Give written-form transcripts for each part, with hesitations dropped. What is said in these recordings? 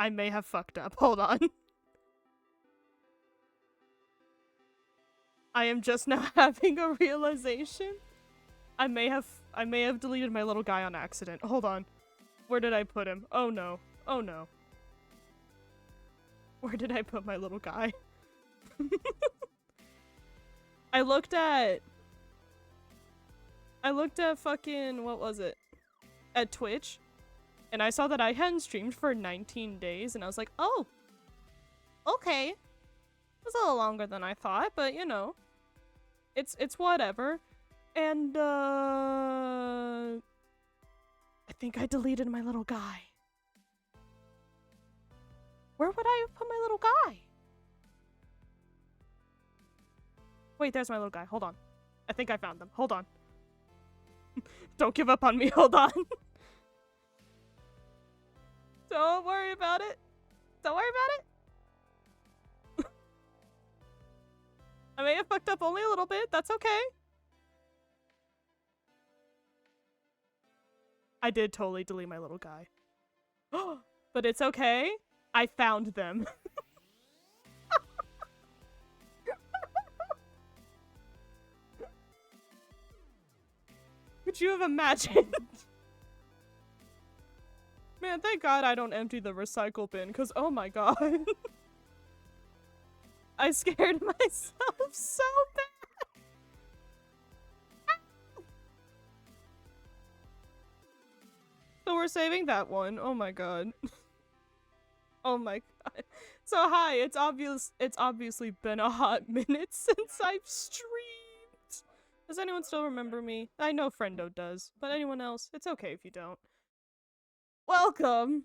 I may have fucked up. Hold on. I am just now having a realization. I may have deleted my little guy on accident. Hold on. Where did I put him? Oh no. Oh no. Where did I put my little guy? I looked at fucking, what was it? At Twitch. And I saw that I hadn't streamed for 19 days, and I was like, oh, okay. It was a little longer than I thought, but you know, it's whatever. And I think I deleted my little guy. Where would I have put my little guy? Wait, there's my little guy. Hold on. I think I found them. Hold on. Don't give up on me. Hold on. Don't worry about it. Don't worry about it. I may have fucked up only a little bit. That's okay. I did totally delete my little guy. But it's okay. I found them. Could you have imagined? Man, thank God I don't empty the recycle bin, because oh my god. I scared myself so bad. So we're saving that one. Oh my god. Oh my god. So hi, it's obviously been a hot minute since I've streamed. Does anyone still remember me? I know Friendo does, but anyone else? It's okay if you don't. Welcome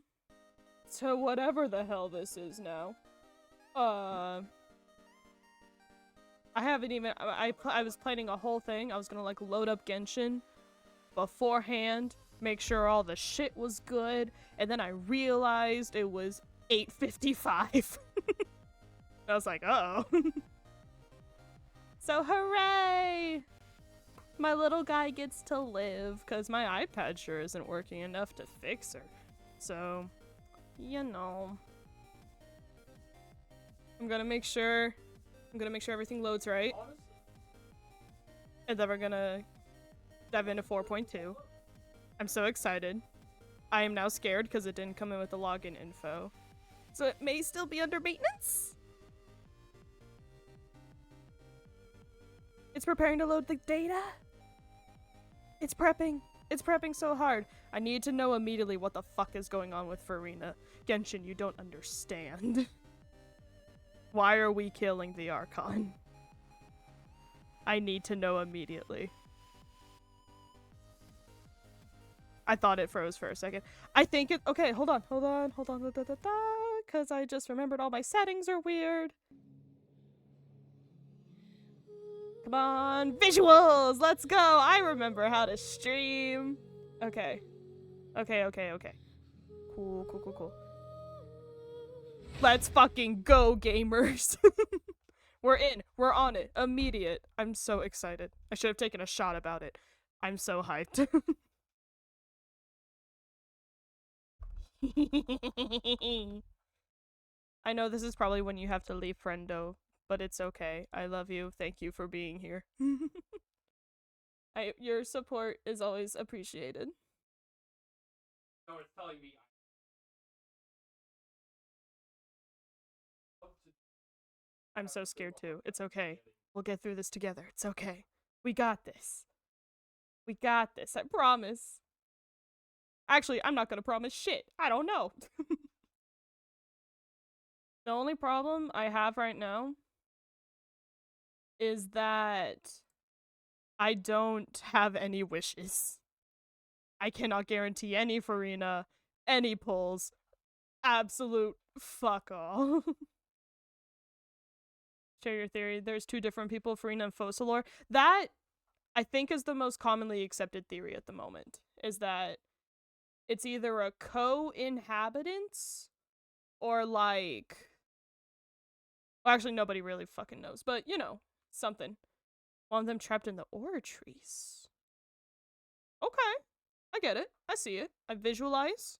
to whatever the hell this is now. I haven't even- I was planning a whole thing. I was gonna like load up Genshin beforehand, make sure all the shit was good, and then I realized it was 8:55. I was like, uh-oh. So hooray! My little guy gets to live, because my iPad sure isn't working enough to fix her. So, you know. I'm gonna make sure everything loads right. And then we're gonna dive into 4.2. I'm so excited. I am now scared because it didn't come in with the login info. So it may still be under maintenance? It's preparing to load the data? It's prepping. It's prepping so hard. I need to know immediately what the fuck is going on with Farina. Genshin, you don't understand. Why are we killing the Archon? I need to know immediately. I thought it froze for a second. I think it- okay, hold on, because I just remembered all my settings are weird. Come on, visuals! Let's go! I remember how to stream. Okay. Okay. Cool. Let's fucking go, gamers! We're in. We're on it. Immediate. I'm so excited. I should have taken a shot about it. I'm so hyped. I know this is probably when you have to leave, friendo, but it's okay. I love you. Thank you for being here. Your support is always appreciated. No, it's telling me. I'm so scared too. It's okay. We'll get through this together. It's okay. We got this. We got this. I promise. Actually, I'm not gonna promise shit. I don't know. The only problem I have right now is that I don't have any wishes. I cannot guarantee any Farina, any pulls. Absolute fuck all. Share your theory. There's two different people, Farina and Focalor. That, I think, is the most commonly accepted theory at the moment. Is that it's either a co-inhabitants or like... Well, actually, nobody really fucking knows. But, you know, something. One of them trapped in the ore trees. Okay. I get it. I see it. I visualize.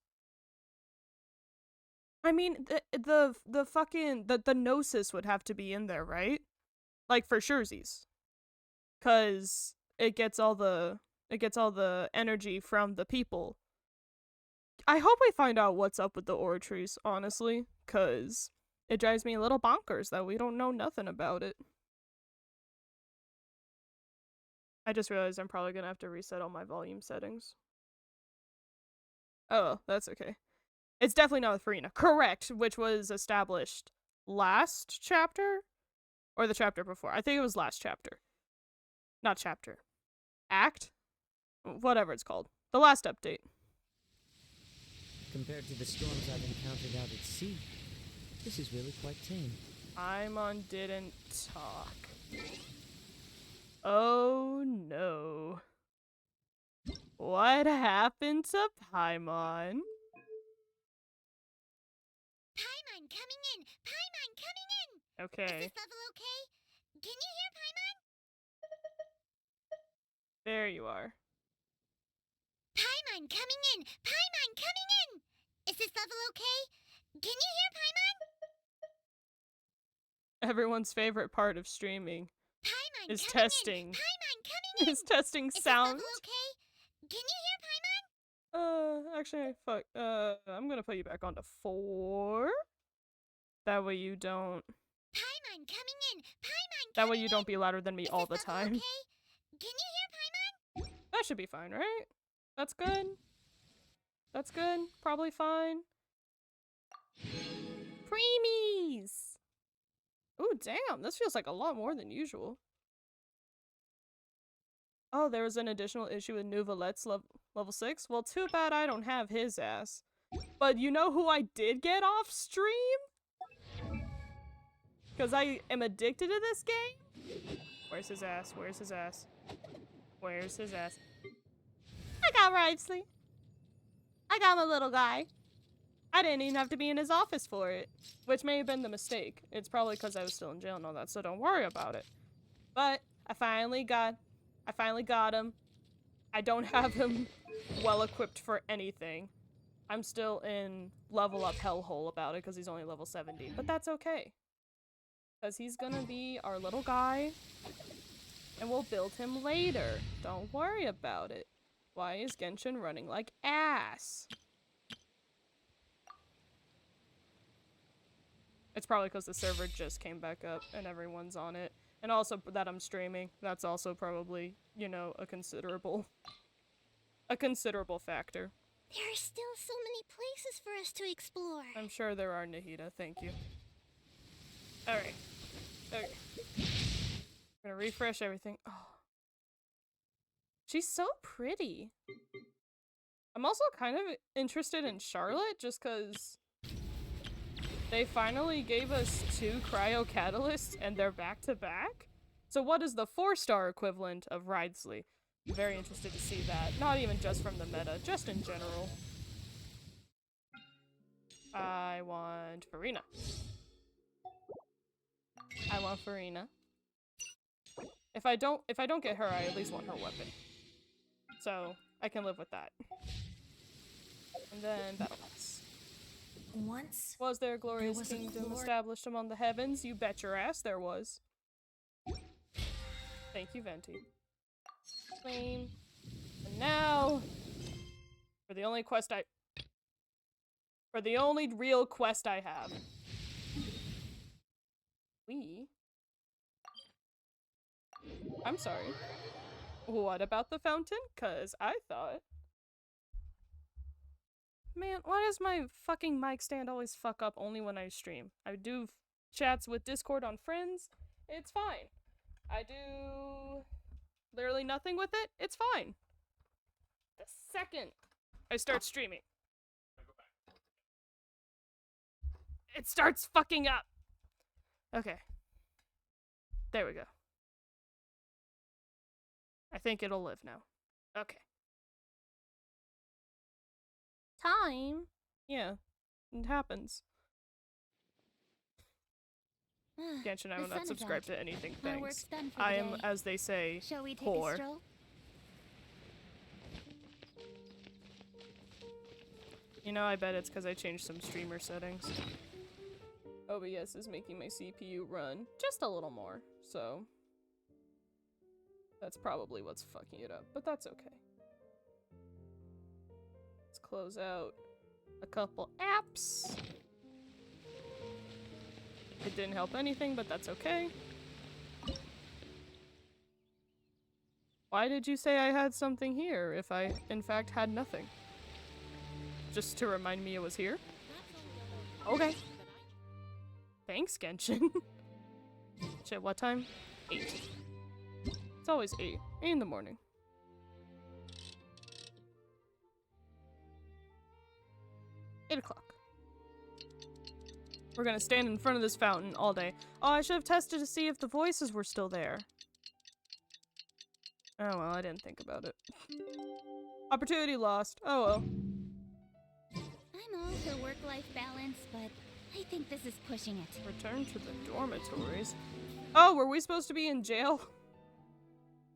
I mean, the fucking the gnosis would have to be in there, right? Like for surezies, cause it gets all the energy from the people. I hope we find out what's up with the ore trees, honestly, cause it drives me a little bonkers that we don't know nothing about it. I just realized I'm probably gonna have to reset all my volume settings. Oh, that's okay. It's definitely not with Farina. Correct, which was established last chapter? Or the chapter before. I think it was last chapter. Not chapter. Act? Whatever it's called. The last update. Compared to the storms I've encountered out at sea, this is really quite tame. Paimon didn't talk. Oh no. What happened to Paimon? Paimon coming in! Paimon coming in! Okay. Is this level okay? Can you hear Paimon? There you are. Paimon coming in! Paimon coming in! Is this level okay? Can you hear Paimon? Everyone's favorite part of streaming Paimon is coming testing. in! Paimon coming in! Is testing Is sound. this level okay? Can you hear Paimon? Actually, fuck. I'm gonna put you back onto 4. That way you don't. Paimon coming in! Paimon That way coming you don't be louder than me in! all the Is this level time. okay? Can you hear Paimon? That should be fine, right? That's good. That's good. Probably fine. Preemies! Ooh, damn. This feels like a lot more than usual. Oh, there was an additional issue with Nouvelette's level 6? Well, too bad I don't have his ass. But you know who I did get off stream? Because I am addicted to this game? Where's his ass? Where's his ass? Where's his ass? I got Wrightsley. I got my little guy. I didn't even have to be in his office for it. Which may have been the mistake. It's probably because I was still in jail and all that, so don't worry about it. But I finally got him. I don't have him well equipped for anything. I'm still in level up hellhole about it because he's only level 70. But that's okay. Because he's gonna be our little guy. And we'll build him later. Don't worry about it. Why is Genshin running like ass? It's probably because the server just came back up and everyone's on it. And also that I'm streaming. That's also probably, you know, a considerable factor. There are still so many places for us to explore. I'm sure there are, Nahida. Thank you. Alright. Okay. I'm gonna refresh everything. Oh. She's so pretty. I'm also kind of interested in Charlotte just because they finally gave us 2 cryo catalysts and they're back to back. So what is the 4-star equivalent of Wrightsley? I'm very interested to see that. Not even just from the meta, just in general. I want Farina. I want Farina. If I don't get her, I at least want her weapon. So I can live with that. And then Battle Pass. Once Was there a glorious was a kingdom established among the heavens? You bet your ass there was. Thank you, Venti. Claim. And now for the only real quest I have. I'm sorry. What about the fountain? 'Cause I thought... Man, why does my fucking mic stand always fuck up only when I stream? I do chats with Discord on friends. It's fine. I do literally nothing with it. It's fine. The second I start streaming, it starts fucking up. Okay. There we go. I think it'll live now. Okay. Time? Yeah. It happens. Genshin, I will not subscribe to anything, thanks. I am, as they say, Shall we take poor. a stroll? You know, I bet it's because I changed some streamer settings. OBS is making my CPU run just a little more, so that's probably what's fucking it up, but that's okay. Let's close out a couple apps. It didn't help anything, but that's okay. Why did you say I had something here if I, in fact, had nothing? Just to remind me it was here? Okay. Thanks, Genshin. Shit, what time? 8. It's always 8. 8 in the morning. Eight o'clock. We're gonna stand in front of this fountain all day. Oh, I should have tested to see if the voices were still there. Oh well, I didn't think about it. Opportunity lost. Oh well. I'm all for work-life balance, but I think this is pushing it. Return to the dormitories. Oh, were we supposed to be in jail?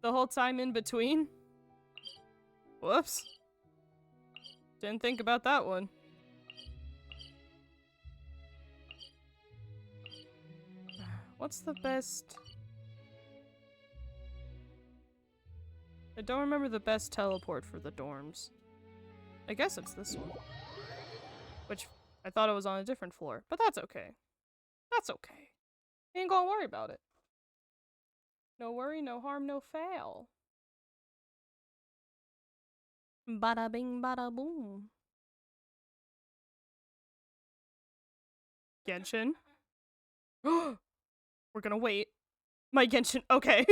The whole time in between? Whoops. Didn't think about that one. What's the best... I don't remember the best teleport for the dorms. I guess it's this one. Which, I thought it was on a different floor, but that's okay. That's okay. Ain't gonna worry about it. No worry, no harm, no foul. Bada bing, bada boom. Genshin? We're gonna wait. My Genshin- okay.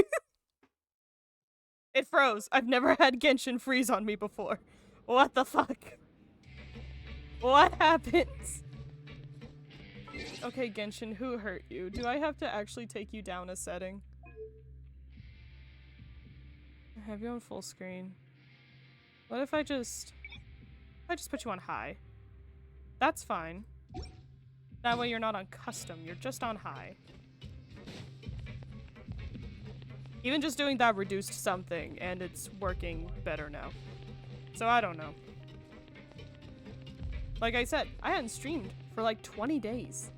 It froze. I've never had Genshin freeze on me before. What the fuck? What happens? Okay, Genshin, who hurt you? Do I have to actually take you down a setting? I have you on full screen. What if I just put you on high? That's fine. That way you're not on custom, you're just on high. Even just doing that reduced something, and it's working better now. So I don't know. Like I said, I hadn't streamed for like 20 days.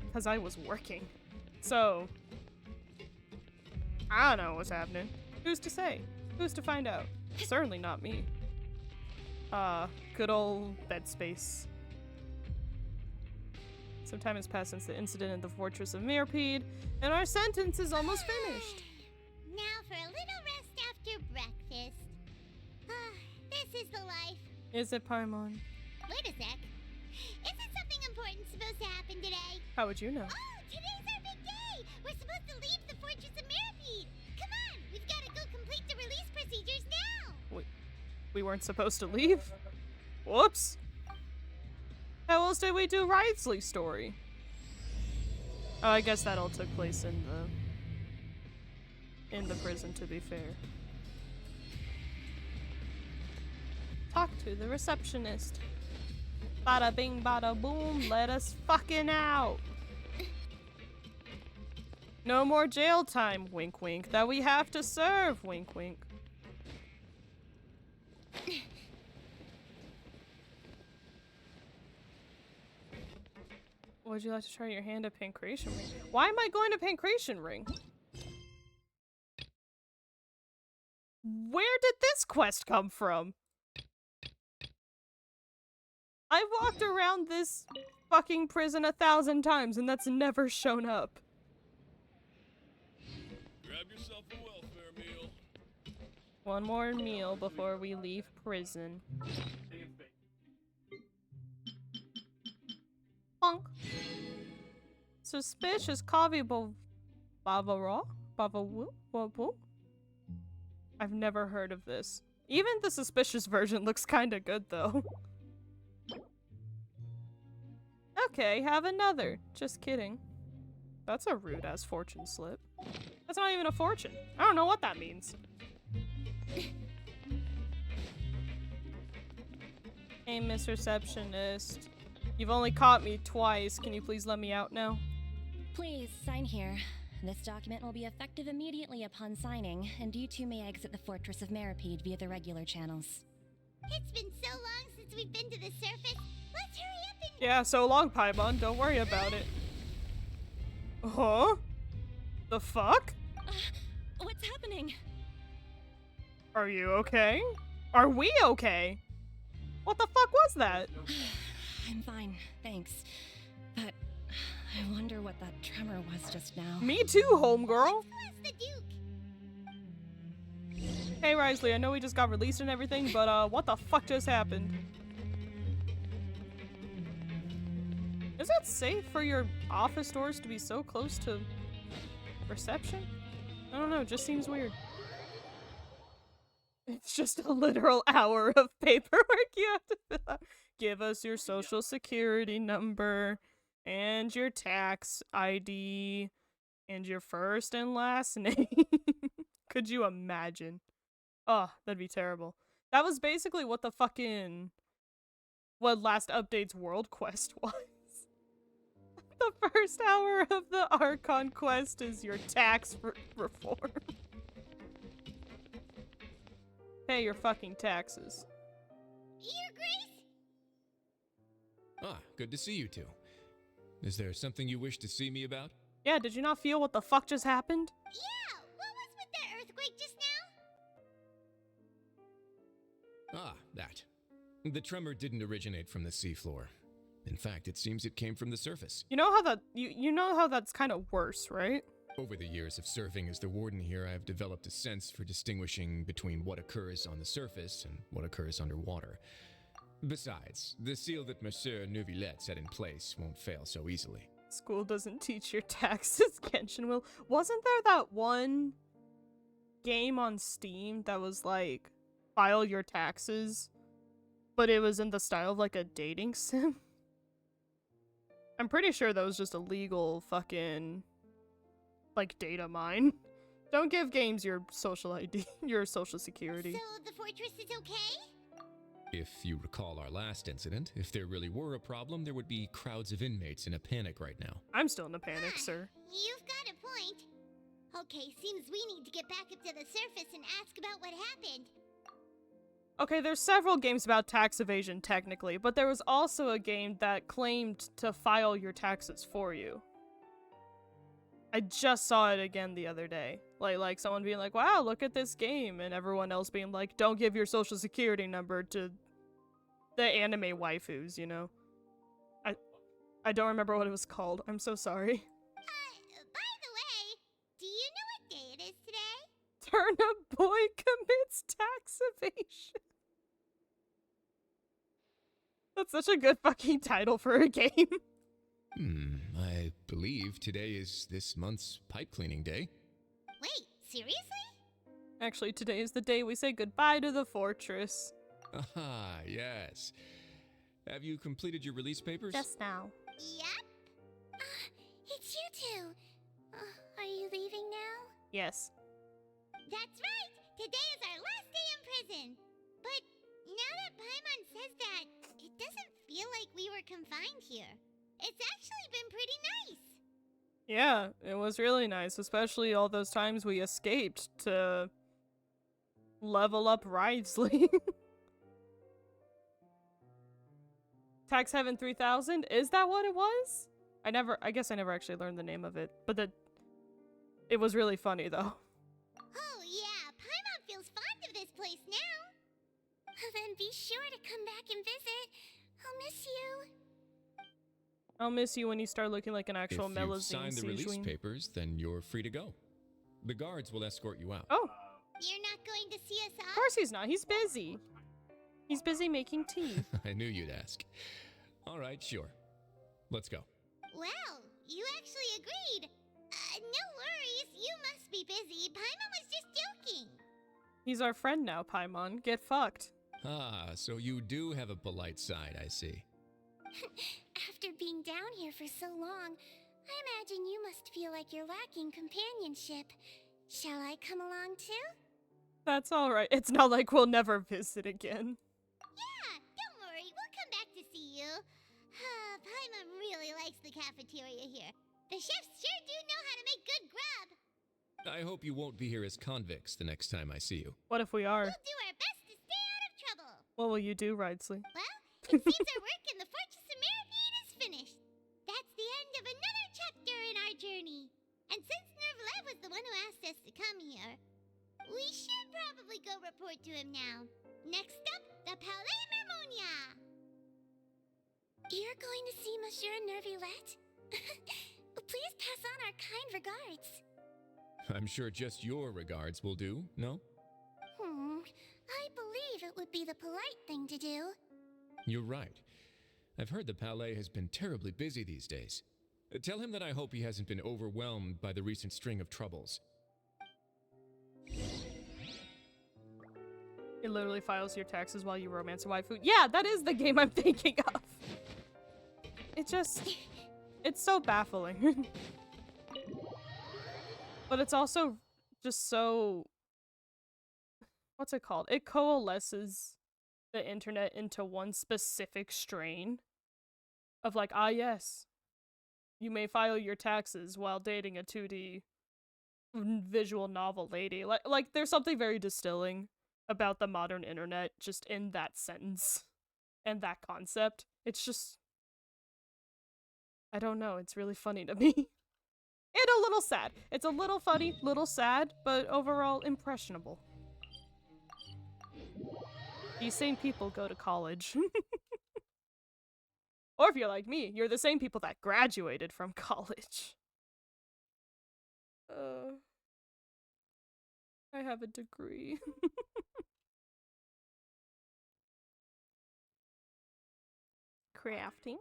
Because I was working. So, I don't know what's happening. Who's to say? Who's to find out? Certainly not me. Good old bed space. Some time has passed since the incident in the Fortress of Mirapede, and our sentence is almost finished. Now for a little rest after breakfast. This is the life. Is it, Paimon? Wait a sec. Isn't something important supposed to happen today? How would you know? Oh, today's our big day! We're supposed to leave the Fortress of Mirapede! Come on! We've got to go complete the release procedures now! We weren't supposed to leave? Whoops. How else did we do Wriothesley's story? Oh, I guess that all took place in the prison, to be fair. Talk to the receptionist. Bada bing, bada boom, let us fucking out. No more jail time, wink wink, that we have to serve, wink wink. Would you like to try your hand at Pancration Ring? Why am I going to Pancration Ring? Where did this quest come from? I've walked around this fucking prison 1,000 times and that's never shown up. Grab yourself a welfare meal. One more meal before we leave prison. Bonk. Suspicious coffee Bavaro? Bavawu? I've never heard of this. Even the suspicious version looks kinda good though. Okay, have another. Just kidding. That's a rude ass fortune slip. That's not even a fortune. I don't know what that means. Hey, Miss Receptionist. You've only caught me twice. Can you please let me out now? Please, sign here. This document will be effective immediately upon signing, and you two may exit the Fortress of Mirapede via the regular channels. It's been so long since we've been to the surface. Let's hurry up and... Yeah, so long, Paimon. Don't worry about it. Huh? The fuck? What's happening? Are you okay? Are we okay? What the fuck was that? I'm fine, thanks. But I wonder what that tremor was just now. Me too, homegirl. Who's the Duke? Hey, Risley, I know we just got released and everything, but what the fuck just happened? Is it safe for your office doors to be so close to reception? I don't know, it just seems weird. It's just a literal hour of paperwork you have to fill out. Give us your social security number and your tax ID and your first and last name. Could you imagine? Oh, that'd be terrible. That was basically what the fucking... what last update's World Quest was. The first hour of the Archon quest is your tax reform. Pay your fucking taxes. Your Grace? Ah, good to see you two. Is there something you wish to see me about? Yeah, did you not feel what the fuck just happened? Yeah, what was with that earthquake just now? Ah, that. The tremor didn't originate from the seafloor. In fact, it seems it came from the surface. You know how that you know how that's kind of worse, right? Over the years of serving as the warden here, I have developed a sense for distinguishing between what occurs on the surface and what occurs underwater. Besides, the seal that Monsieur Neuvillette set in place won't fail so easily. School doesn't teach your taxes, Genshin will. Wasn't there that one game on Steam that was like, file your taxes, but it was in the style of like a dating sim? I'm pretty sure that was just a legal fucking, like, data mine. Don't give games your social ID, your social security. So the fortress is okay? If you recall our last incident, if there really were a problem, there would be crowds of inmates in a panic right now. I'm still in a panic, sir. You've got a point. Okay, seems we need to get back up to the surface and ask about what happened. Okay, there's several games about tax evasion, technically, but there was also a game that claimed to file your taxes for you. I just saw it again the other day. Like someone being like, wow, look at this game, and everyone else being like, don't give your social security number to the anime waifus, you know? I don't remember what it was called. I'm so sorry. By the way, do you know what day it is today? Turnip Boy commits tax evasion. That's such a good fucking title for a game. I believe today is this month's pipe cleaning day. Wait, seriously? Actually, today is the day we say goodbye to the fortress. Ah, yes. Have you completed your release papers? Just now. Yep. It's you two. Are you leaving now? Yes. That's right! Today is our last day in prison! But now that Paimon says that, it doesn't feel like we were confined here. It's actually been pretty nice! Yeah, it was really nice, especially all those times we escaped to level up Ridesley. Tax Heaven 3000? Is that what it was? I guess I never actually learned the name of it, but it was really funny though. Oh yeah, Paimon feels fond of this place now! Then be sure to come back and visit. I'll miss you. I'll miss you when you start looking like an actual If you've Melazine signed the release Sijuin. papers, then you're free to go. The guards will escort you out. Oh, You're not going to see us of off? course he's not. He's busy. He's busy making tea. I knew you'd ask. All right, sure. Let's go. Well, you actually agreed. No worries, you must be busy. Paimon was just joking. He's our friend now, Paimon. Get fucked. Ah, so you do have a polite side, I see. After being down here for so long, I imagine you must feel like you're lacking companionship. Shall I come along too? That's alright. It's not like we'll never visit again. Yeah, don't worry, we'll come back to see you. Paimon really likes the cafeteria here. The chefs sure do know how to make good grub. I hope you won't be here as convicts the next time I see you. What if we are? We'll do our best to stay out of trouble. What will you do, Ridesley? Well, it seems our work in the Fortress of Mirapede is finished. That's the end of another chapter in our journey. And since Nervalet was the one who asked us to come here, we should probably go report to him now. Next up, the Palais Mermonia. You're going to see Monsieur Nervalet? Please pass on our kind regards. I'm sure just your regards will do, no? I believe it would be the polite thing to do. You're right. I've heard the Palais has been terribly busy these days. Tell him that I hope he hasn't been overwhelmed by the recent string of troubles. It literally files your taxes while you romance a waifu. Yeah, that is the game I'm thinking of. It just... It's so baffling. But it's also just so... What's it called? It coalesces the internet into one specific strain of like, ah yes, you may file your taxes while dating a 2D visual novel lady. Like there's something very distilling about the modern internet just in that sentence and that concept. It's just, I don't know, it's really funny to me. And a little sad. It's a little funny, little sad, but overall impressionable. These same people go to college. Or if you're like me, you're the same people that graduated from college. I have a degree. Crafting.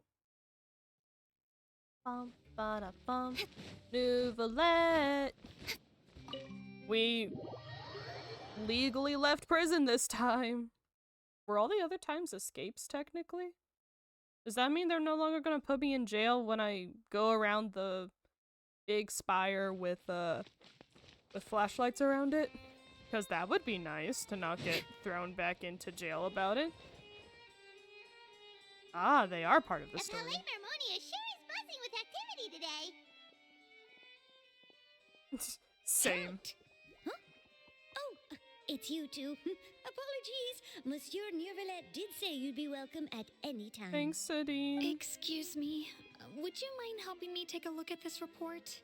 Bum, ba, bum. Nouvellette. We legally left prison this time. Were all the other times escapes, technically? Does that mean they're no longer gonna put me in jail when I go around the big spire with flashlights around it? Because that would be nice to not get thrown back into jail about it. Ah, they are part of the story. The Palais Mermonia sure is buzzing with activity today. Same. Huh? Oh, it's you two. Apologies. Monsieur Nervalet did say you'd be welcome at any time. Thanks, Sadine. Excuse me. Would you mind helping me take a look at this report?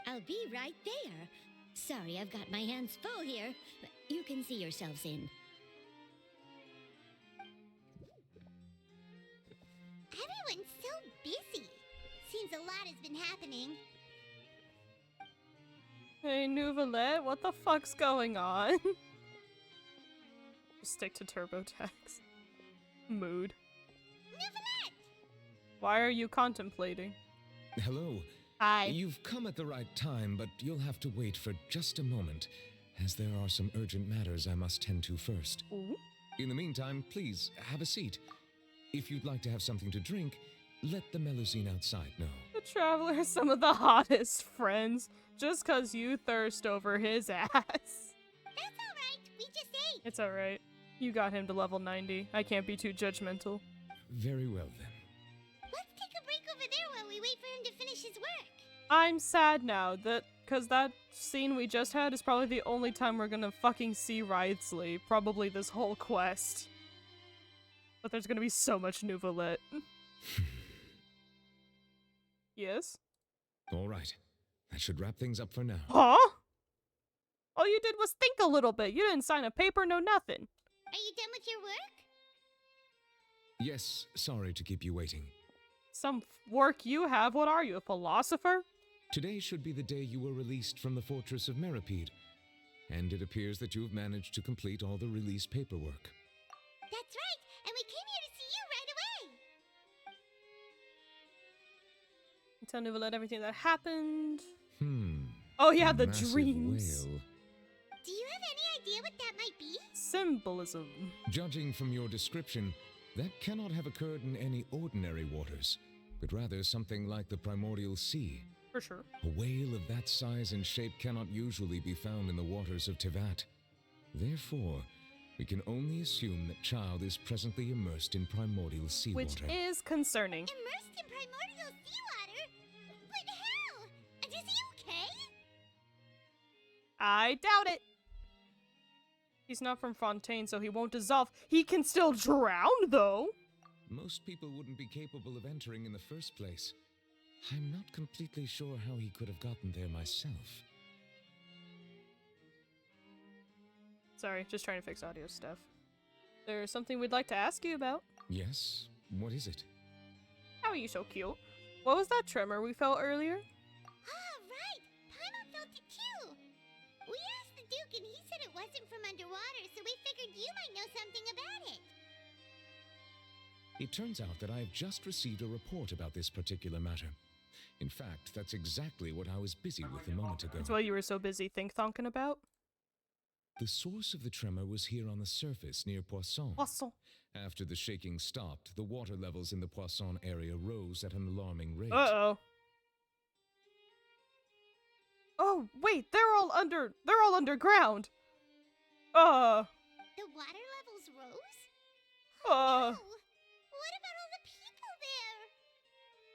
I'll be right there. Sorry, I've got my hands full here. You can see yourselves in. Everyone's so busy. Seems a lot has been happening. Hey, Nouvellette, what the fuck's going on? Just stick to TurboTax. Mood. Nouvellette! Why are you contemplating? Hello. Hi. You've come at the right time, but you'll have to wait for just a moment, as there are some urgent matters I must tend to first. Ooh. In the meantime, please, have a seat. If you'd like to have something to drink, let the Melusine outside know. The Traveler is some of the hottest friends, just cause you thirst over his ass. That's alright, we just ate. It's alright. You got him to level 90. I can't be too judgmental. Very well, then. Let's take a break over there while we wait for him to finish his work. I'm sad now cause that scene we just had is probably the only time we're gonna fucking see Wriothesley, probably this whole quest. But there's gonna be so much Nouvellette. Yes? All right. That should wrap things up for now. Huh? All you did was think a little bit. You didn't sign a paper, no nothing. Are you done with your work? Yes, sorry to keep you waiting. Some work you have? What are you, a philosopher? Today should be the day you were released from the Fortress of Mirapede, and it appears that you've managed to complete all the release paperwork. That's right, and we came here to see you right away. Tell Nouvellette everything that happened. Oh yeah, the Massive dreams. Whale. Do you have any idea what that might be? Symbolism. Judging from your description, that cannot have occurred in any ordinary waters, but rather something like the primordial sea. For sure. A whale of that size and shape cannot usually be found in the waters of Tevat. Therefore, we can only assume that Child is presently immersed in primordial seawater. Which is concerning. Immersed in primordial seawater? But how? And is he okay? I doubt it. He's not from Fontaine, so he won't dissolve. He can still drown, though. Most people wouldn't be capable of entering in the first place. I'm not completely sure how he could have gotten there myself. Sorry, just trying to fix audio stuff. There's something we'd like to ask you about. Yes? What is it? How are you so cute? What was that tremor we felt earlier? Ah, right! Paimon felt it too! We asked the Duke and he said it wasn't from underwater, so we figured you might know something about it. It turns out that I have just received a report about this particular matter. In fact, that's exactly what I was busy with a moment ago. That's what you were so busy think-thonking about? The source of the tremor was here on the surface near Poisson. Poisson. After the shaking stopped, the water levels in the Poisson area rose at an alarming rate. Uh-oh. Oh, wait, they're all underground. The water levels rose? Uh. No! What about all the people there?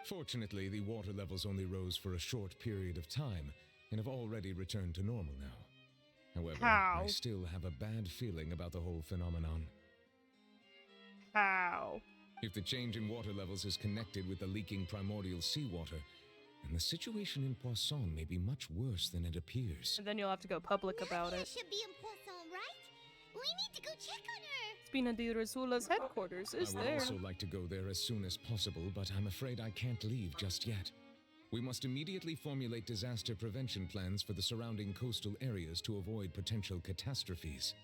Fortunately, the water levels only rose for a short period of time and have already returned to normal now. However, How? I still have a bad feeling about the whole phenomenon. How? If the change in water levels is connected with the leaking primordial seawater, then the situation in Poisson may be much worse than it appears. And then you'll have to go public about Nadia it. should be in Poisson, right? We need to go check on her! Spina di Risula's headquarters is I would there. also like to go there as soon as possible, but I'm afraid I can't leave just yet. We must immediately formulate disaster prevention plans for the surrounding coastal areas to avoid potential catastrophes.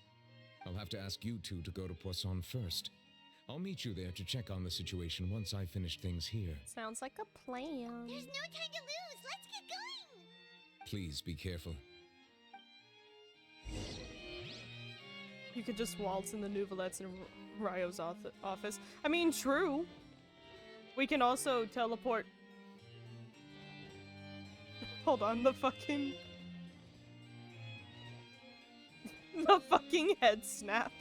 I'll have to ask you two to go to Poisson first. I'll meet you there to check on the situation once I finish things here. Sounds like a plan. There's no time to lose! Let's get going! Please be careful. You could just waltz in the Nouvelettes in Ryo's office. I mean, true. We can also teleport. Hold on, the fucking head snap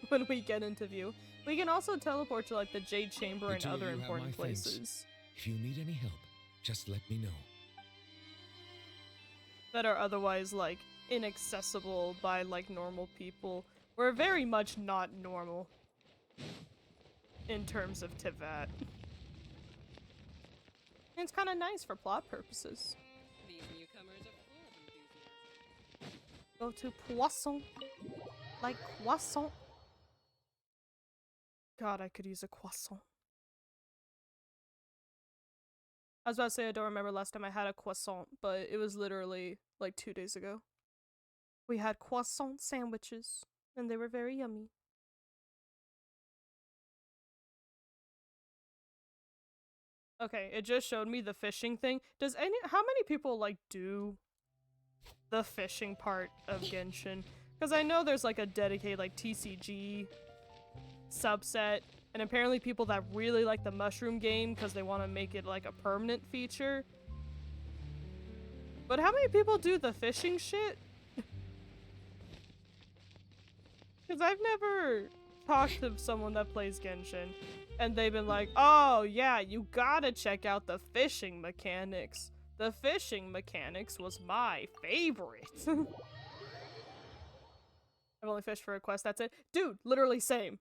when we get into view. We can also teleport to like the Jade Chamber The and two of other you have important my thanks. places If you need any help, just let me know. that are otherwise like inaccessible by like normal people. We're very much not normal in terms of Teyvat. And it's kind of nice for plot purposes. These newcomers are full of enthusiasm. Go to Poisson. Like croissant. God, I could use a croissant. I was about to say I don't remember last time I had a croissant, but it was literally like 2 days ago. We had croissant sandwiches, and they were very yummy. Okay, it just showed me the fishing thing. How many people like do the fishing part of Genshin? Because I know there's like a dedicated like TCG subset, and apparently people that really like the mushroom game because they want to make it like a permanent feature. But how many people do the fishing shit? Because I've never talked to someone that plays Genshin and they've been like, oh yeah, you gotta check out the fishing mechanics. The fishing mechanics was my favorite. I've only fished for a quest, that's it. Dude, literally same.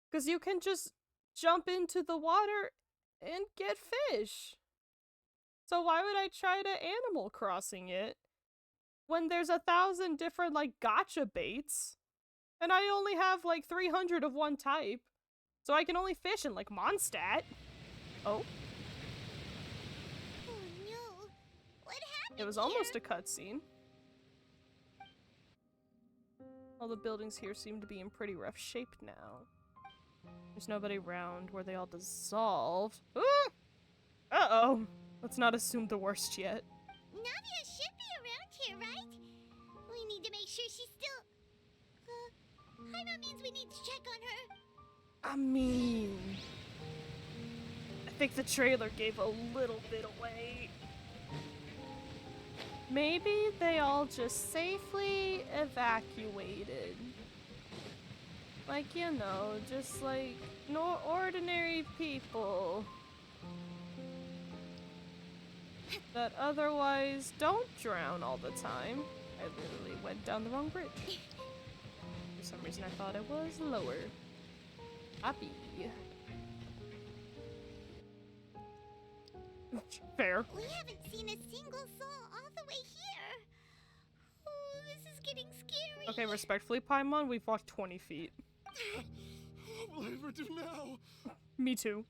Because you can just jump into the water and get fish. So why would I try to Animal Crossing it when there's 1,000 different like gacha baits and I only have like 300 of one type? So I can only fish in like Mondstadt. Oh. Oh no! What happened? It was almost a cutscene. All the buildings here seem to be in pretty rough shape now. There's nobody around where they all dissolved. Ah! Uh-oh. Let's not assume the worst yet. Nadia should be around here, right? We need to make sure she's still... Paimon means we need to check on her. I mean... I think the trailer gave a little bit away. Maybe they all just safely evacuated. Like, you know, just like no ordinary people that otherwise don't drown all the time. I literally went down the wrong bridge. For some reason I thought it was lower. Happy. Fair. We haven't seen a single soul all the way here. Oh, this is getting scary. Okay, respectfully, Paimon, we've walked 20 feet. What will I ever do now? Me too.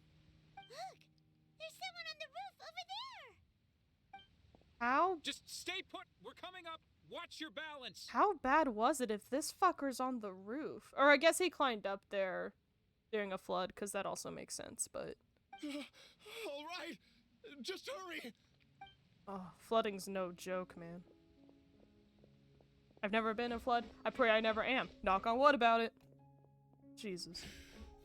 Look, there's someone on the roof over there. How Just stay put. We're coming up. Watch your balance. How bad was it if this fucker's on the roof? Or I guess he climbed up there during a flood, because that also makes sense, but... All right, just hurry. Oh, flooding's no joke, man. I've never been in flood. I pray I never am. Knock on wood about it. Jesus.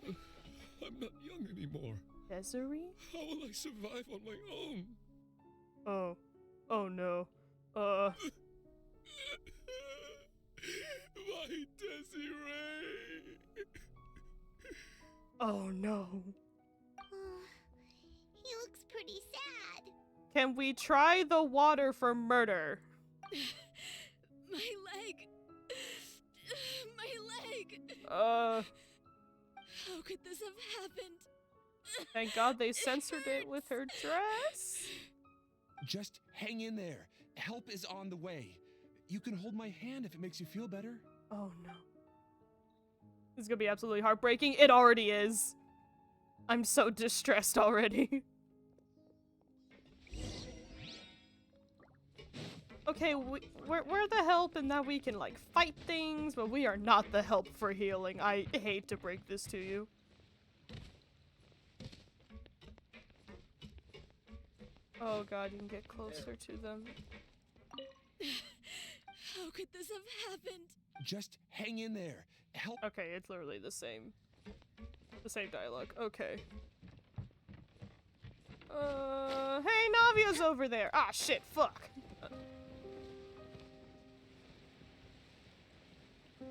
I'm not young anymore. Desiree? How will I survive on my own? Oh. Oh no. My Desiree. Oh no. He looks pretty sad. Can we try the water for murder? My leg. My leg. How could this have happened? Thank God they censored it with her dress. Just hang in there. Help is on the way. You can hold my hand if it makes you feel better. Oh no. This is gonna be absolutely heartbreaking. It already is. I'm so distressed already. Okay, we're the help in that we can, like, fight things, but we are not the help for healing. I hate to break this to you. Oh god, you can get closer to them. How could this have happened? Just hang in there. Help. Okay, it's literally the same. The same dialogue. Okay. Hey, Navia's over there. Ah, shit, fuck.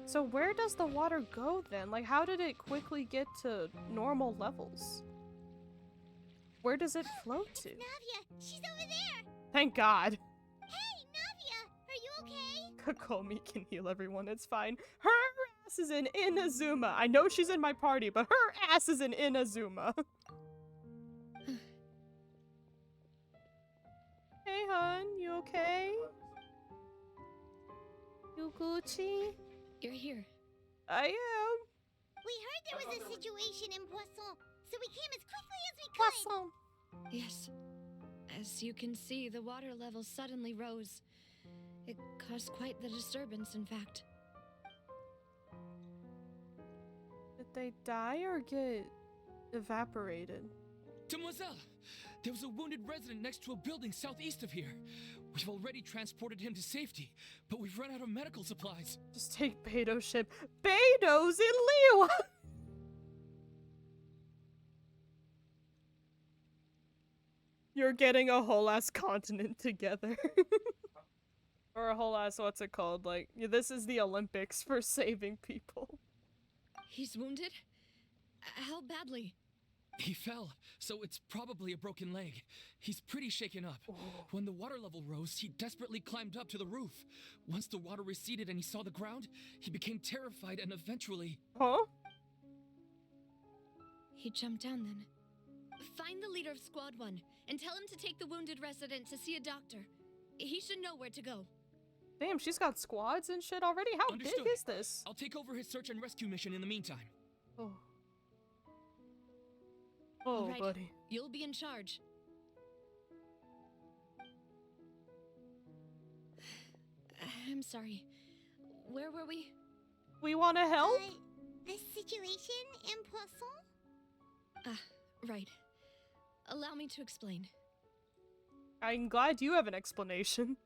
So where does the water go then? Like, how did it quickly get to normal levels? Where does it flow to? Navia, she's over there. Thank God. Hey, Navia, are you okay? Kokomi can heal everyone, it's fine. Her ass is in Inazuma. I know she's in my party, but her ass is in Inazuma. Hey, hon, you okay? You Gucci? You're here. I am. We heard there was a situation in Poisson, so we came as quickly as we could. Poisson. Yes. As you can see, the water level suddenly rose. It caused quite the disturbance, in fact. Did they die or get evaporated? Demoiselle, there was a wounded resident next to a building southeast of here. We've already transported him to safety, but we've run out of medical supplies. Just take Beto's ship. Beto's in Liyue! You're getting a whole ass continent together. Or a whole ass, what's it called? Like, this is the Olympics for saving people. He's wounded? How badly? He fell, so it's probably a broken leg. He's pretty shaken up. When the water level rose, he desperately climbed up to the roof. Once the water receded and he saw the ground, he became terrified and eventually... Huh? He jumped down then. Find the leader of Squad 1 and tell him to take the wounded resident to see a doctor. He should know where to go. Damn, she's got squads and shit already? How Understood. big is this? I'll take over his search and rescue mission in the meantime. Oh. All Oh, right, buddy. You'll be in charge. I'm sorry. Where were we? We want to help? The situation in Poisson? Right. Allow me to explain. I'm glad you have an explanation.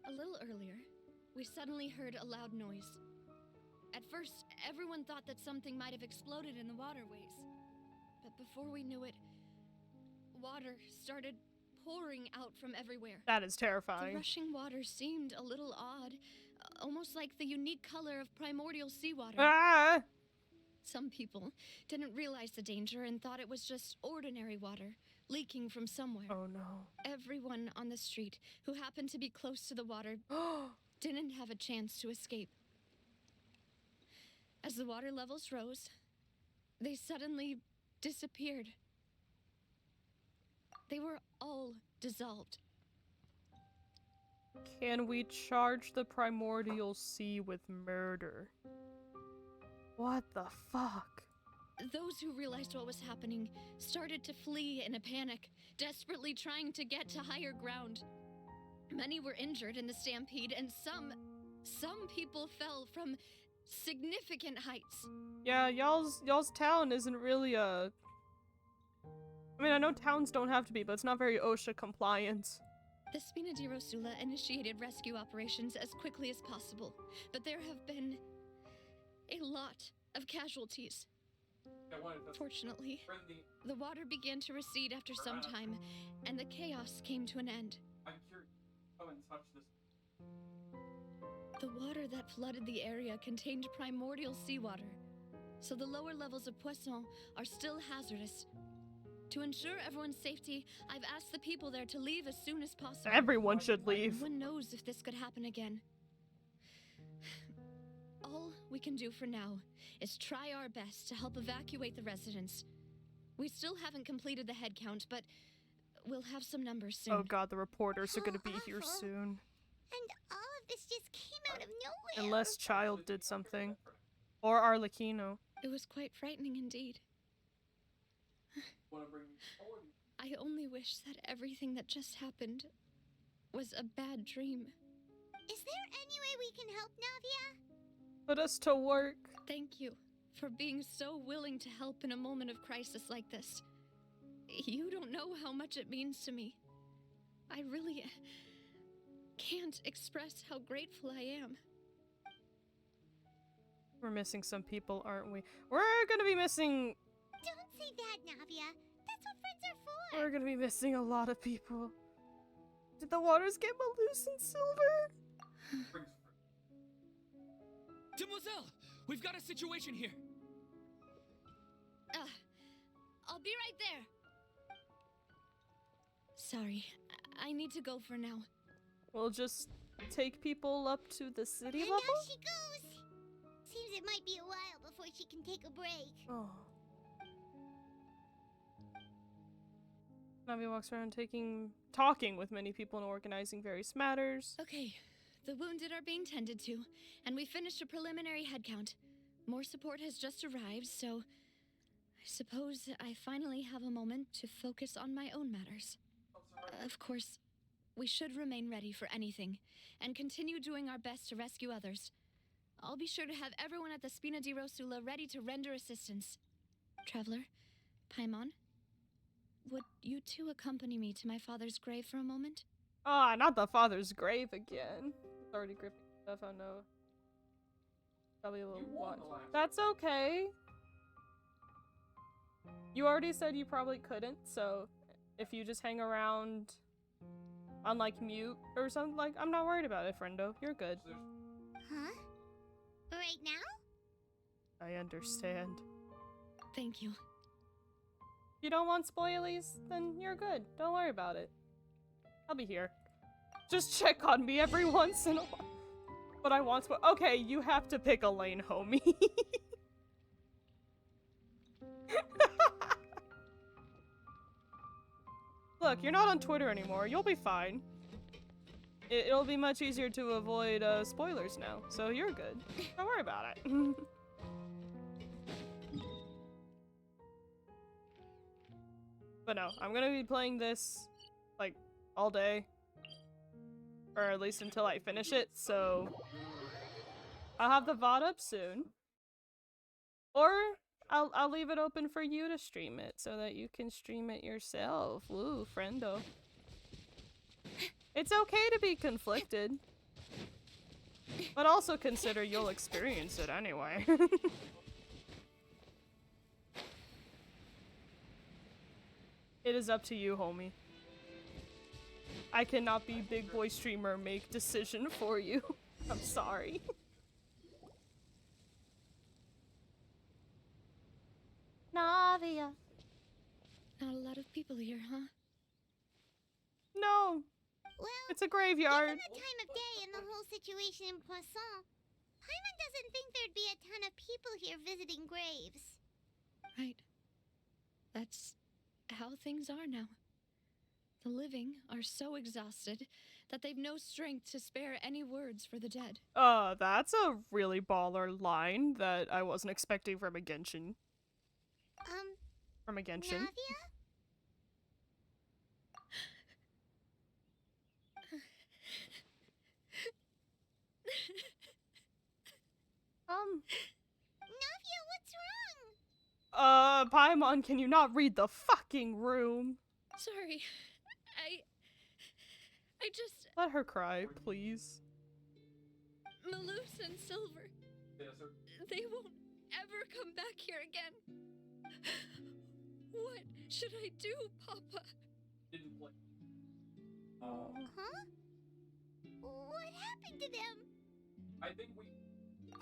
A little earlier, we suddenly heard a loud noise. At first, everyone thought that something might have exploded in the waterways. But before we knew it, water started pouring out from everywhere. That is The terrifying. rushing water seemed a little odd, almost like the unique color of primordial seawater. Ah! Some people didn't realize the danger and thought it was just ordinary water, leaking from somewhere. Oh no. Everyone on the street who happened to be close to the water didn't have a chance to escape. As the water levels rose, they suddenly disappeared. They were all dissolved. Can we charge the primordial sea with murder? What the fuck? Those who realized what was happening started to flee in a panic, desperately trying to get to higher ground. Many were injured in the stampede, and some people fell from significant heights. Yeah, y'all's town isn't really a... I mean, I know towns don't have to be, but it's not very OSHA compliant. The Spina di Rosula initiated rescue operations as quickly as possible, but there have been a lot of casualties. Fortunately, the water began to recede after some time, and the chaos came to an end. I'm curious. Come and touch this. The water that flooded the area contained primordial seawater, so the lower levels of Poisson are still hazardous. To ensure everyone's safety, I've asked the people there to leave as soon as possible. Everyone should leave. No one knows if this could happen again. All we can do for now is try our best to help evacuate the residents. We still haven't completed the head count, but we'll have some numbers soon. Oh god, the reporters are gonna be here soon. And all of this just came out of nowhere. Unless Child did something. Or Arlecchino. It was quite frightening indeed. I only wish that everything that just happened was a bad dream. Is there any way we can help, Navia? Put us to work. Thank you for being so willing to help in a moment of crisis like this. You don't know how much it means to me. I really can't express how grateful I am. We're missing some people, aren't we? We're gonna be missing... Don't say that, Navia. That's what friends are for. We're gonna be missing a lot of people. Did the waters get Mallucent Silver? Demoiselle, we've got a situation here. I'll be right there. Sorry, I need to go for now. We'll just take people up to the city And level? now she goes. Seems it might be a while before she can take a break. Oh. Navi walks around talking with many people and organizing various matters. Okay, the wounded are being tended to, and we finished a preliminary head count. More support has just arrived, so I suppose I finally have a moment to focus on my own matters. Of course, we should remain ready for anything, and continue doing our best to rescue others. I'll be sure to have everyone at the Spina di Rosula ready to render assistance. Traveler, Paimon, would you two accompany me to my father's grave for a moment? Ah, not the father's grave again. It's already gripping stuff, I know. Probably a little one. That's okay. You already said you probably couldn't, so if you just hang around on like mute or something, like, I'm not worried about it, friendo. You're good. Huh? Right now? I understand. Thank you. If you don't want spoilies, then you're good. Don't worry about it. I'll be here. Just check on me every once in a while. But I want okay, you have to pick a lane, homie. Look, you're not on Twitter anymore. You'll be fine. It'll be much easier to avoid spoilers now, so you're good. Don't worry about it. But no, I'm gonna be playing this, like, all day. Or at least until I finish it, so... I'll have the VOD up soon. Or I'll leave it open for you to stream it, so that you can stream it yourself. Woo, friendo. It's okay to be conflicted. But also consider you'll experience it anyway. It is up to you, homie. I cannot be big boy streamer make decision for you. I'm sorry. Navia. Not a lot of people here, huh? No. Well, It's a graveyard. given the time of day and the whole situation in Poisson, Paimon doesn't think there'd be a ton of people here visiting graves. Right. That's how things are now. The living are so exhausted that they've no strength to spare any words for the dead. That's a really baller line that I wasn't expecting from a Genshin. From a Genshin. Navia? Navia, what's wrong? Paimon, can you not read the fucking room? Sorry. I just... Let her cry, please. Malus and Silver. They won't ever come back here again. What should I do, Papa? Huh? What happened to them?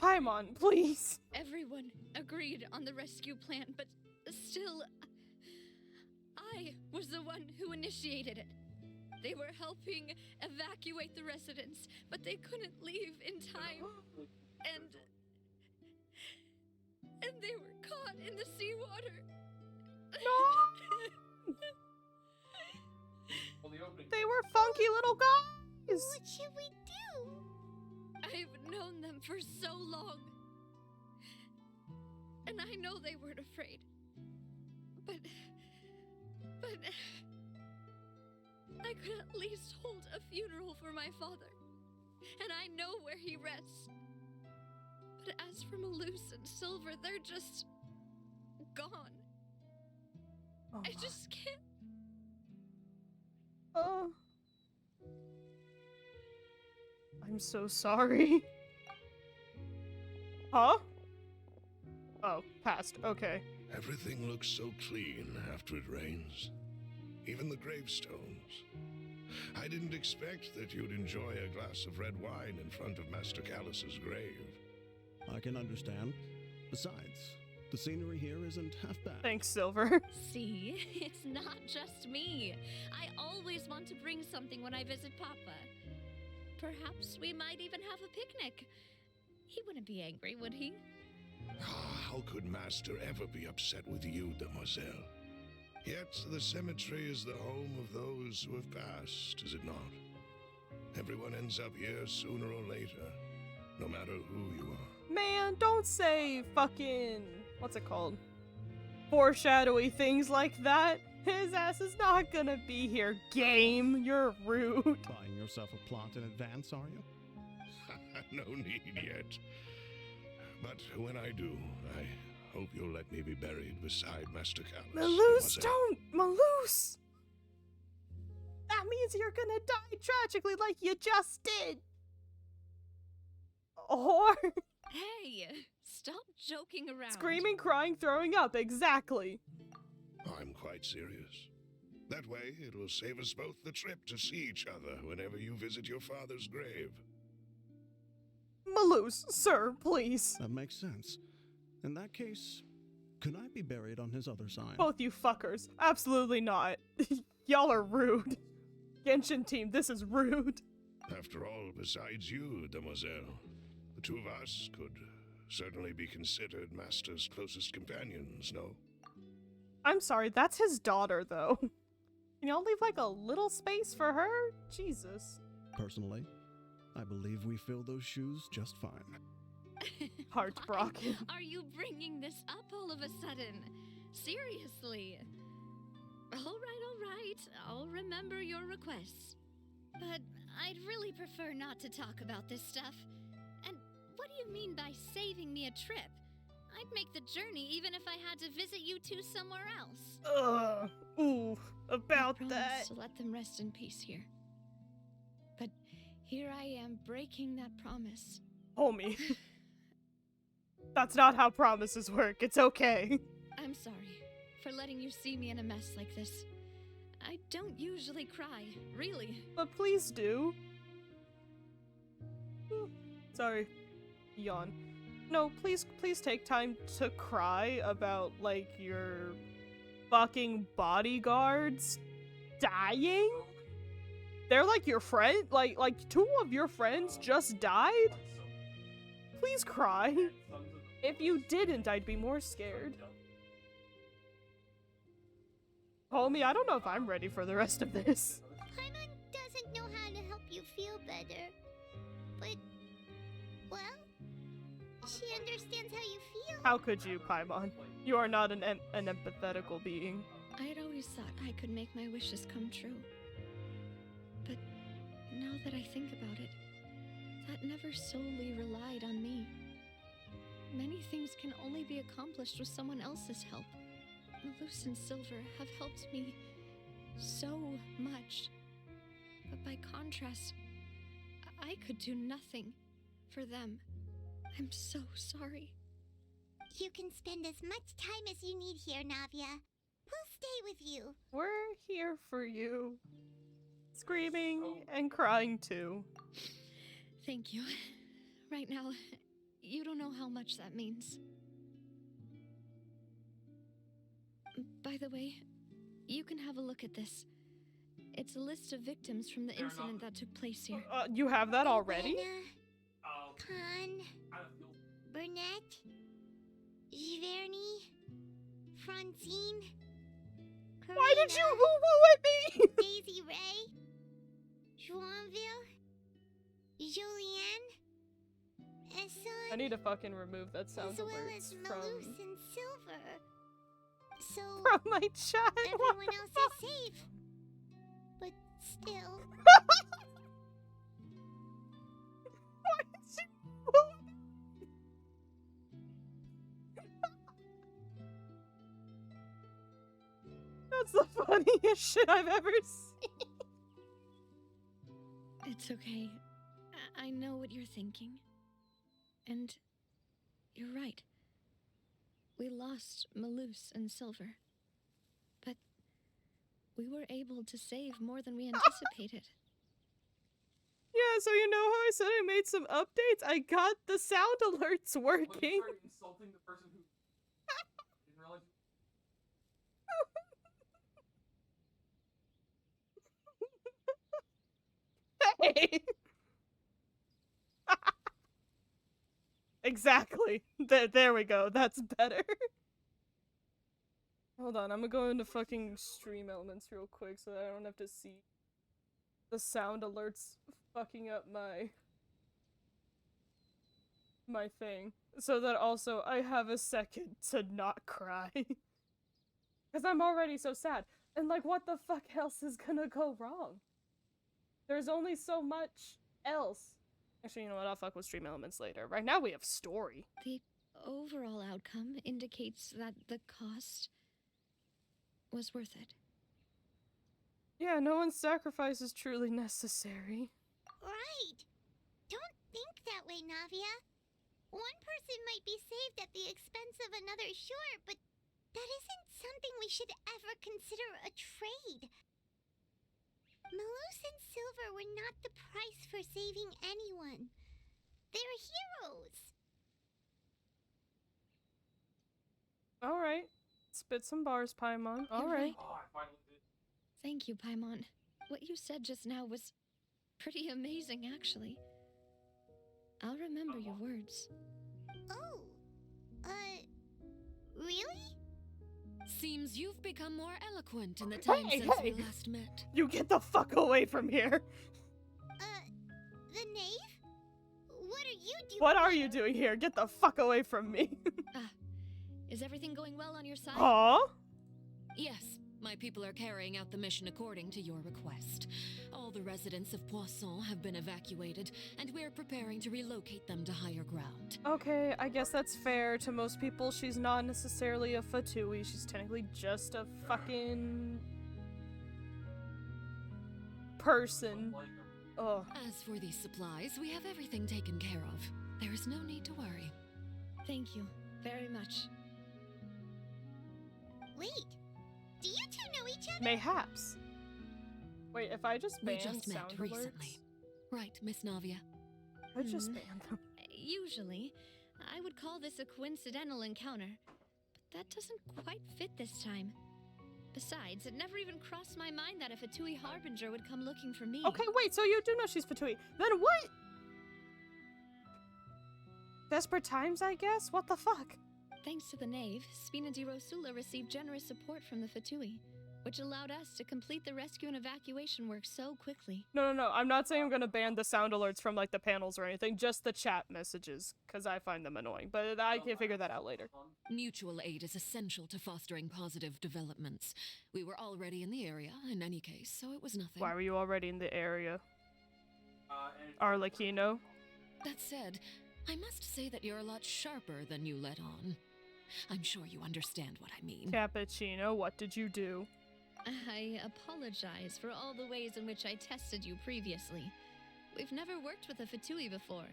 Paimon, please. Everyone agreed on the rescue plan, but still, I was the one who initiated it. They were helping evacuate the residents, but they couldn't leave in time. And they were caught in the seawater. No! They were funky little guys! What should we do? I've known them for so long. And I know they weren't afraid. But I could at least hold a funeral for my father. And I know where he rests. But as for Malus and Silver, they're just gone. Oh I just can't. I'm so sorry. Huh? Oh, passed. Okay. Everything looks so clean after it rains. Even the gravestones. I didn't expect that you'd enjoy a glass of red wine in front of Master Callus's grave. I can understand. Besides, the scenery here isn't half bad. Thanks, Silver. See, it's not just me. I always want to bring something when I visit Papa. Perhaps we might even have a picnic. He wouldn't be angry, would he? How could Master ever be upset with you, demoiselle? Yet the cemetery is the home of those who have passed, is it not? Everyone ends up here sooner or later, no matter who you are. Man, don't say fucking... what's it called? Foreshadowy things like that. His ass is not gonna be here, game. You're rude. Buying yourself a plot in advance, are you? No need yet. But when I do, I hope you'll let me be buried beside Master Callus. Malus, don't! Malus! That means you're gonna die tragically like you just did! Or... Hey, stop joking around. Screaming, crying, throwing up, exactly. I'm quite serious. That way, it will save us both the trip to see each other whenever you visit your father's grave. Malus, sir, please. That makes sense. In that case, could I be buried on his other side? Both you fuckers. Absolutely not. Y'all are rude. Genshin team, this is rude. After all, besides you, demoiselle, the two of us could certainly be considered Master's closest companions, no? I'm sorry, that's his daughter, though. Can y'all leave, like, a little space for her? Jesus. Personally, I believe we fill those shoes just fine. Heartbroken. Are you bringing this up all of a sudden? Seriously? All right. I'll remember your requests. But I'd really prefer not to talk about this stuff. And what do you mean by saving me a trip? I'd make the journey even if I had to visit you two somewhere else. Ooh, about I that. promised to let them rest in peace here. But here I am breaking that promise. Homie. That's not how promises work. It's okay. I'm sorry for letting you see me in a mess like this. I don't usually cry, really. But please do. Sorry. Yawn. No, please take time to cry about, like, your fucking bodyguards dying? They're like your friend? Like two of your friends just died? Please cry. If you didn't, I'd be more scared. Homie, I don't know if I'm ready for the rest of this. Paimon doesn't know how to help you feel better. But, well, she understands how you feel. How could you, Paimon? You are not an empathetical being. I had always thought I could make my wishes come true. But now that I think about it, that never solely relied on me. Many things can only be accomplished with someone else's help. Malus and Silver have helped me so much. But by contrast, I could do nothing for them. I'm so sorry. You can spend as much time as you need here, Navia. We'll stay with you. We're here for you. Screaming and crying too. Thank you. Right now, you don't know how much that means. By the way, you can have a look at this. It's a list of victims from the incident that took place here. You have that already? Khan, Burnett, Giverny, Francine, Why did you woo-woo at me? Daisy Ray, Joinville, Julianne, Esson, I need to fucking remove that sound as well alerts as from Malus and Silver. So my chat. everyone else is safe. But still. Why did you woo? That's the funniest shit I've ever seen. It's okay. I know what you're thinking. And you're right. We lost Malus and Silver. But we were able to save more than we anticipated. Yeah, so you know how I said I made some updates? I got the sound alerts working. Insulting the person who didn't realize. Hey! Exactly. There we go. That's better. Hold on, I'm gonna go into fucking stream elements real quick so that I don't have to see the sound alerts fucking up my thing. So that also I have a second to not cry. Cause I'm already so sad. And like, what the fuck else is gonna go wrong? There's only so much else. Actually, you know what? I'll fuck with stream elements later. Right now we have story. The overall outcome indicates that the cost was worth it. Yeah, no one's sacrifice is truly necessary. Right. Don't think that way, Navia. One person might be saved at the expense of another, sure, but that isn't something we should ever consider a trade. Malus and Silver were not the price for saving anyone. They're heroes. Alright. Spit some bars, Paimon. You're Alright. right. Thank you, Paimon. What you said just now was pretty amazing, actually. I'll remember your words. Oh. Really? Seems you've become more eloquent in the time since we last met. You get the fuck away from here. The knave? What are you doing? What are you doing here? Get the fuck away from me. Is everything going well on your side? Huh? Yes, my people are carrying out the mission according to your request. All the residents of Poisson have been evacuated, and we're preparing to relocate them to higher ground. Okay, I guess that's fair. To most people, she's not necessarily a Fatui. She's technically just a fucking person. Ugh. As for these supplies, we have everything taken care of. There is no need to worry. Thank you very much. Wait, do you two know each other? Mayhaps. Wait, if I just We banned just met sound recently. alerts? Right, Miss Navia? I just banned them. Usually, I would call this a coincidental encounter, but that doesn't quite fit this time. Besides, it never even crossed my mind that a Fatui Harbinger would come looking for me. Okay, wait, so you do know she's Fatui. Then what? Desperate times, I guess? What the fuck? Thanks to the Knave, Spina di Rosula received generous support from the Fatui, which allowed us to complete the rescue and evacuation work so quickly. No. I'm not saying I'm gonna ban the sound alerts from, like, the panels or anything, just the chat messages, because I find them annoying, but I can figure that out later. Mutual aid is essential to fostering positive developments. We were already in the area, in any case, so it was nothing. Why were you already in the area? Arlecchino? That said, I must say that you're a lot sharper than you let on. I'm sure you understand what I mean. Cappuccino, what did you do? I apologize for all the ways in which I tested you previously. We've never worked with a Fatui before,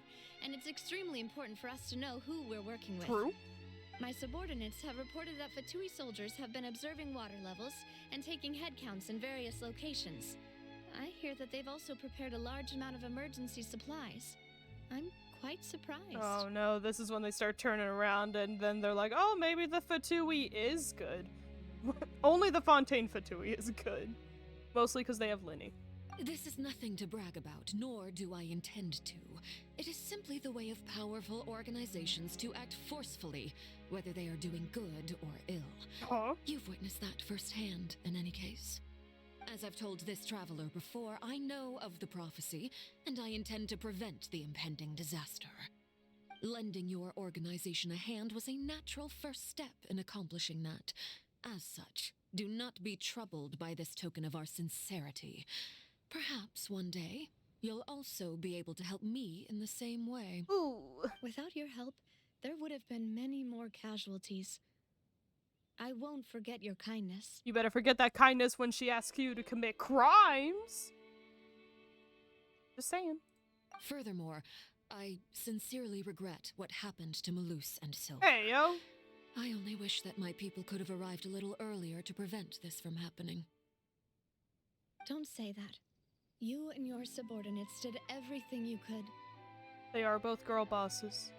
and it's extremely important for us to know who we're working with. True. My subordinates have reported that Fatui soldiers have been observing water levels and taking head counts in various locations. I hear that they've also prepared a large amount of emergency supplies. I'm quite surprised. Oh no, this is when they start turning around and then they're like, oh, maybe the Fatui is good. Only the Fontaine Fatui is good. Mostly because they have Linny. This is nothing to brag about, nor do I intend to. It is simply the way of powerful organizations to act forcefully, whether they are doing good or ill. Huh? You've witnessed that firsthand, in any case. As I've told this traveler before, I know of the prophecy, and I intend to prevent the impending disaster. Lending your organization a hand was a natural first step in accomplishing that. As such, do not be troubled by this token of our sincerity. Perhaps one day, you'll also be able to help me in the same way. Ooh. Without your help, there would have been many more casualties. I won't forget your kindness. You better forget that kindness when she asks you to commit crimes. Just saying. Furthermore, I sincerely regret what happened to Malus and Silver. Hey, yo. I only wish that my people could have arrived a little earlier to prevent this from happening. Don't say that. You and your subordinates did everything you could. They are both girl bosses.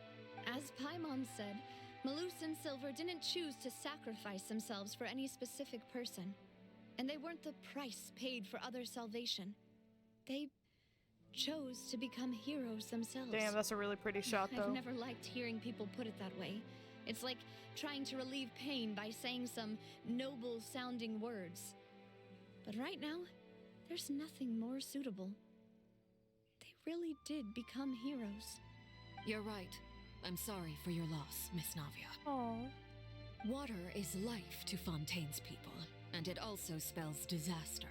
As Paimon said, Malus and Silver didn't choose to sacrifice themselves for any specific person. And they weren't the price paid for other salvation. They chose to become heroes themselves. Damn, that's a really pretty shot, though. I've never liked hearing people put it that way. It's like trying to relieve pain by saying some noble-sounding words. But right now, there's nothing more suitable. They really did become heroes. You're right. I'm sorry for your loss, Miss Navia. Aww. Water is life to Fontaine's people, and it also spells disaster.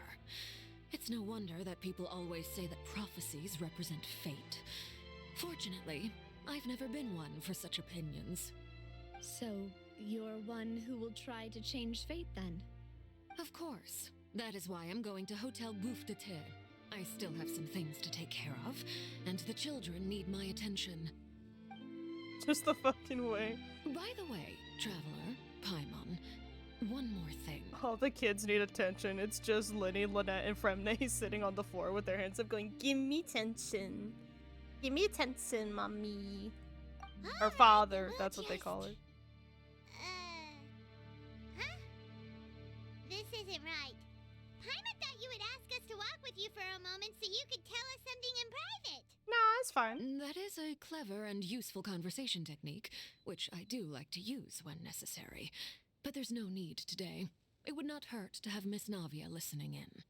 It's no wonder that people always say that prophecies represent fate. Fortunately, I've never been one for such opinions. So, you're one who will try to change fate then? Of course. That is why I'm going to Hotel Bouffe de Terre. I still have some things to take care of, and the children need my attention. Just the fucking way. By the way, traveler, Paimon, one more thing. All the kids need attention. It's just Linny, Lynette, and Fremne sitting on the floor with their hands up going, give me attention. Give me attention, mommy. Or father, that's what they call it. Huh? This isn't right. Paimon thought you would ask us to walk with you for a moment so you could tell us something in private. Nah, it's fine. That is a clever and useful conversation technique, which I do like to use when necessary. But there's no need today. It would not hurt to have Miss Navia listening in.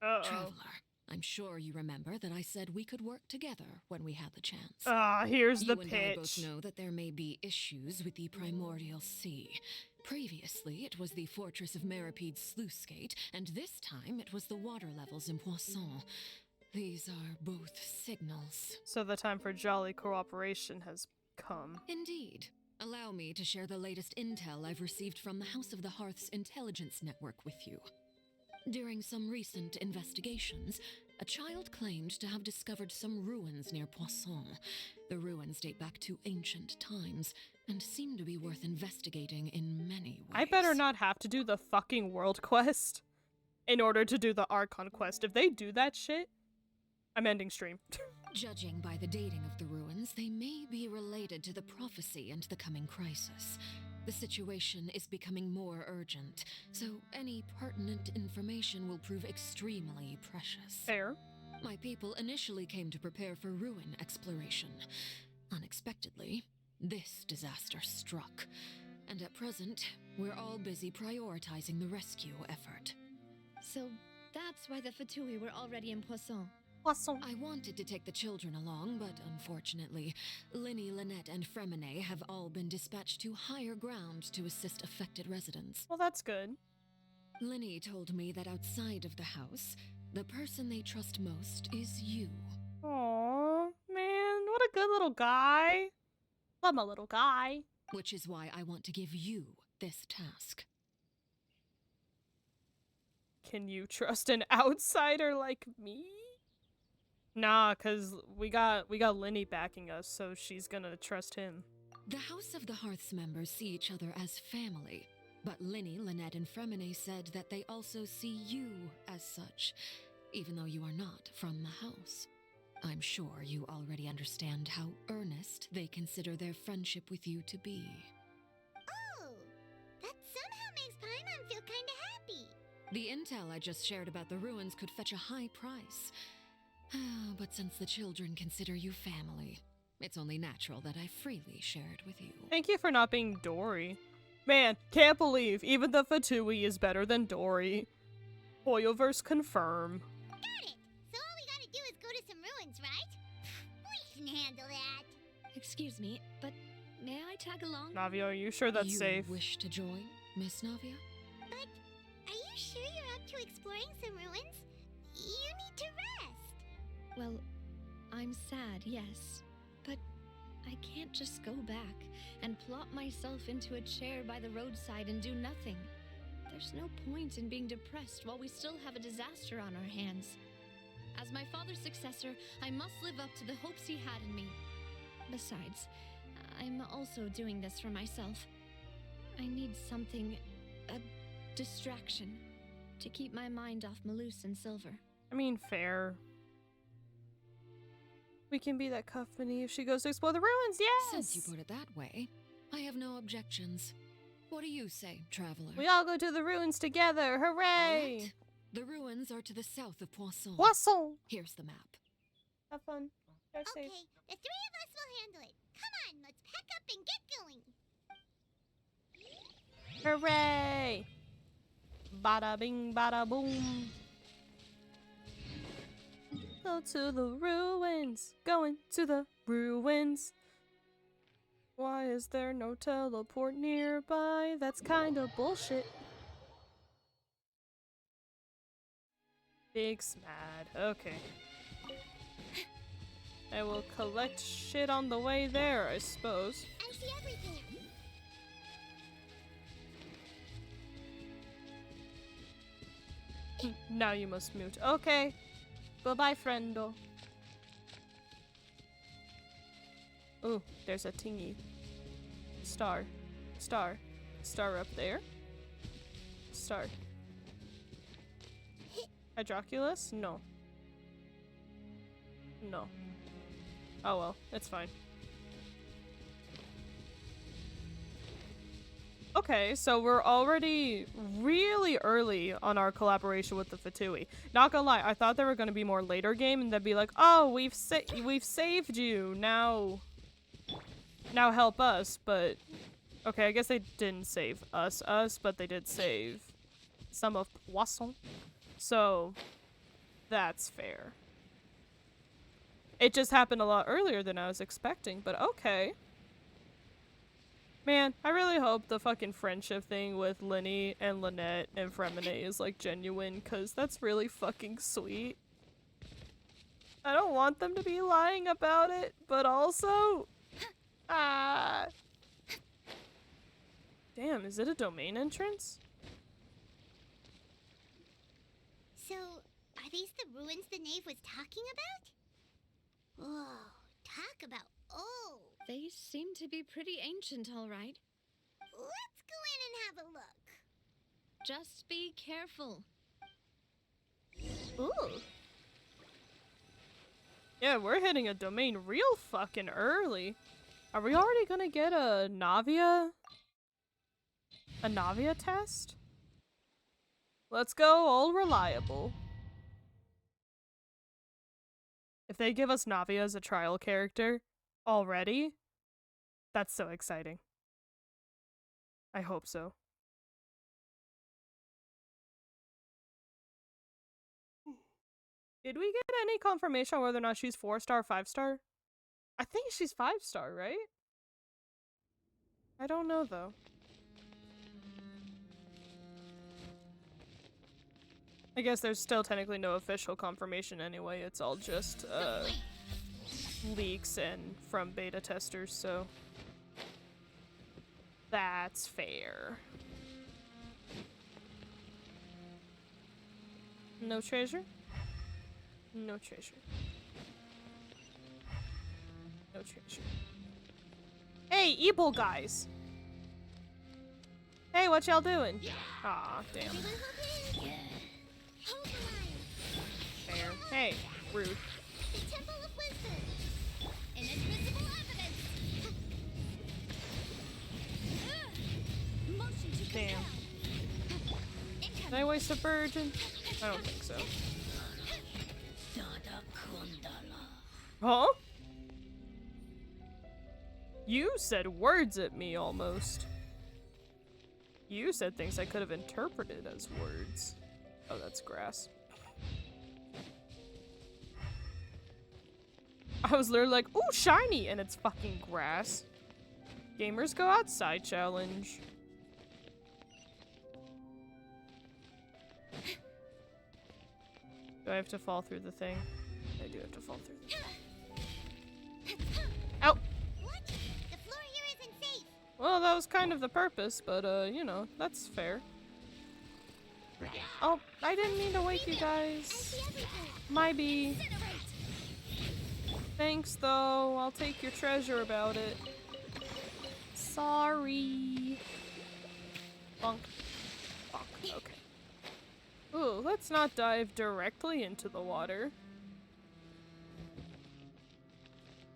Uh-oh. Traveler, I'm sure you remember that I said we could work together when we had the chance. Here's the You and pitch. I both know that there may be issues with the Primordial Sea. Previously, it was the fortress of Maripede's sluice gate, and this time it was the water levels in Poisson. These are both signals. So the time for jolly cooperation has come. Indeed. Allow me to share the latest intel I've received from the House of the Hearth's intelligence network with you. During some recent investigations, a child claimed to have discovered some ruins near Poisson. The ruins date back to ancient times and seem to be worth investigating in many ways. I better not have to do the fucking world quest in order to do the Archon quest. If they do that shit, I'm ending stream. Judging by the dating of the ruins, they may be related to the prophecy and the coming crisis. The situation is becoming more urgent, so any pertinent information will prove extremely precious. Fair. My people initially came to prepare for ruin exploration. Unexpectedly, this disaster struck. And at present, we're all busy prioritizing the rescue effort. So that's why the Fatui were already in Poisson. Poisson. I wanted to take the children along, but unfortunately, Linny, Lynette, and Fremine have all been dispatched to higher ground to assist affected residents. Well, that's good. Linny told me that outside of the house, the person they trust most is you. Aww, man, what a good little guy. Love my little guy. Which is why I want to give you this task. Can you trust an outsider like me? Nah, cause we got Linny backing us, so she's gonna trust him. The House of the Hearth's members see each other as family, but Linny, Lynette, and Fremine said that they also see you as such, even though you are not from the house. I'm sure you already understand how earnest they consider their friendship with you to be. Oh, that somehow makes Paimon feel kinda happy. The intel I just shared about the ruins could fetch a high price. But since the children consider you family, it's only natural that I freely share it with you. Thank you for not being Dory. Man, can't believe even the Fatui is better than Dory. Hoyoverse confirm. Got it! So all we gotta do is go to some ruins, right? We can handle that. Excuse me, but may I tag along? Navia, are you sure that's you safe? Wish to join, Miss Navia? But are you sure you're up to exploring some ruins? You need to rest. Well, I'm sad, yes. But I can't just go back and plop myself into a chair by the roadside and do nothing. There's no point in being depressed while we still have a disaster on our hands. As my father's successor, I must live up to the hopes he had in me. Besides, I'm also doing this for myself. I need something, a distraction, to keep my mind off Malus and Silver. I mean, fair. We can be that company if she goes to explore the ruins, yes! Since you put it that way, I have no objections. What do you say, traveler? We all go to the ruins together, hooray! Right. The ruins are to the south of Poisson. Poisson! Here's the map. Have fun. Drive Okay, safe. the three of us will handle it. Come on, let's pack up and get going. Hooray! Bada bing, bada boom. Go to the ruins. Going to the ruins. Why is there no teleport nearby? That's kind of bullshit. Big smad. Okay. I will collect shit on the way there, I suppose. I see everything. Now you must mute. Okay. Bye-bye, friendo. Ooh, there's a tingy. Star. Star. Star up there. Star. Hydroculus? No. No. Oh well, it's fine. Okay, so we're already really early on our collaboration with the Fatui. Not gonna lie, I thought there were gonna be more later game and they'd be like, "Oh, we've saved you. Now help us." But okay, I guess they didn't save us, but they did save some of Poisson. So that's fair. It just happened a lot earlier than I was expecting, but okay. Man, I really hope the fucking friendship thing with Linny and Lynette and Fremine is like genuine, cause that's really fucking sweet. I don't want them to be lying about it, but also... Damn, is it a domain entrance? So, are these the ruins the knave was talking about? Whoa, talk about old. They seem to be pretty ancient, all right. Let's go in and have a look. Just be careful. Ooh. Yeah, we're hitting a domain real fucking early. Are we already gonna get a Navia? A Navia test? Let's go all reliable. If they give us Navia as a trial character already, That's so exciting. I hope so. Did we get any confirmation on whether or not she's 4-star, 5-star? I think she's 5-star, right? I don't know though. I guess there's still technically no official confirmation anyway. It's all just leaks and from beta testers, so that's fair. No treasure? No treasure. No treasure. Hey, evil guys! Hey, what y'all doing? Aw, damn. Fair. Hey, rude. The Temple of Wisdom. Inadmissible evidence. Motion to Damn. Did I waste a virgin? I don't think so. Huh? You said words at me almost. You said things I could have interpreted as words. Oh, that's grass. I was literally like, ooh, shiny! And it's fucking grass. Gamers go outside challenge. Do I have to fall through the thing? I do have to fall through the thing. Ow! What? The floor here isn't safe. Well, that was kind of the purpose, but, you know, that's fair. Oh, I didn't mean to wake you guys. My bee. Thanks, though. I'll take your treasure about it. Sorry. Bonk. Bonk. Okay. Ooh, let's not dive directly into the water.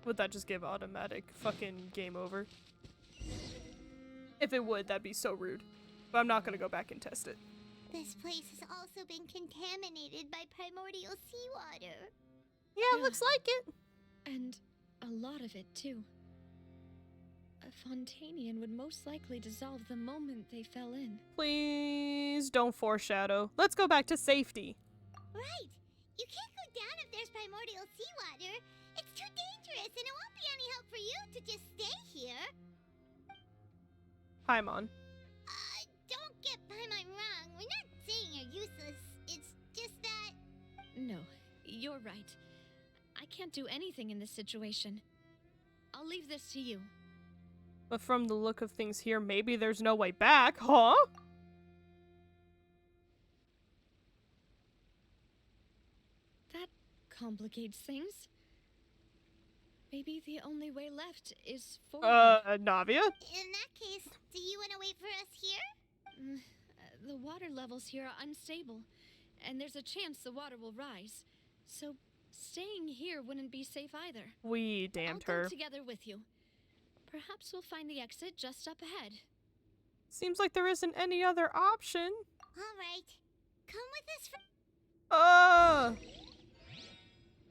Would that just give automatic fucking game over? If it would, that'd be so rude. But I'm not gonna go back and test it. This place has also been contaminated by primordial seawater. Yeah, looks like it. And a lot of it, too. A Fontainian would most likely dissolve the moment they fell in. Please don't foreshadow. Let's go back to safety. Right. You can't go down if there's primordial seawater. It's too dangerous, and it won't be any help for you to just stay here. Paimon. Don't get Paimon wrong. We're not saying you're useless. It's just that... No, you're right. I can't do anything in this situation. I'll leave this to you. But from the look of things here, maybe there's no way back, huh? That complicates things. Maybe the only way left is forward. Navia? In that case, do you want to wait for us here? The water levels here are unstable, and there's a chance the water will rise. So staying here wouldn't be safe either. We damned I'll her. go together with you. Perhaps we'll find the exit just up ahead. Seems like there isn't any other option. All right. Come with us for...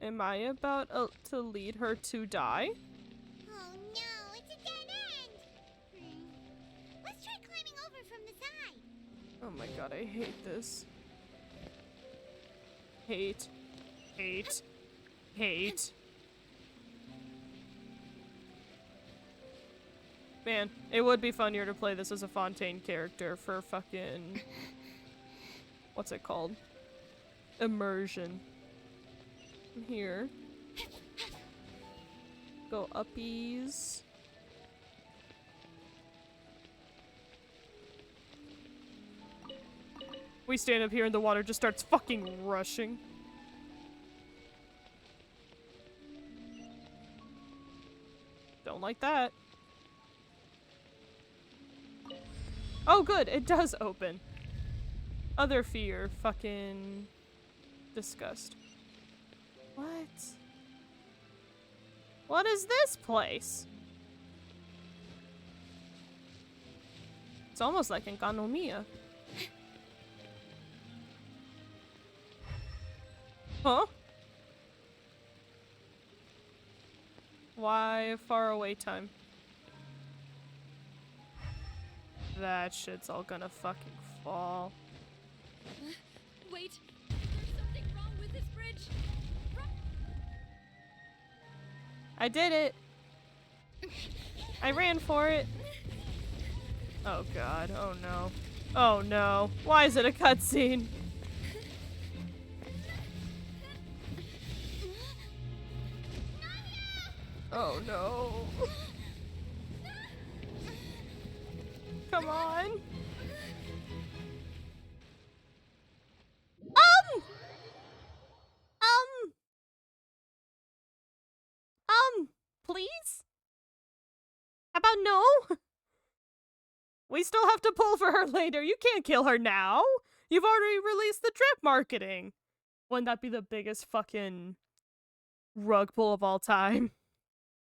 Am I about to lead her to die? Oh no, it's a dead end! Let's try climbing over from the side. Oh my god, I hate this. Hate. Hate. Hate. Man, it would be funnier to play this as a Fontaine character for fucking... What's it called? Immersion. Here. Go uppies. We stand up here and the water just starts fucking rushing. Don't like that. Oh good, it does open. Other fear, fucking disgust. What? What is this place? It's almost like Enkanomiya. Huh? Why far away time? that shit's all gonna fucking fall. Wait, there's something wrong with this bridge. I did it. I ran for it. Oh god, oh no. Oh no. Why is it a cutscene? Oh no. Come on. Please? How about no? We still have to pull for her later. You can't kill her now. You've already released the trip marketing. Wouldn't that be the biggest fucking rug pull of all time?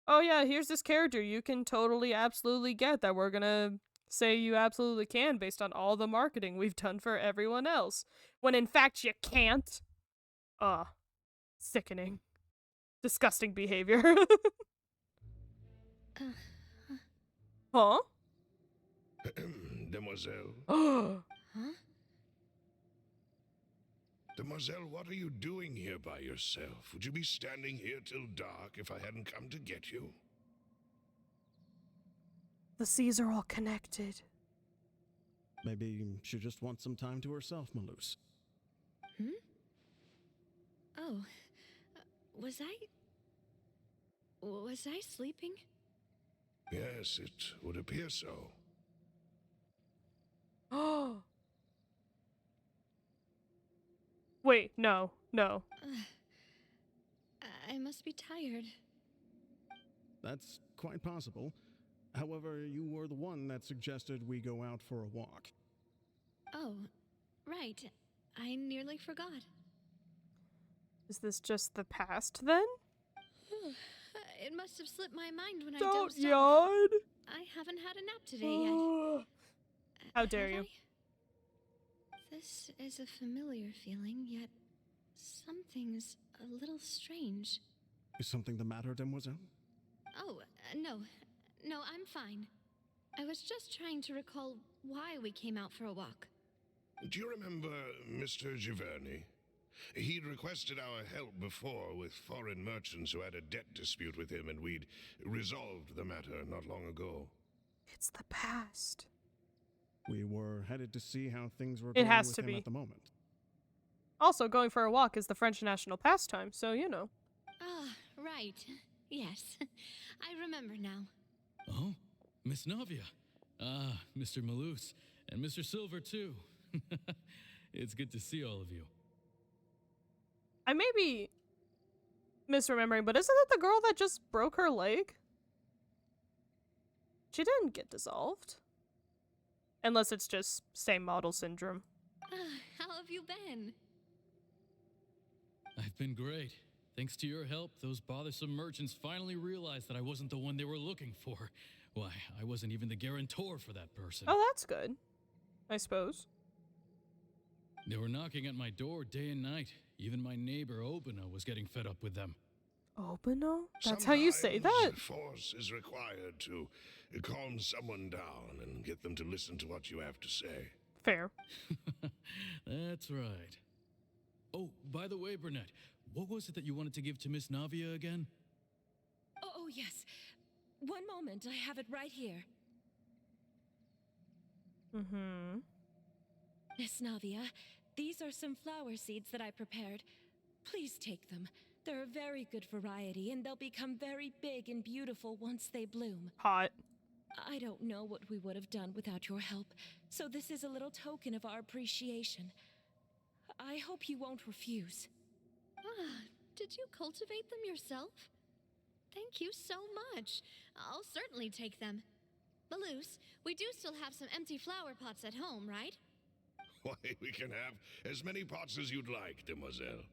Oh yeah, here's this character you can totally absolutely get that we're gonna say you absolutely can based on all the marketing we've done for everyone else. When in fact you can't. Sickening. Disgusting behavior. Huh? Demoiselle. Huh? Demoiselle, what are you doing here by yourself? Would you be standing here till dark if I hadn't come to get you? The seas are all connected. Maybe she just wants some time to herself, Maloose. Oh, was I sleeping? Yes, it would appear so. Wait, no. I must be tired. That's quite possible. However, you were the one that suggested we go out for a walk. Oh, right. I nearly forgot. Is this just the past then? It must have slipped my mind when I Don't dozed off. yawn. I haven't had a nap today yet. How dare you? This is a familiar feeling, yet something's a little strange. Is something the matter, Demoiselle? Oh, no. No, I'm fine. I was just trying to recall why we came out for a walk. Do you remember Mr. Giverny? He'd requested our help before with foreign merchants who had a debt dispute with him, and we'd resolved the matter not long ago. It's the past. We were headed to see how things were It going has with to him be. at the moment. Also, going for a walk is the French national pastime, so you know. Ah, right. Yes. I remember now. Oh, Miss Navia. Ah, Mr. Maloose. And Mr. Silver, too. It's good to see all of you. I may be misremembering, but isn't that the girl that just broke her leg? She didn't get dissolved. Unless it's just same model syndrome. How have you been? I've been great. Thanks to your help, those bothersome merchants finally realized that I wasn't the one they were looking for. Why, I wasn't even the guarantor for that person. Oh, that's good. I suppose. They were knocking at my door day and night. Even my neighbor Obina was getting fed up with them. Obino? That's how you say that? Force is required to calm someone down and get them to listen to what you have to say. Fair. That's right. Oh, by the way, Burnett, what was it that you wanted to give to Miss Navia again? Oh, yes. One moment, I have it right here. Miss Navia, these are some flower seeds that I prepared. Please take them. They're a very good variety, and they'll become very big and beautiful once they bloom. Hot. I don't know what we would have done without your help, so this is a little token of our appreciation. I hope you won't refuse. Did you cultivate them yourself? Thank you so much. I'll certainly take them. Maloose, we do still have some empty flower pots at home, right? Why, we can have as many pots as you'd like, demoiselle.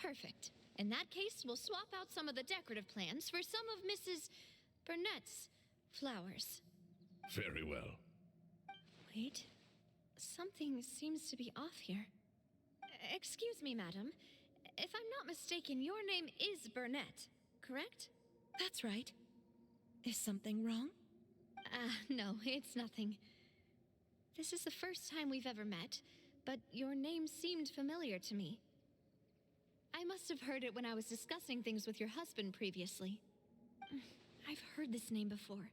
Perfect. In that case, we'll swap out some of the decorative plants for some of Mrs. Burnett's flowers. Very well. Wait. Something seems to be off here. Excuse me, madam. If I'm not mistaken, your name is Burnett, correct? That's right. Is something wrong? No, it's nothing. This is the first time we've ever met, but your name seemed familiar to me. I must have heard it when I was discussing things with your husband previously. I've heard this name before.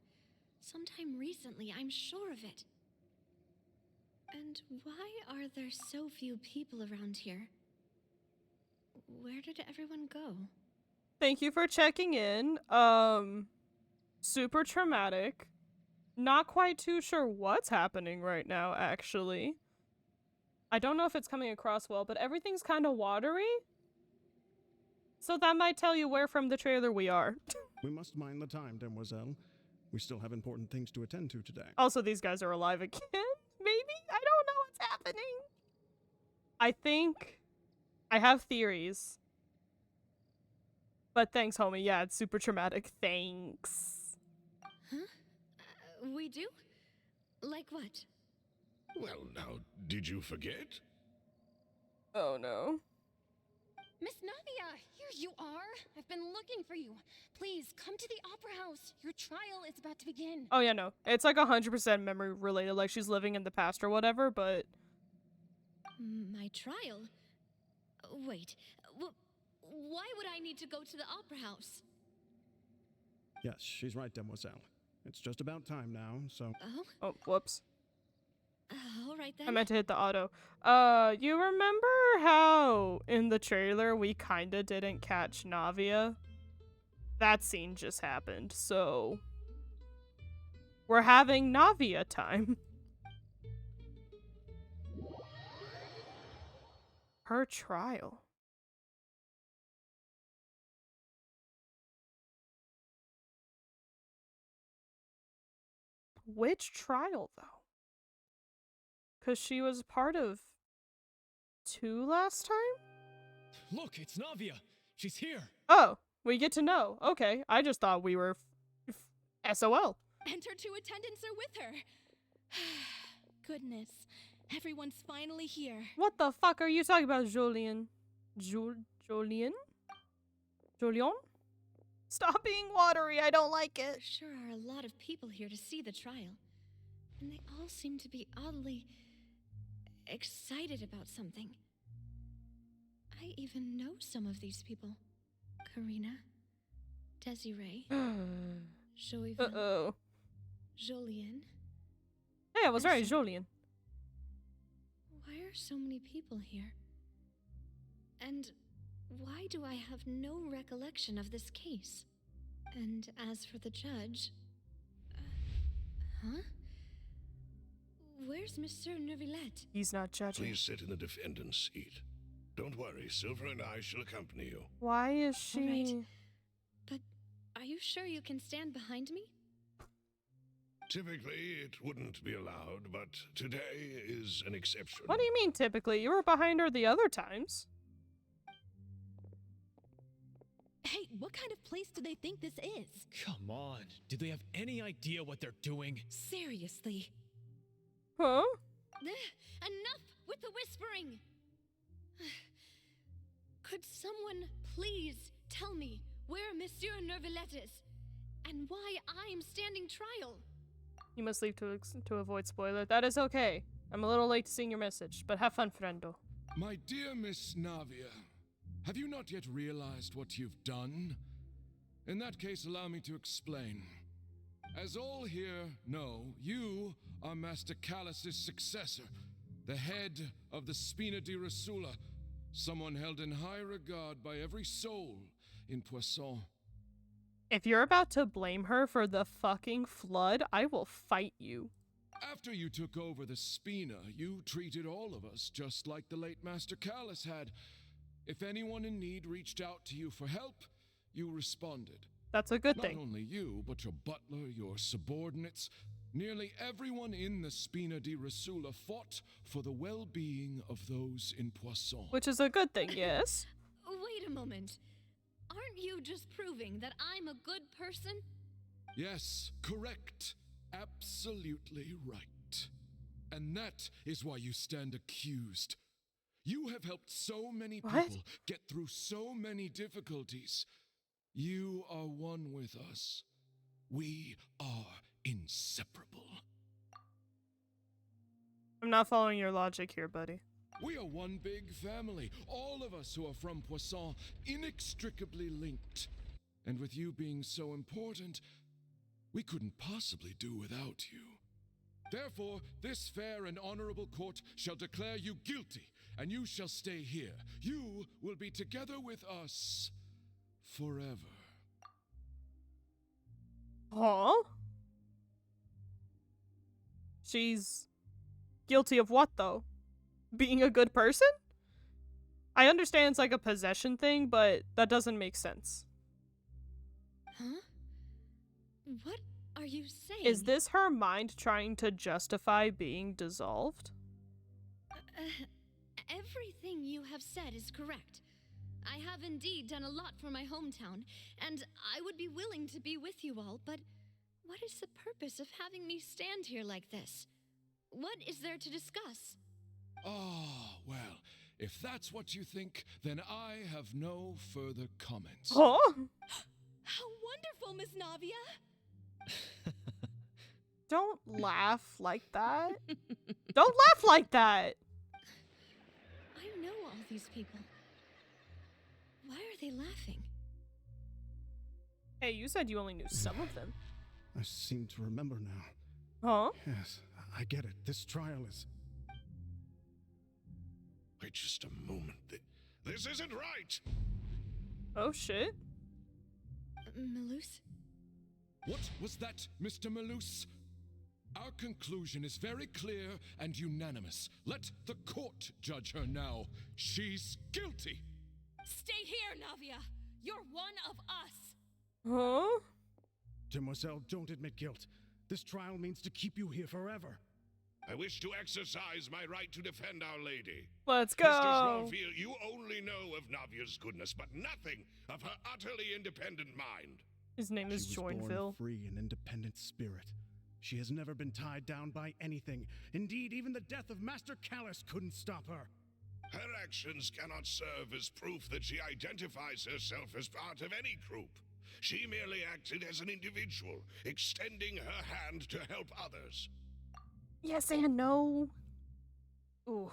Sometime recently, I'm sure of it. And why are there so few people around here? Where did everyone go? Thank you for checking in. Super traumatic. Not quite too sure what's happening right now, actually. I don't know if it's coming across well, but everything's kind of watery. So that might tell you where from the trailer we are. We must mind the time, demoiselle. We still have important things to attend to today. Also, these guys are alive again? Maybe? I don't know what's happening. I think I have theories. But thanks, homie. Yeah, it's super traumatic. Thanks. Huh? We do? Like what? Well, now, did you forget? Oh, no. Miss Navia, here you are. I've been looking for you. Please, come to the Opera House. Your trial is about to begin. Oh, yeah, no. It's like 100% memory related, like she's living in the past or whatever, but... My trial? Wait, why would I need to go to the Opera House? Yes, she's right, demoiselle. It's just about time now, so... Oh, whoops. All right then. I meant to hit the auto. You remember how in the trailer we kinda didn't catch Navia? That scene just happened, so... we're having Navia time. Her trial. Which trial, though? Because she was part of 2 last time? Look, it's Navia. She's here. Oh, we get to know. Okay, I just thought we were SOL. And her 2 attendants are with her. Goodness, everyone's finally here. What the fuck are you talking about, Jolien? Jolien? Jolion? Stop being watery, I don't like it. There sure are a lot of people here to see the trial. And they all seem to be oddly excited about something. I even know some of these people. Karina, Desiree, Joyville, Uh-oh. Jolien. Hey, I was right, Jolien. Why are so many people here? And why do I have no recollection of this case? And as for the judge... huh? Where's Monsieur Neuvillette? He's not judging. Please sit in the defendant's seat. Don't worry, Silver and I shall accompany you. Why is she... All right. But are you sure you can stand behind me? Typically, it wouldn't be allowed, but today is an exception. What do you mean, typically? You were behind her the other times. Hey, what kind of place do they think this is? Come on. Do they have any idea what they're doing? Seriously. Huh? Enough with the whispering! Could someone please tell me where Monsieur Neuvillette is? And why I'm standing trial? You must leave to avoid spoiler. That is okay. I'm a little late to seeing your message, but have fun, friendo. My dear Miss Navia, have you not yet realized what you've done? In that case, allow me to explain. As all here know, you are Master Callus's successor, the head of the Spina di Rasula, someone held in high regard by every soul in Poisson. If you're about to blame her for the fucking flood, I will fight you. After you took over the Spina, you treated all of us just like the late Master Callus had. If anyone in need reached out to you for help, you responded. That's a good thing. Not only you, but your butler, your subordinates, nearly everyone in the Spina di Rasula fought for the well-being of those in Poisson. Which is a good thing, yes. Wait a moment. Aren't you just proving that I'm a good person? Yes, correct. Absolutely right. And that is why you stand accused. You have helped so many people get through so many difficulties. You are one with us. We are inseparable. I'm not following your logic here, buddy. We are one big family, all of us who are from Poisson, inextricably linked. And with you being so important, we couldn't possibly do without you. Therefore, this fair and honorable court shall declare you guilty, and you shall stay here. You will be together with us forever. Huh? She's guilty of what, though? Being a good person? I understand it's like a possession thing, but that doesn't make sense. Huh? What are you saying? Is this her mind trying to justify being dissolved? Everything you have said is correct. I have indeed done a lot for my hometown, and I would be willing to be with you all, but what is the purpose of having me stand here like this? What is there to discuss? Ah, well, if that's what you think, then I have no further comments. Huh? How wonderful, Miss Navia! Don't laugh like that. Don't laugh like that! I know all these people. Why are they laughing? Hey, you said you only knew some of them. I seem to remember now. Huh? Yes, I get it. This trial is... Wait just a moment. This isn't right! Oh, shit. Malus? What was that, Mr. Malus? Our conclusion is very clear and unanimous. Let the court judge her now. She's guilty! Stay here, Navia! You're one of us! Huh? Demoiselle, don't admit guilt. This trial means to keep you here forever. I wish to exercise my right to defend Our Lady. Let's Mr. go! Smallfield, you only know of Navia's goodness, but nothing of her utterly independent mind. His name is She was born Joinville. free and independent spirit. She has never been tied down by anything. Indeed, even the death of Master Callus couldn't stop her. Her actions cannot serve as proof that she identifies herself as part of any group. She merely acted as an individual, extending her hand to help others. Yes and no. Ooh.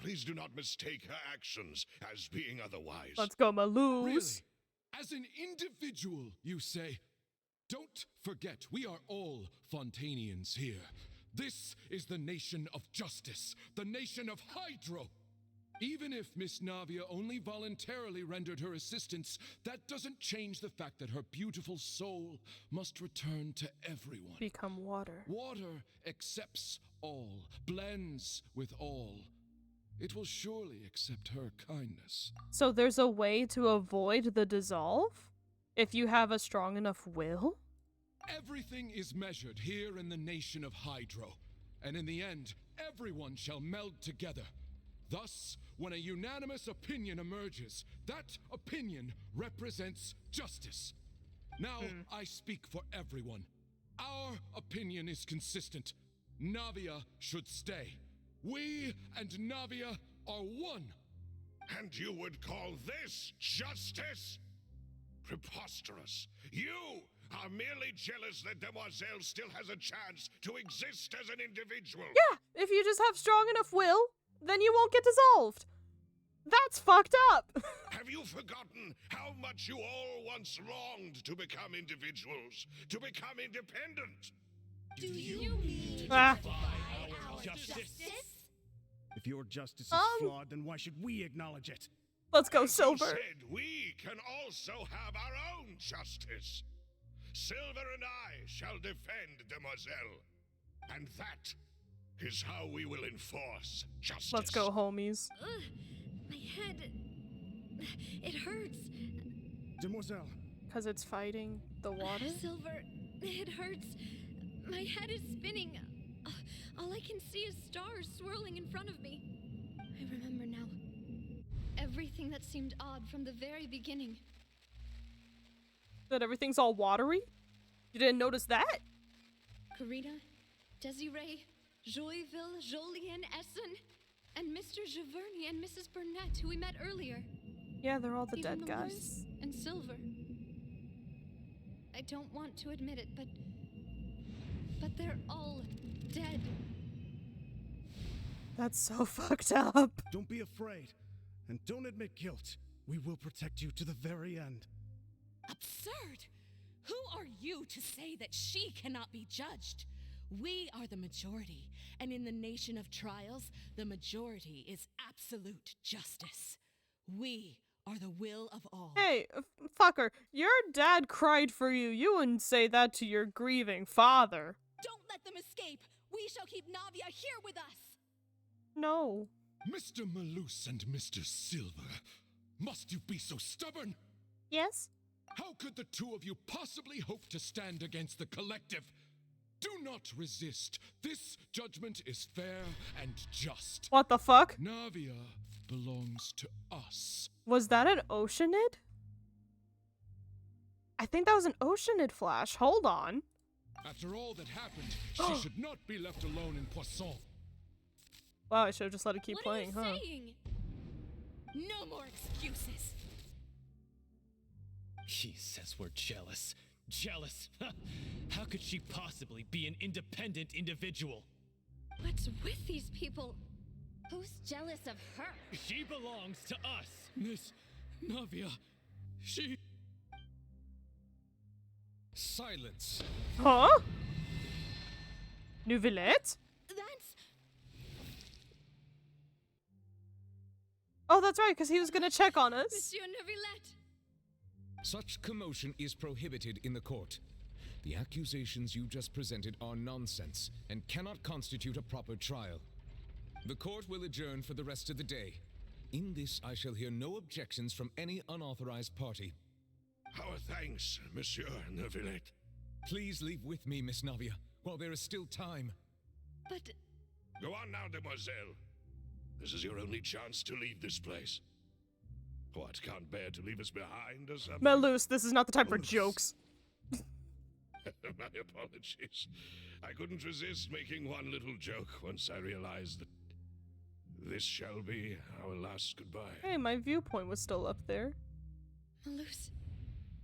Please do not mistake her actions as being otherwise. Let's go, Malus. Really? As an individual, you say? Don't forget, we are all Fontainians here. This is the nation of justice, the nation of Hydro. Even if Miss Navia only voluntarily rendered her assistance, that doesn't change the fact that her beautiful soul must return to everyone. Become water. Water accepts all, blends with all. It will surely accept her kindness. So there's a way to avoid the dissolve? If you have a strong enough will? Everything is measured here in the nation of Hydro, and in the end, everyone shall meld together. Thus, when a unanimous opinion emerges, that opinion represents justice. Now, I speak for everyone. Our opinion is consistent. Navia should stay. We and Navia are one. And you would call this justice? Preposterous. You are merely jealous that Demoiselle still has a chance to exist as an individual. Yeah, if you just have strong enough will, then you won't get dissolved. That's fucked up. Have you forgotten how much you all once longed to become individuals, to become independent? Do you mean Ah. our justice? If your justice is flawed, then why should we acknowledge it? Let's go, You Silver. said we can also have our own justice. Silver and I shall defend Demoiselle. And that is how we will enforce justice. Let's go, homies. Ugh, my head. It hurts. Demoiselle. Because it's fighting the water? Silver, it hurts. My head is spinning. All I can see is stars swirling in front of me. I remember now. Everything that seemed odd from the very beginning. That everything's all watery? You didn't notice that? Karina, Desiree, Joyville, Jolien, Essen, and Mr. Giverny and Mrs. Burnett, who we met earlier. Yeah, they're all the Even dead Malus guys. and Silver. I don't want to admit it, but they're all dead. That's so fucked up. Don't be afraid, and don't admit guilt. We will protect you to the very end. Absurd! Who are you to say that she cannot be judged? We are the majority, and in the nation of trials, the majority is absolute justice. We are the will of all. Hey, fucker, your dad cried for you. You wouldn't say that to your grieving father. Don't let them escape! We shall keep Navia here with us! No. Mr. Malus and Mr. Silver, must you be so stubborn? Yes? How could the two of you possibly hope to stand against the collective? Do not resist. This judgment is fair and just. What the fuck? Navia belongs to us. Was that an Oceanid? I think that was an Oceanid flash. Hold on. After all that happened, she should not be left alone in Poisson. Wow, I should have just let it keep playing, What are huh? you saying? No more excuses. She says we're jealous. Jealous? How could she possibly be an independent individual? What's with these people? Who's jealous of her? She belongs to us. Miss Navia, she... Silence. Huh? Nouvellette? That's... Oh, that's right, because he was gonna check on us. Monsieur Neuvillette! Such commotion is prohibited in the court. The accusations you just presented are nonsense and cannot constitute a proper trial. The court will adjourn for the rest of the day. In this, I shall hear no objections from any unauthorized party. Our thanks, Monsieur Neuvillette. Please leave with me, Miss Navia, while there is still time. But... Go on now, demoiselle. This is your only chance to leave this place. What, can't bear to leave us behind or something? Malus, this is not the time for jokes. My apologies. I couldn't resist making one little joke once I realized that this shall be our last goodbye. Hey, my viewpoint was still up there. Malus.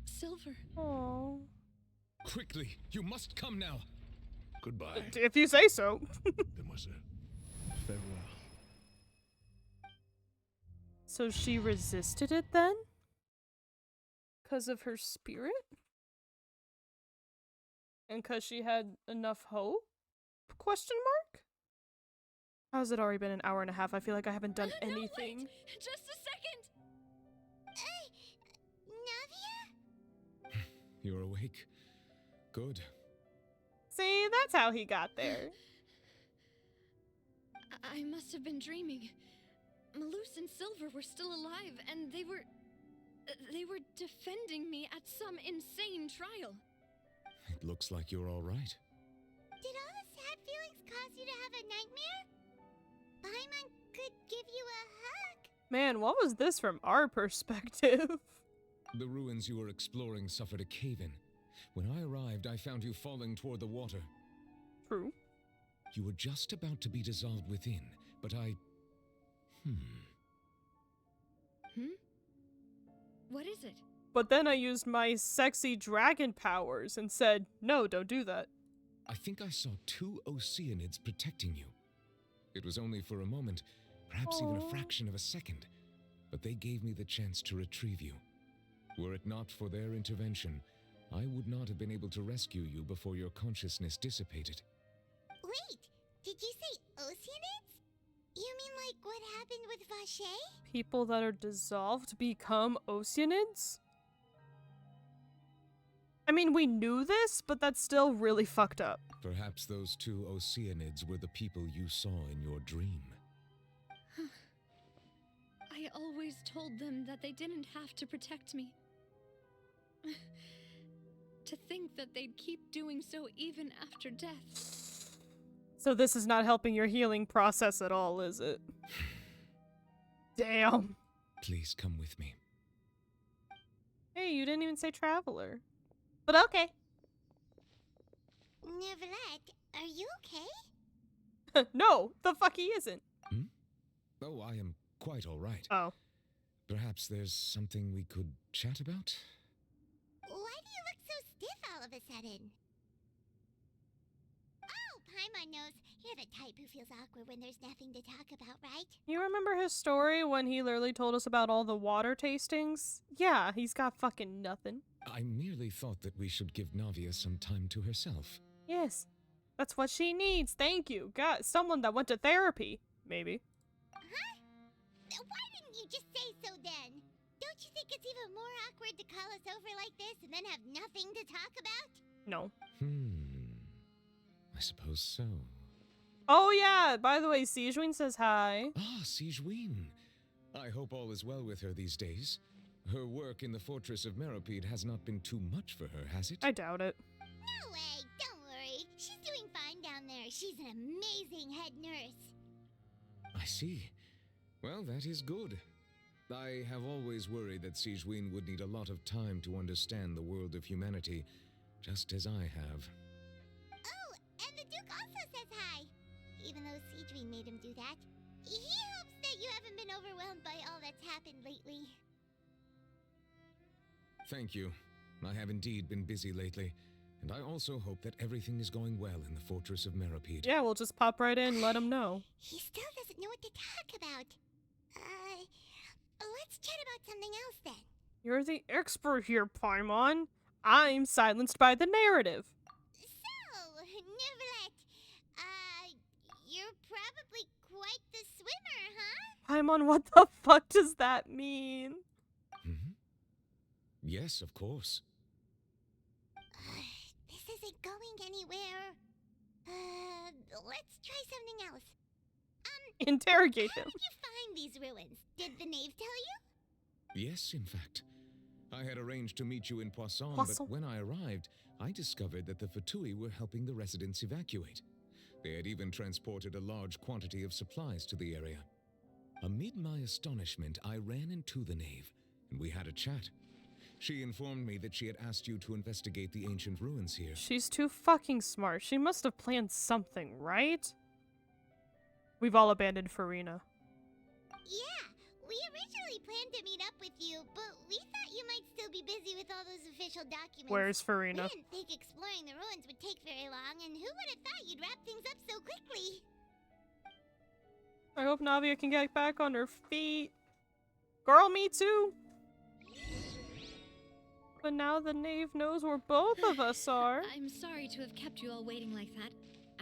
Silver. Aww. Quickly, you must come now. Goodbye. If you say so. Demoiselle. Farewell. So she resisted it then? Because of her spirit? And because she had enough hope? Question mark? How's it already been an hour and a half? I feel like I haven't done anything. No, wait! Just a second! Navia? You're awake. Good. See, that's how he got there. I must have been dreaming. Malus and Silver were still alive, and they were defending me at some insane trial. It looks like you're all right. Did all the sad feelings cause you to have a nightmare? Paimon could give you a hug. Man, what was this from our perspective? The ruins you were exploring suffered a cave-in. When I arrived, I found you falling toward the water. True. You were just about to be dissolved within, but I... What is it? But then I used my sexy dragon powers and said, no, don't do that. I think I saw 2 Oceanids protecting you. It was only for a moment, perhaps even a fraction of a second, but they gave me the chance to retrieve you. Were it not for their intervention, I would not have been able to rescue you before your consciousness dissipated. Wait, did you say Oceanids? You mean like what happened with Vache? People that are dissolved become Oceanids? I mean, we knew this, but that's still really fucked up. Perhaps those 2 Oceanids were the people you saw in your dream. I always told them that they didn't have to protect me. To think that they'd keep doing so even after death. So this is not helping your healing process at all, is it? Damn. Please come with me. Hey, you didn't even say traveler. But okay. Neuvillette, are you okay? No, the fuck he isn't. Oh, I am quite all right. Oh. Perhaps there's something we could chat about? Why do you look so stiff all of a sudden? Oh, Paimon knows, you're the type who feels awkward when there's nothing to talk about, right? You remember his story when he literally told us about all the water tastings? Yeah, he's got fucking nothing. I merely thought that we should give Navia some time to herself. Yes, that's what she needs. Thank you. God, someone that went to therapy. Maybe. Huh? Why didn't you just say so then? Don't you think it's even more awkward to call us over like this and then have nothing to talk about? No. I suppose so. Oh yeah, by the way, Sijwin says hi. Ah, Sijwin. I hope all is well with her these days. Her work in the Fortress of Meropide has not been too much for her, has it? I doubt it. No way, don't worry. She's doing fine down there. She's an amazing head nurse. I see. Well, that is good. I have always worried that Sijwin would need a lot of time to understand the world of humanity, just as I have. Oh, and the Duke also says hi. Even though Sijwin made him do that. He hopes that you haven't been overwhelmed by all that's happened lately. Thank you. I have indeed been busy lately, and I also hope that everything is going well in the Fortress of Meropide. Yeah, we'll just pop right in and let him know. He still doesn't know what to talk about. Let's chat about something else then. You're the expert here, Paimon. I'm silenced by the narrative. So, Neverlet, you're probably quite the swimmer, huh? Paimon, what the fuck does that mean? Yes, of course. This isn't going anywhere. Let's try something else. Interrogate How him. did you find these ruins? Did the knave tell you? Yes, in fact. I had arranged to meet you in Poisson, Poisson? but when I arrived, I discovered that the Fatui were helping the residents evacuate. They had even transported a large quantity of supplies to the area. Amid my astonishment, I ran into the knave, and we had a chat. She informed me that she had asked you to investigate the ancient ruins here. She's too fucking smart. She must have planned something, right? We've all abandoned Farina. Yeah, we originally planned to meet up with you, but we thought you might still be busy with all those official documents. Where's Farina? We didn't think exploring the ruins would take very long, and who would have thought you'd wrap things up so quickly? I hope Navia can get back on her feet. Girl, me too. But now the knave knows where both of us are. I'm sorry to have kept you all waiting like that.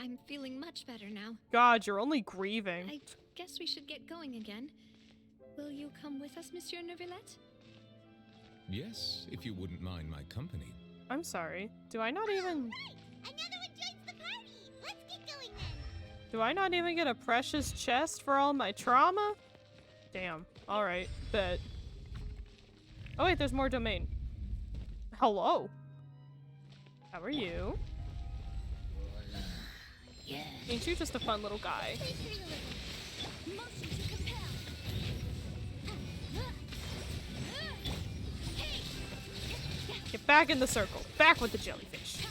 I'm feeling much better now. God, you're only grieving. I guess we should get going again. Will you come with us, Monsieur Neuvillette? Yes, if you wouldn't mind my company. I'm sorry. Do I not even... Right! Another one joins the party! Let's get going then! Do I not even get a precious chest for all my trauma? Damn. Alright. Bet. Oh wait, there's more domain. Hello. How are you? Yeah. Ain't you just a fun little guy? Get back in the circle. Back with the jellyfish.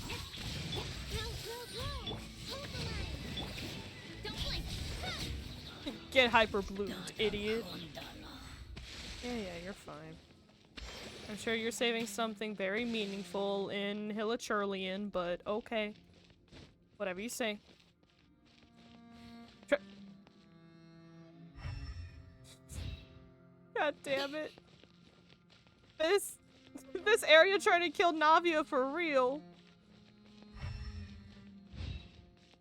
Get hyper bloomed, idiot. Yeah, you're fine. I'm sure you're saving something very meaningful in Hilichurlian, but okay. Whatever you say. God damn it. This area trying to kill Navia for real.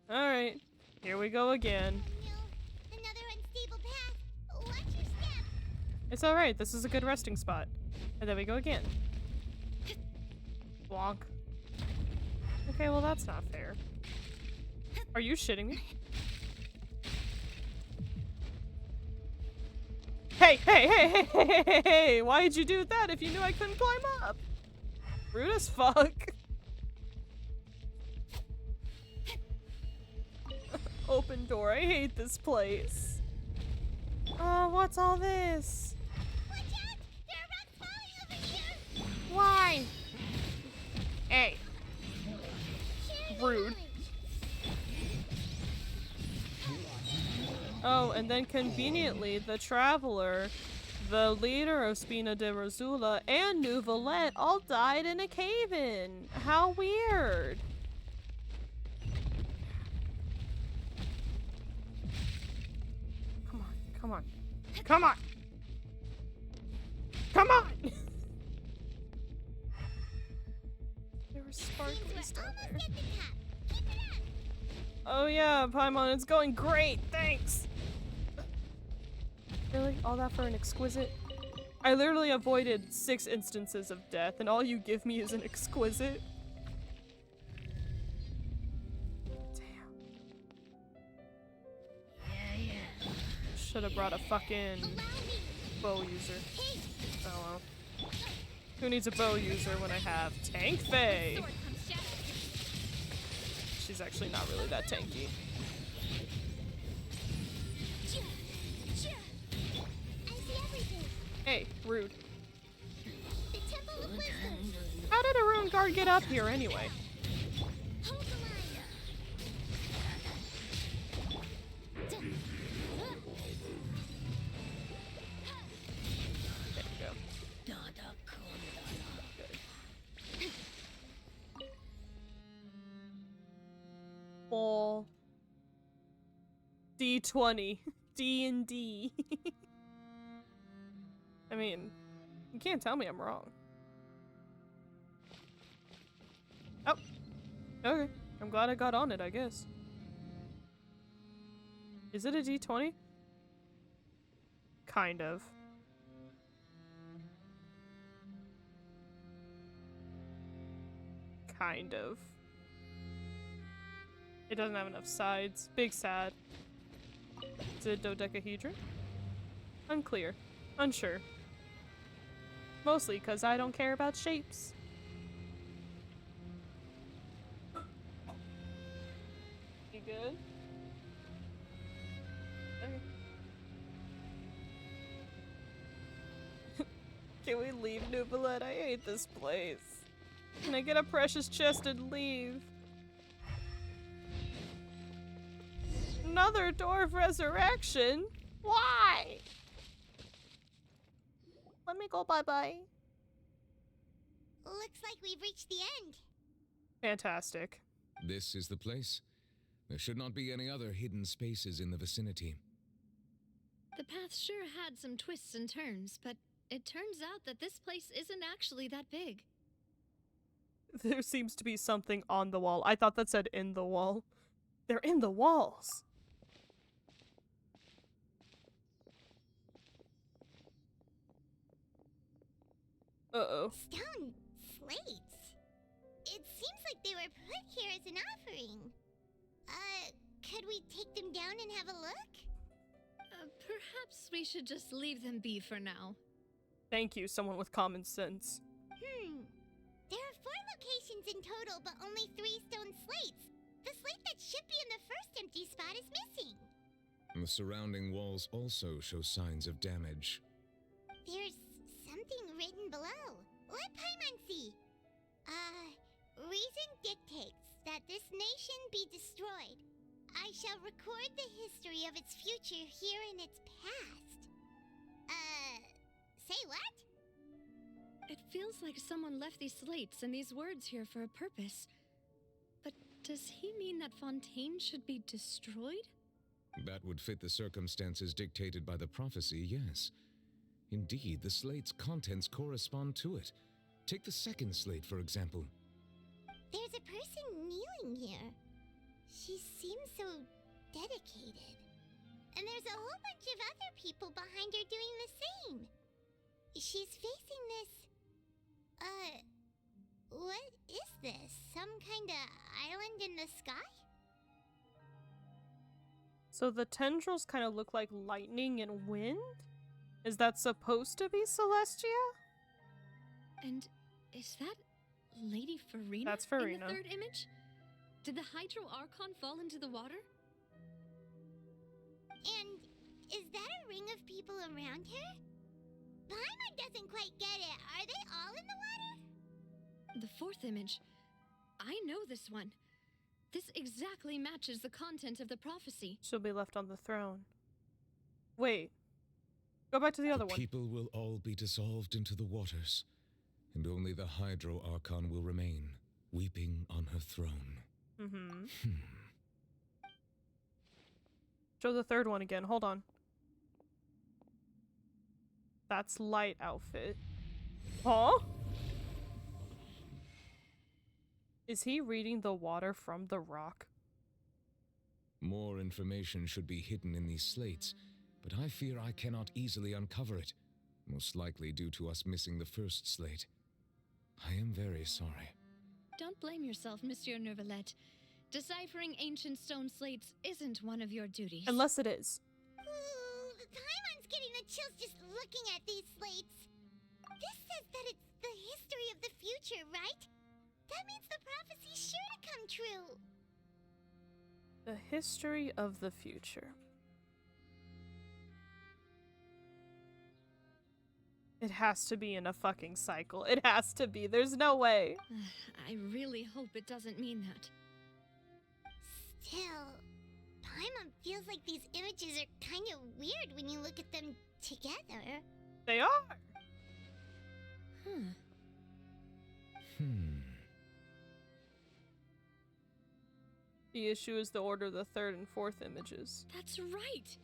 Alright. Here we go again. Another unstable path. Watch your step. It's alright. This is a good resting spot. And then we go again. Wonk. Okay, well that's not fair. Are you shitting me? Hey! Why'd you do that if you knew I couldn't climb up? Rude as fuck. Open door. I hate this place. Oh, what's all this? Watch out! There are rocks falling over here! Why? Hey. Rude. Oh, and then conveniently, the Traveler, the leader of Spina de Rosula, and Neuvillette all died in a cave-in. How weird. Come on. Come on! Come on! There were sparkles down there. Oh yeah, Paimon, it's going great, thanks! Really? All that for an exquisite? I literally avoided 6 instances of death, and all you give me is an exquisite? Should have brought a fucking bow user. Oh well. Who needs a bow user when I have Tank Faye? She's actually not really that tanky. Hey, rude. How did a ruined guard get up here anyway? Ball. D20. D&D. I mean, you can't tell me I'm wrong. Oh. Okay. I'm glad I got on it, I guess. Is it a D20? Kind of. Kind of. It doesn't have enough sides. Big sad. Is it a dodecahedron? Unclear. Unsure. Mostly because I don't care about shapes. You good? Okay. Can we leave, Nubilet? I hate this place. Can I get a precious chest and leave? Another dwarf resurrection? Why? Let me go bye-bye. Looks like we've reached the end. Fantastic. This is the place. There should not be any other hidden spaces in the vicinity. The path sure had some twists and turns, but it turns out that this place isn't actually that big. There seems to be something on the wall. I thought that said in the wall. They're in the walls. Uh-oh. Stone slates. It seems like they were put here as an offering. Could we take them down and have a look? Perhaps we should just leave them be for now. Thank you, someone with common sense. There are 4 locations in total, but only 3 stone slates. The slate that should be in the first empty spot is missing. The surrounding walls also show signs of damage. There's something written below. Let Paimon see. Reason dictates that this nation be destroyed. I shall record the history of its future here in its past. Say what? It feels like someone left these slates and these words here for a purpose. But does he mean that Fontaine should be destroyed? That would fit the circumstances dictated by the prophecy, yes. Indeed, the slate's contents correspond to it. Take the second slate, for example. There's a person kneeling here. She seems so dedicated. And there's a whole bunch of other people behind her doing the same. She's facing this... what is this? Some kind of island in the sky? So the tendrils kind of look like lightning and wind? Is that supposed to be Celestia? And is that Lady Farina? That's Farina. In the third image? Did the Hydro Archon fall into the water? And is that a ring of people around her? Paimon doesn't quite get it. Are they all in the water? The fourth image. I know this one. This exactly matches the content of the prophecy. She'll be left on the throne. Wait. Go back to the other one. People will all be dissolved into the waters, and only the Hydro Archon will remain, weeping on her throne. Show the third one again. Hold on. That's light outfit. Huh? Is he reading the water from the rock? More information should be hidden in these slates, but I fear I cannot easily uncover it, most likely due to us missing the first slate. I am very sorry. Don't blame yourself, Monsieur Neuvillette. Deciphering ancient stone slates isn't one of your duties. Unless it is. Ooh, Paimon's getting the chills just looking at these slates. This says that it's the history of the future, right? That means the prophecy's sure to come true. The history of the future. It has to be in a fucking cycle. It has to be. There's no way. I really hope it doesn't mean that. Still, Paimon feels like these images are kind of weird when you look at them together. They are. The issue is the order of the third and fourth images. That's right.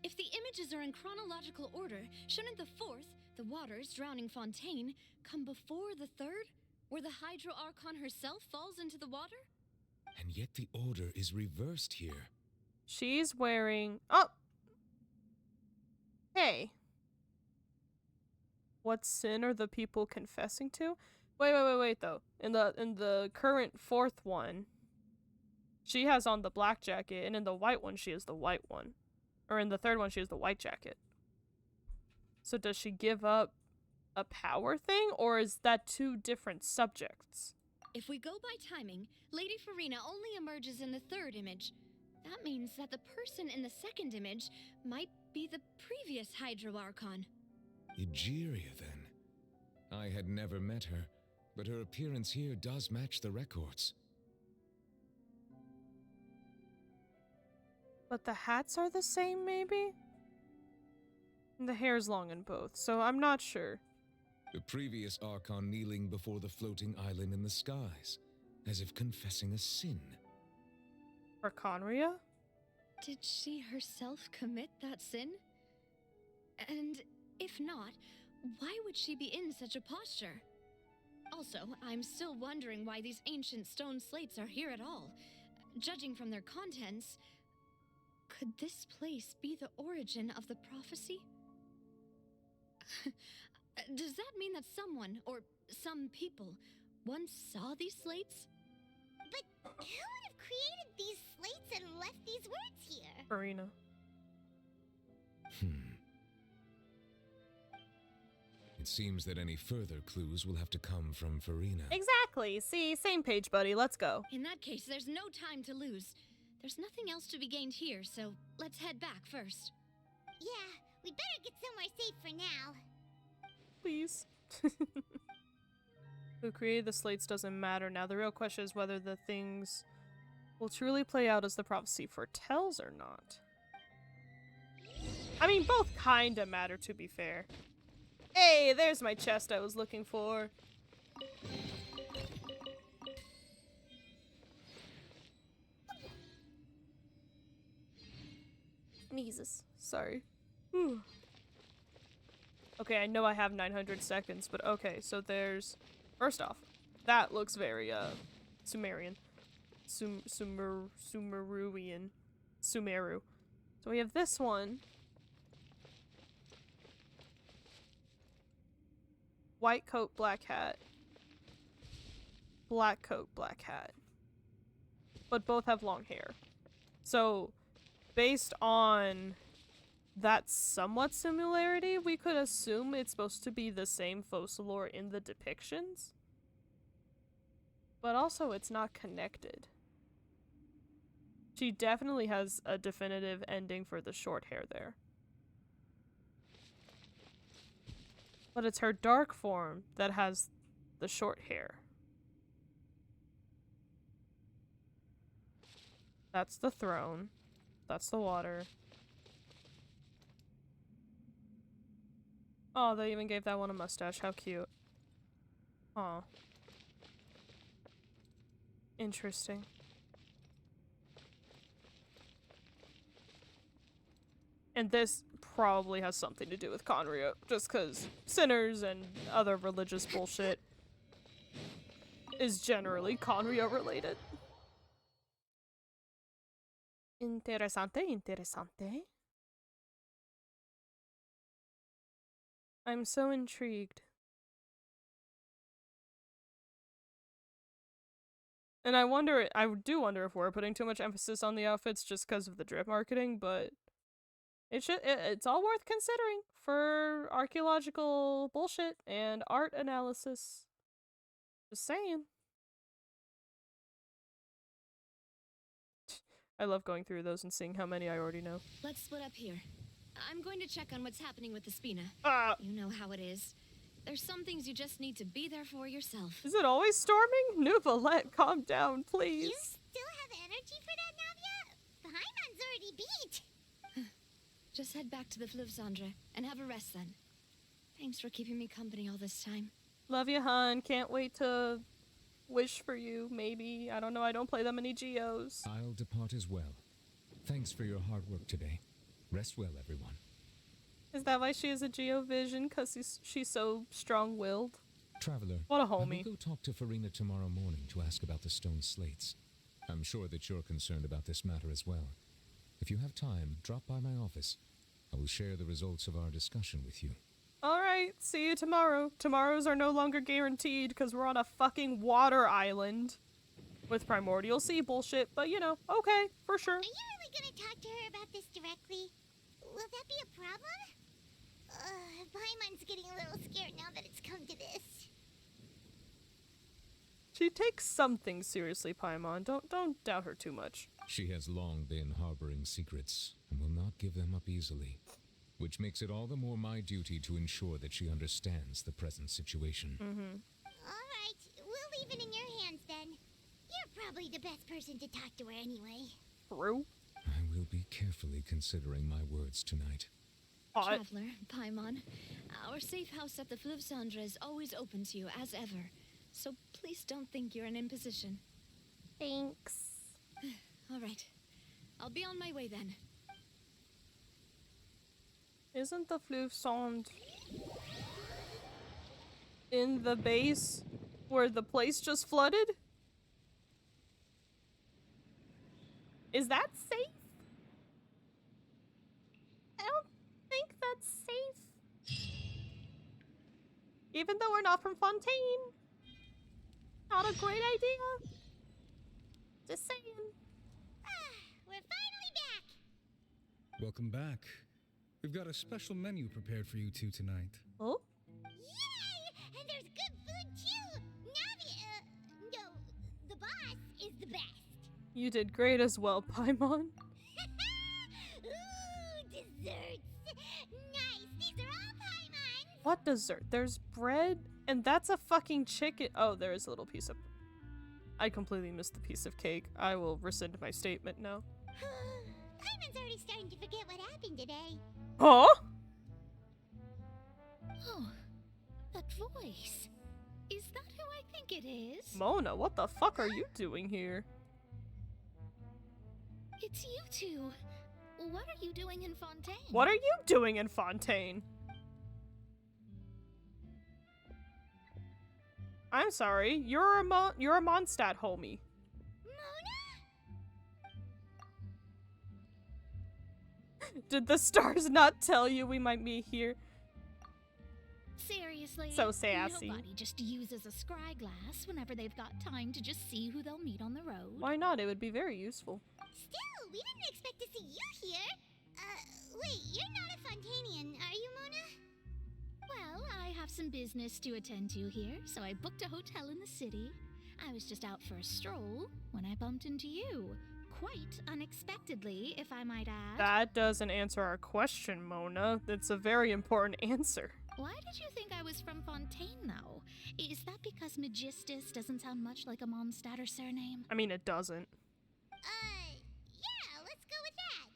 If the images are in chronological order, shouldn't the fourth, the waters drowning Fontaine, come before the third, where the Hydro Archon herself falls into the water? And yet the order is reversed here. She's wearing... Oh! Hey. What sin are the people confessing to? Wait, though. In the current fourth one, she has on the black jacket, and in the white one, she is the white one. Or in the third one, she has the white jacket. So does she give up a power thing, or is that two different subjects? If we go by timing, Lady Farina only emerges in the third image. That means that the person in the second image might be the previous Hydro Archon. Egeria, then. I had never met her, but her appearance here does match the records. But the hats are the same, maybe? And the hair's long in both, so I'm not sure. The previous Archon kneeling before the floating island in the skies, as if confessing a sin. Archonria? Did she herself commit that sin? And if not, why would she be in such a posture? Also, I'm still wondering why these ancient stone slates are here at all. Judging from their contents, could this place be the origin of the prophecy? Does that mean that someone, or some people, once saw these slates? But who would have created these slates and left these words here? Farina. It seems that any further clues will have to come from Farina. Exactly. See, same page, buddy. Let's go. In that case, there's no time to lose. There's nothing else to be gained here, so let's head back first. Yeah, we better get somewhere safe for now. Please. Who created the slates doesn't matter now. The real question is whether the things will truly play out as the prophecy foretells or not. I mean, both kinda matter, to be fair. Hey, there's my chest I was looking for. Jesus, sorry. Whew. Okay, I know I have 900 seconds, but okay, so there's... First off, that looks very, Sumerian. Sumeruian. Sumeru. So we have this one. White coat, black hat. Black coat, black hat. But both have long hair. So, based on that somewhat similarity, we could assume it's supposed to be the same Focalor in the depictions. But also, it's not connected. She definitely has a definitive ending for the short hair there. But it's her dark form that has the short hair. That's the throne. That's the water. Oh, they even gave that one a mustache. How cute. Aw. Interesting. And this probably has something to do with Conrio, just because sinners and other religious bullshit is generally Conrio related. Interesante, interesante. I'm so intrigued. And I do wonder if we're putting too much emphasis on the outfits just because of the drip marketing, but it's all worth considering for archaeological bullshit and art analysis. Just saying. I love going through those and seeing how many I already know. Let's split up here. I'm going to check on what's happening with the Spina. You know how it is. There's some things you just need to be there for yourself. Is it always storming? Nuvalette, calm down, please. You still have energy for that, Navia? Paimon's already beat. Just head back to the Fluvsandre and have a rest then. Thanks for keeping me company all this time. Love you, hon. Can't wait to wish for you, maybe. I don't know, I don't play that many Geos. I'll depart as well. Thanks for your hard work today. Rest well, everyone. Is that why she has a Geo vision? Because she's so strong-willed? Traveler, what a I homie. will go talk to Farina tomorrow morning to ask about the stone slates. I'm sure that you're concerned about this matter as well. If you have time, drop by my office. I will share the results of our discussion with you. Alright, see you tomorrow. Tomorrows are no longer guaranteed because we're on a fucking water island with primordial sea bullshit, but you know, okay, for sure. Are you really gonna talk to her about this directly? Will that be a problem? Paimon's getting a little scared now that it's come to this. She takes something seriously, Paimon. Don't doubt her too much. She has long been harboring secrets and will not give them up easily, which makes it all the more my duty to ensure that she understands the present situation. Alright, we'll leave it in your hands then. You're probably the best person to talk to her anyway. True. I will be carefully considering my words tonight. Traveler, Paimon, our safe house at the Fluvsandre is always open to you as ever, so please don't think you're an imposition. Thanks. All right, I'll be on my way then. Isn't the Fluvsandre in the base where the place just flooded? Is that safe? I don't think that's safe. Even though we're not from Fontaine. Not a great idea. Just saying. We're finally back. Welcome back. We've got a special menu prepared for you two tonight. Oh? Yay! And there's good food too. Navi, no, the boss is the best. You did great as well, Paimon. Ooh, desserts. Nice. These are all Paimon's. What dessert? There's bread, and that's a fucking chicken. Oh, there is a little piece of... I completely missed the piece of cake. I will rescind my statement now. Paimon's already starting to forget what happened today. Huh? Oh, that voice. Is that who I think it is? Mona, what the fuck are you doing here? It's you two. What are you doing in Fontaine? What are you doing in Fontaine? I'm sorry, you're a Mondstadt homie. Did the stars not tell you we might be here? Seriously? So sassy. Nobody just uses a scry glass whenever they've got time to just see who they'll meet on the road. Why not? It would be very useful. Still, we didn't expect to see you here. Wait, you're not a Fontainian, are you, Mona? Well, I have some business to attend to here, so I booked a hotel in the city. I was just out for a stroll when I bumped into you. Quite unexpectedly, if I might add. That doesn't answer our question, Mona. That's a very important answer. Why did you think I was from Fontaine, though? Is that because Magistus doesn't sound much like a Mondstadter surname? I mean, it doesn't. Yeah, let's go with that.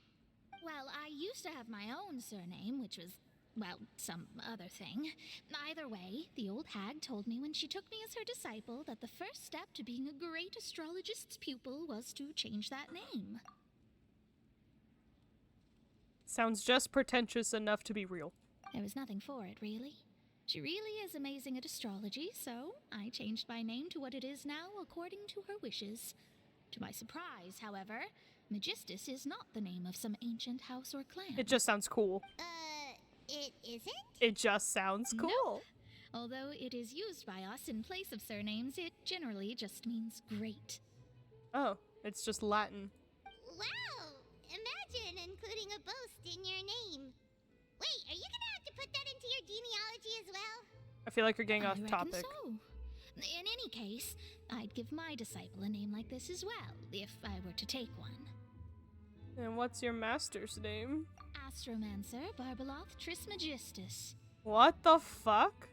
Well, I used to have my own surname, which was, well, some other thing. Either way, the old hag told me when she took me as her disciple that the first step to being a great astrologist's pupil was to change that name. Sounds just pretentious enough to be real. There was nothing for it, really. She really is amazing at astrology, so I changed my name to what it is now according to her wishes. To my surprise, however, Magistus is not the name of some ancient house or clan. It just sounds cool. It isn't? It just sounds cool. Nope. Although it is used by us in place of surnames, it generally just means great. Oh, it's just Latin. Wow! Imagine including a boast in your name. Wait, are you gonna have to put that into your genealogy as well? I feel like you're getting off I reckon topic. so. In any case, I'd give my disciple a name like this as well, if I were to take one. And what's your master's name? Astromancer Barbeloth Trismegistus. What the fuck?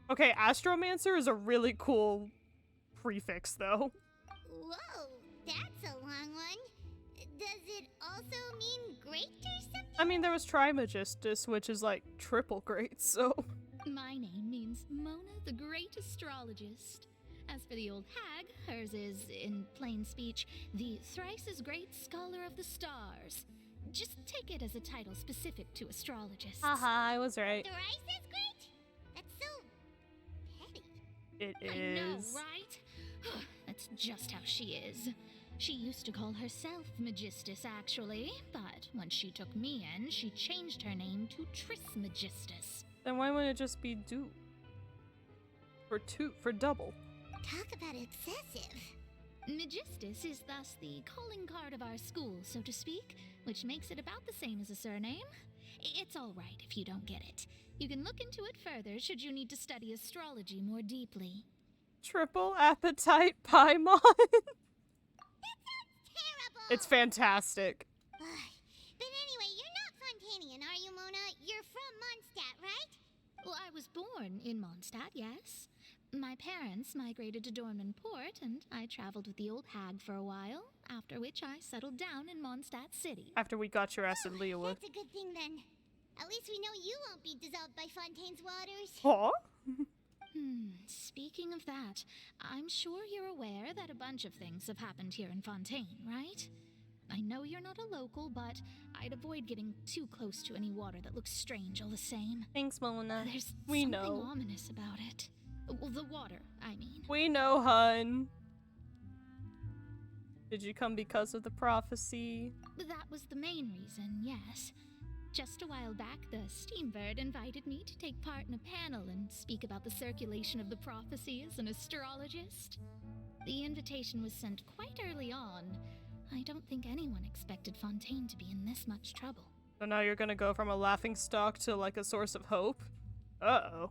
Okay, Astromancer is a really cool prefix, though. Whoa, that's a long one. Does it also mean great or something? I mean, there was Trimagistus, which is like triple great, so... My name means Mona the Great Astrologist. As for the old hag, hers is, in plain speech, the thrice as great Scholar of the Stars. Just take it as a title specific to astrologists. Haha, I was right. Thrice as great? That's so petty. It is. I know, right? That's just how she is. She used to call herself Magistus, actually, but when she took me in, she changed her name to Trismegistus. Then why wouldn't it just be do? For double. Talk about obsessive. Magistus is thus the calling card of our school, so to speak, which makes it about the same as a surname. It's all right if you don't get it. You can look into it further should you need to study astrology more deeply. Triple appetite Paimon. Terrible! It's fantastic. But anyway, you're not Fontainian, are you, Mona? You're from Mondstadt, right? Well, I was born in Mondstadt, yes. My parents migrated to Dornman Port, and I traveled with the old hag for a while, after which I settled down in Mondstadt City. After we got your ass in Leawood. That's a good thing, then. At least we know you won't be dissolved by Fontaine's waters. Huh? Speaking of that, I'm sure you're aware that a bunch of things have happened here in Fontaine, right? I know you're not a local, but I'd avoid getting too close to any water that looks strange all the same. Thanks, Mona. There's We something know. ominous about it. Well, the water, I mean. We know, hun. Did you come because of the prophecy? That was the main reason, yes. Just a while back, the Steambird invited me to take part in a panel and speak about the circulation of the prophecy as an astrologist. The invitation was sent quite early on. I don't think anyone expected Fontaine to be in this much trouble. So now you're gonna go from a laughingstock to like a source of hope? Uh-oh.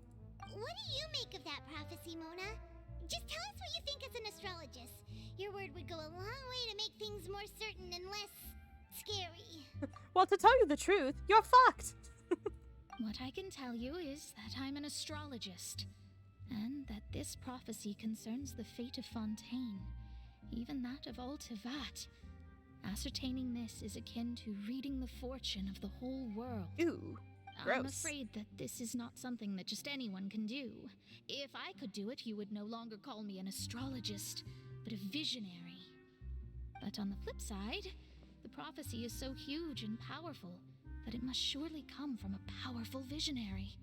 What do you make of that prophecy, Mona? Just tell us what you think as an astrologist. Your word would go a long way to make things more certain and less scary. Well, to tell you the truth, you're fucked. What I can tell you is that I'm an astrologist, and that this prophecy concerns the fate of Fontaine, even that of Altivat. Ascertaining this is akin to reading the fortune of the whole world. Ew. Gross. I'm afraid that this is not something that just anyone can do. If I could do it, you would no longer call me an astrologist, but a visionary. But on the flip side, the prophecy is so huge and powerful that it must surely come from a powerful visionary.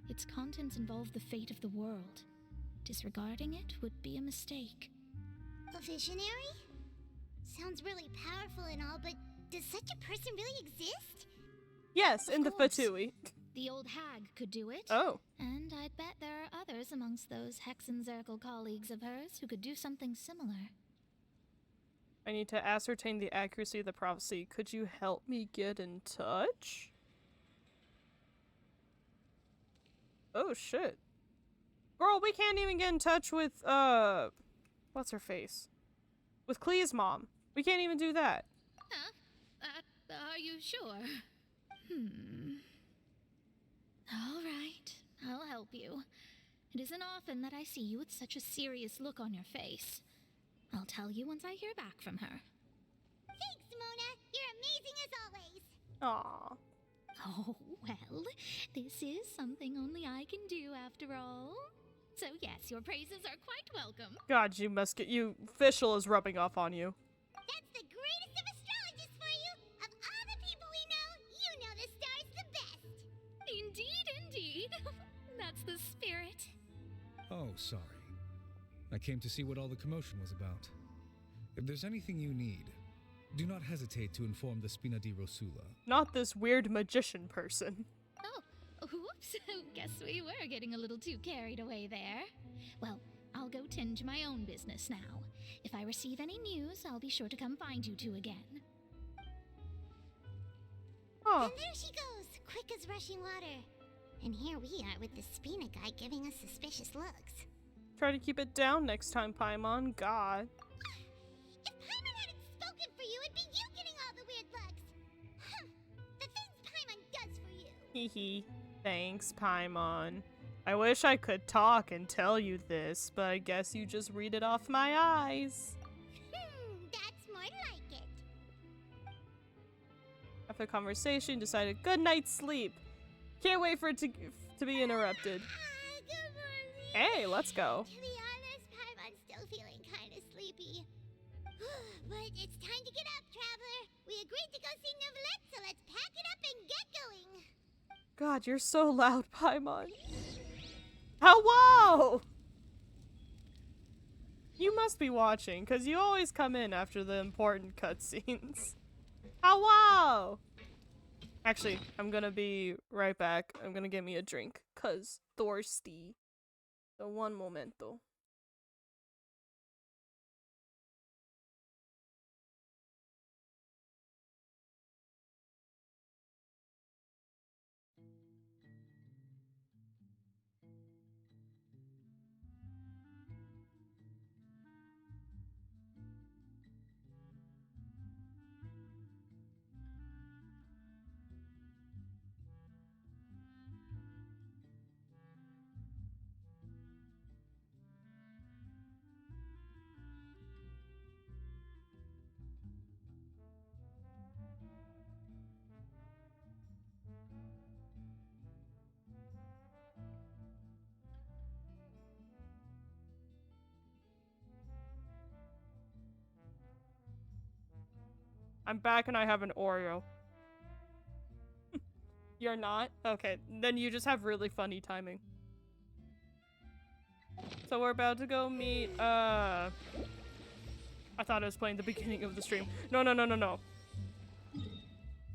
Its contents involve the fate of the world. Disregarding it would be a mistake. A visionary? Sounds really powerful and all, but does such a person really exist? Yes, in the Of course. Fatui. The old hag could do it. Oh. And I'd bet there are others amongst those Hexenzirkel colleagues of hers who could do something similar. I need to ascertain the accuracy of the prophecy. Could you help me get in touch? Oh, shit. Girl, we can't even get in touch with, what's her face? With Clee's mom. We can't even do that. Huh? Are you sure? All right, I'll help you. It isn't often that I see you with such a serious look on your face. I'll tell you once I hear back from her. Thanks, Mona. You're amazing as always. Aww. Oh, well, this is something only I can do after all. So yes, your praises are quite welcome. God, you must get you. Fischl is rubbing off on you. That's the greatest of astrologists for you. Of all the people we know, That's the spirit. Oh, sorry. I came to see what all the commotion was about. If there's anything you need, do not hesitate to inform the Spina di Rosula. Not this weird magician person. Oh, whoops. Guess we were getting a little too carried away there. Well, I'll go tend to my own business now. If I receive any news, I'll be sure to come find you two again. Oh. And there she goes, quick as rushing water. And here we are with the Spina guy giving us suspicious looks. Try to keep it down next time, Paimon. God. If Paimon hadn't spoken for you, it'd be you getting all the weird looks. The things Paimon does for you. Hee hee. Thanks, Paimon. I wish I could talk and tell you this, but I guess you just read it off my eyes. That's more like it. After conversation, decided good night's sleep. Can't wait for it to be interrupted. Good morning. Hey, let's go. To be honest, Paimon's still feeling kind of sleepy. But it's time to get up, traveler. We agreed to go see Novelette, so let's pack it up and get going. God, you're so loud, Paimon. Hello! You must be watching, because you always come in after the important cutscenes. Hello! Actually, I'm gonna be right back. I'm gonna get me a drink, cause thirsty. So one momento. I'm back and I have an Oreo. You're not? Okay, then you just have really funny timing. So we're about to go meet, I thought I was playing the beginning of the stream. No.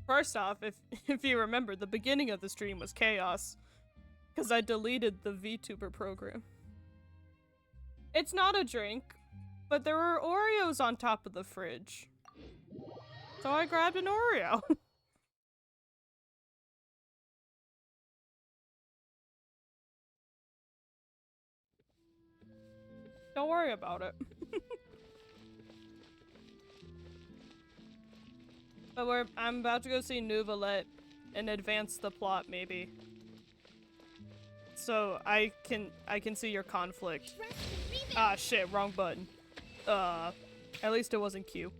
First off, if you remember, the beginning of the stream was chaos. Because I deleted the VTuber program. It's not a drink, but there were Oreos on top of the fridge. So I grabbed an Oreo. Don't worry about it. But I'm about to go see Novelette and advance the plot, maybe. So I can see your conflict. Ah shit, wrong button. At least it wasn't Q.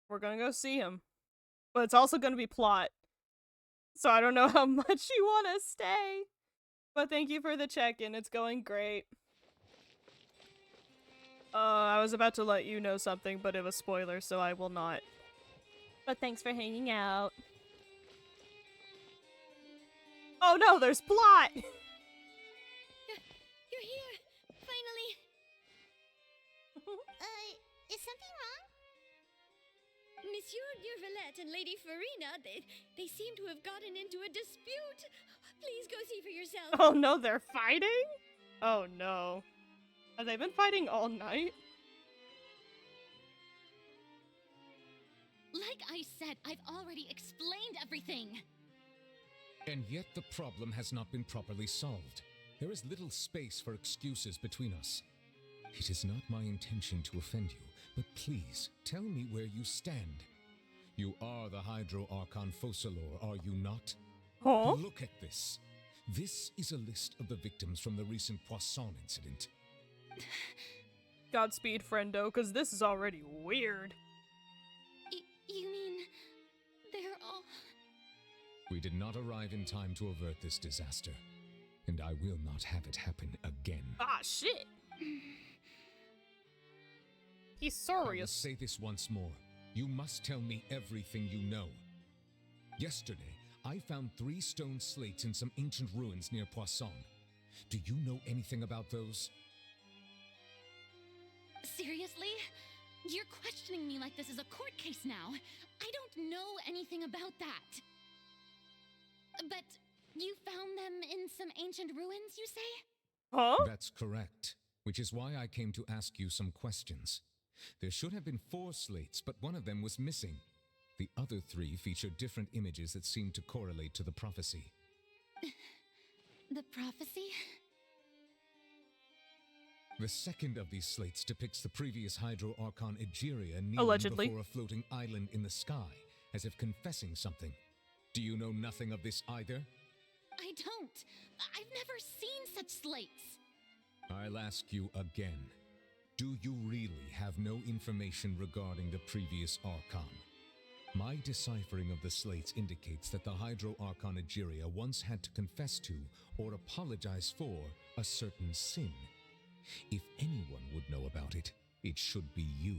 We're gonna go see him. But it's also gonna be plot. So I don't know how much you wanna stay. But thank you for the check-in, it's going great. I was about to let you know something, but it was spoiler, so I will not. But thanks for hanging out. Oh no, there's plot! You're here! Finally! Is something wrong? Monsieur Novelette and Lady Farina, they seem to have gotten into a dispute. Please go see for yourself. Oh no, they're fighting? Oh no. Have they been fighting all night? Like I said, I've already explained everything. And yet the problem has not been properly solved. There is little space for excuses between us. It is not my intention to offend you, but please tell me where you stand. You are the Hydro Archon Focalor, are you not? Huh? Look at this. This is a list of the victims from the recent Poisson incident. Godspeed, friendo, because this is already weird. You mean they're all... We did not arrive in time to avert this disaster, and I will not have it happen again. Ah, shit! He's I will serious. say this once more. You must tell me everything you know. Yesterday, I found 3 stone slates in some ancient ruins near Poisson. Do you know anything about those? Seriously? You're questioning me like this is a court case now. I don't know anything about that. But you found them in some ancient ruins, you say? Huh? That's correct, which is why I came to ask you some questions. There should have been 4 slates, but one of them was missing. The other 3 feature different images that seem to correlate to the prophecy. The prophecy? The second of these slates depicts the previous Hydro Archon Egeria kneeling Allegedly. before a floating island in the sky, as if confessing something. Do you know nothing of this either? I don't. I've never seen such slates. I'll ask you again. Do you really have no information regarding the previous Archon? My deciphering of the slates indicates that the Hydro Archon Egeria once had to confess to, or apologize for, a certain sin. If anyone would know about it, it should be you.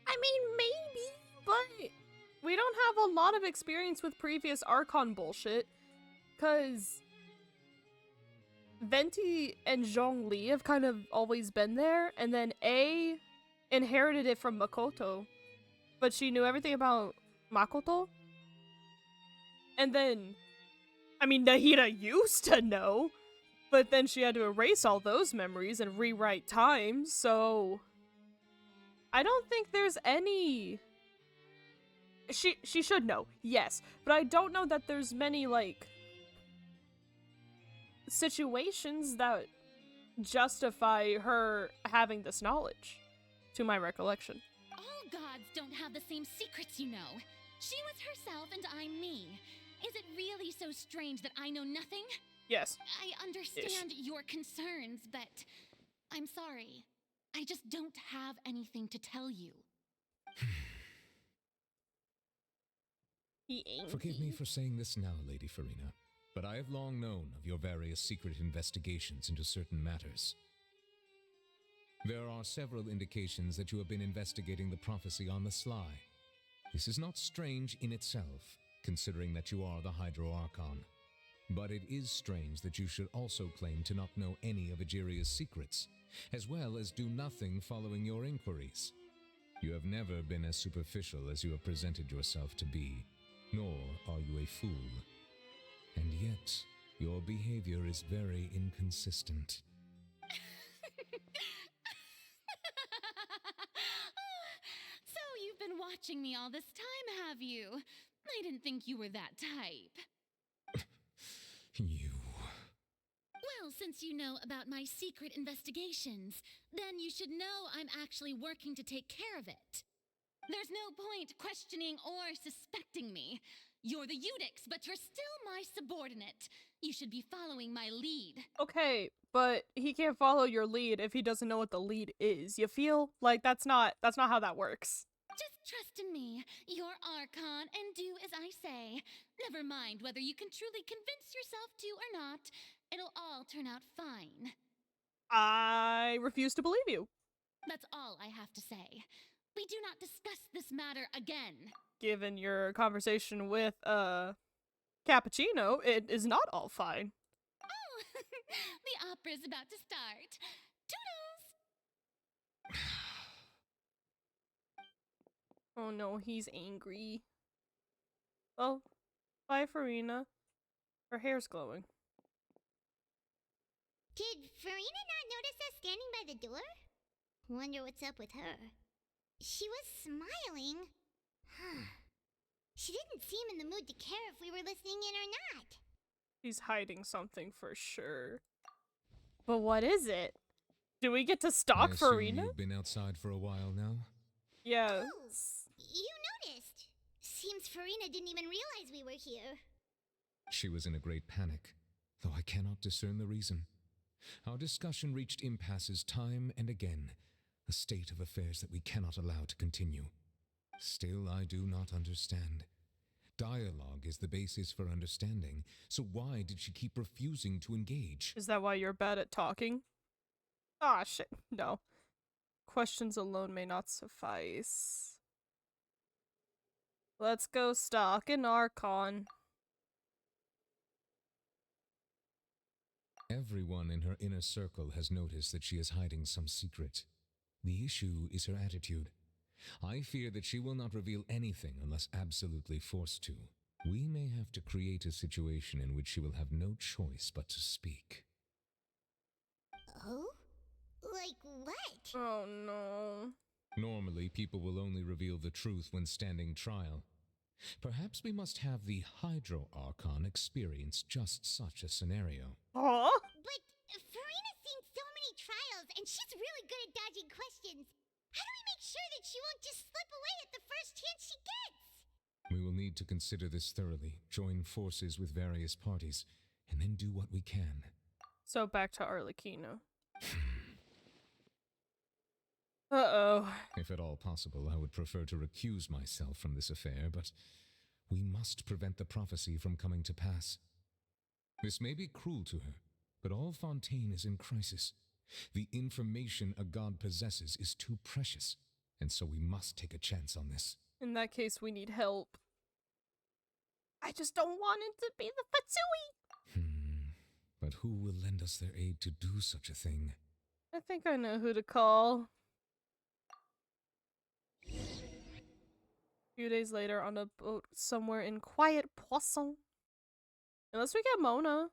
I mean, maybe, but we don't have a lot of experience with previous Archon bullshit, because Venti and Zhongli have kind of always been there, and then A inherited it from Makoto, but she knew everything about Makoto. And then, I mean, Nahida used to know, but then she had to erase all those memories and rewrite time, so I don't think there's any... She should know, yes, but I don't know that there's many, like, situations that justify her having this knowledge, to my recollection. All gods don't have the same secrets, you know. She was herself and I'm me. Is it really so strange that I know nothing? Yes. I understand your concerns, but I'm sorry. I just don't have anything to tell you. Forgive me for saying this now, Lady Farina, but I have long known of your various secret investigations into certain matters. There are several indications that you have been investigating the prophecy on the sly. This is not strange in itself, considering that you are the Hydro Archon. But it is strange that you should also claim to not know any of Egeria's secrets, as well as do nothing following your inquiries. You have never been as superficial as you have presented yourself to be, nor are you a fool. And yet, your behavior is very inconsistent. So you've been watching me all this time, have you? I didn't think you were that type. You... Well, since you know about my secret investigations, then you should know I'm actually working to take care of it. There's no point questioning or suspecting me. You're the Eudix, but you're still my subordinate. You should be following my lead. Okay, but he can't follow your lead if he doesn't know what the lead is. You feel? Like, that's not how that works. Just trust in me. You're Archon, and do as I say. Never mind whether you can truly convince yourself to or not. It'll all turn out fine. I refuse to believe you. That's all I have to say. We do not discuss this matter again. Given your conversation with, Cappuccino, it is not all fine. Oh, the opera's about to start. Toodles! Oh no, he's angry. Oh, bye, Farina. Her hair's glowing. Did Farina not notice us standing by the door? Wonder what's up with her. She was smiling. She didn't seem in the mood to care if we were listening in or not. He's hiding something for sure. But what is it? Do we get to stalk I assume Farina? You've been outside for a while now? Yes. Oh, you noticed. Seems Farina didn't even realize we were here. She was in a great panic, though I cannot discern the reason. Our discussion reached impasses time and again, a state of affairs that we cannot allow to continue. Still, I do not understand. Dialogue is the basis for understanding, so why did she keep refusing to engage? Is that why you're bad at talking? Ah, shit. No. Questions alone may not suffice. Let's go stalk an Archon. Everyone in her inner circle has noticed that she is hiding some secret. The issue is her attitude. I fear that she will not reveal anything unless absolutely forced to. We may have to create a situation in which she will have no choice but to speak. Oh? Like what? Oh no. Normally, people will only reveal the truth when standing trial. Perhaps we must have the Hydro Archon experience just such a scenario. Huh? But Farina's seen so many trials, and she's really good at dodging questions. How do we make sure that she won't just slip away at the first chance she gets? We will need to consider this thoroughly, join forces with various parties, and then do what we can. So back to Arlecchino. Uh-oh. If at all possible, I would prefer to recuse myself from this affair, but we must prevent the prophecy from coming to pass. This may be cruel to her, but all Fontaine is in crisis. The information a god possesses is too precious, and so we must take a chance on this. In that case, we need help. I just don't want it to be the Fatsui! But who will lend us their aid to do such a thing? I think I know who to call. A few days later, on a boat somewhere in quiet Poisson. Unless we get Mona.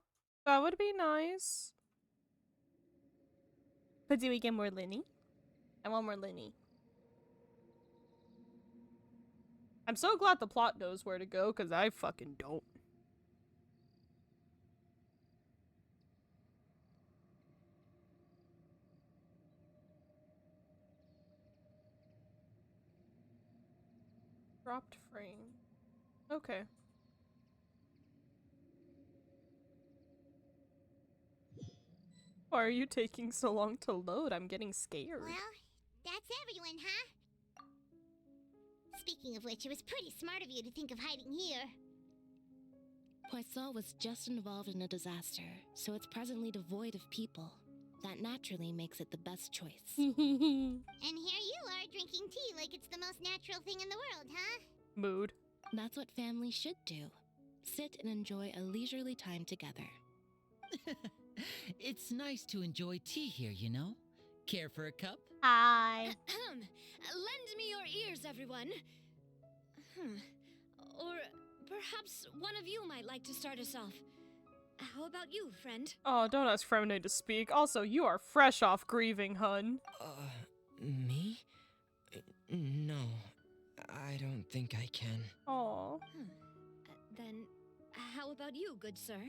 That would be nice. But do we get more Linny? I want more Linny. I'm so glad the plot knows where to go, because I fucking don't. Dropped frame. Okay. Why are you taking so long to load? I'm getting scared. Well, that's everyone, huh? Speaking of which, it was pretty smart of you to think of hiding here. Poisson was just involved in a disaster, so it's presently devoid of people. That naturally makes it the best choice. And here you are drinking tea like it's the most natural thing in the world, huh? Mood. That's what families should do. Sit and enjoy a leisurely time together. It's nice to enjoy tea here, you know? Care for a cup? Hi. Lend me your ears, everyone. Or perhaps one of you might like to start us off. How about you, friend? Oh, don't ask Fremne to speak. Also, you are fresh off grieving, hun. Me? No, I don't think I can. Aw. Then, how about you, good sir?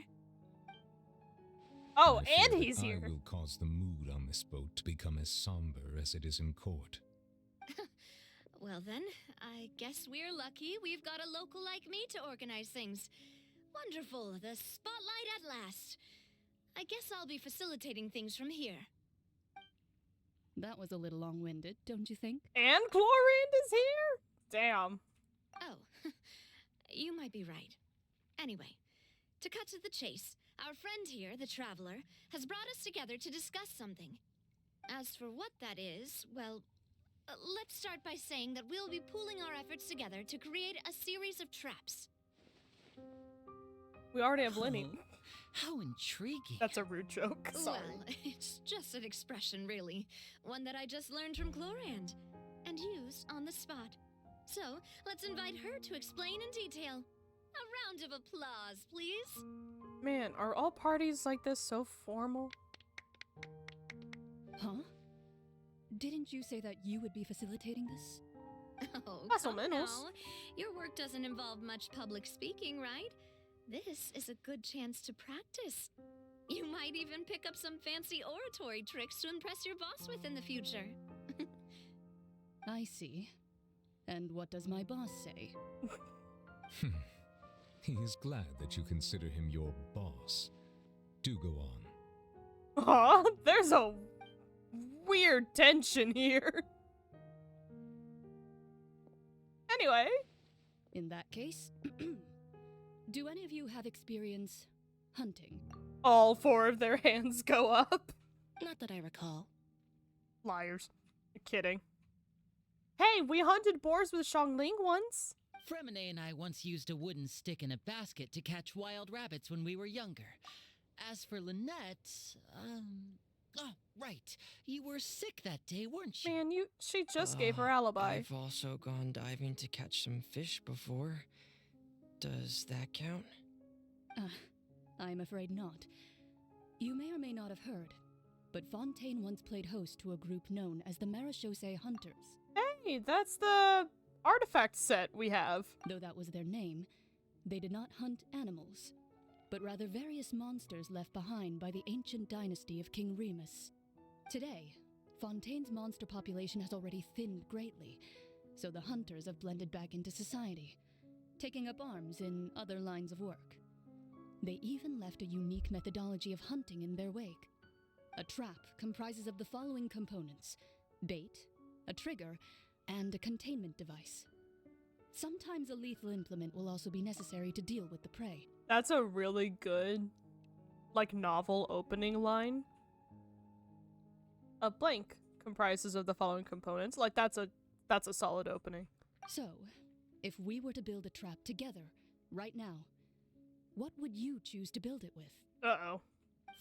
Oh, I and fear he's that here. I will cause the mood on this boat to become as somber as it is in court. Well then, I guess we're lucky we've got a local like me to organize things. Wonderful, the spotlight at last. I guess I'll be facilitating things from here. That was a little long-winded, don't you think? And Glorand is here? Damn. Oh, you might be right. Anyway, to cut to the chase, our friend here, the Traveler, has brought us together to discuss something. As for what that is, well, let's start by saying that we'll be pooling our efforts together to create a series of traps. We already have Linny. How intriguing. That's a rude joke. Sorry. Well, it's just an expression, really. One that I just learned from Glorand and used on the spot. So, let's invite her to explain in detail. A round of applause, please. Man, are all parties like this so formal? Huh? Didn't you say that you would be facilitating this? Oh, Más o come menos. now. Your work doesn't involve much public speaking, right? This is a good chance to practice. You might even pick up some fancy oratory tricks to impress your boss with in the future. I see. And what does my boss say? He is glad that you consider him your boss. Do go on. Aw, there's a weird tension here. Anyway. In that case, do any of you have experience hunting? All four of their hands go up. Not that I recall. Liars. You're kidding. Hey, we hunted boars with Xiangling once. Fremine and I once used a wooden stick in a basket to catch wild rabbits when we were younger. As for Lynette, oh, right. You were sick that day, weren't you? Man, she just gave her alibi. I've also gone diving to catch some fish before. Does that count? I'm afraid not. You may or may not have heard, but Fontaine once played host to a group known as the Marechaussee Hunters. Hey, that's the artifact set we have. Though that was their name, they did not hunt animals, but rather various monsters left behind by the ancient dynasty of King Remus. Today, Fontaine's monster population has already thinned greatly, so the hunters have blended back into society, taking up arms in other lines of work. They even left a unique methodology of hunting in their wake. A trap comprises of the following components: bait, a trigger, and a containment device. Sometimes a lethal implement will also be necessary to deal with the prey. That's a really good, novel opening line. A blank comprises of the following components. That's a solid opening. So, if we were to build a trap together, right now, what would you choose to build it with? Uh-oh.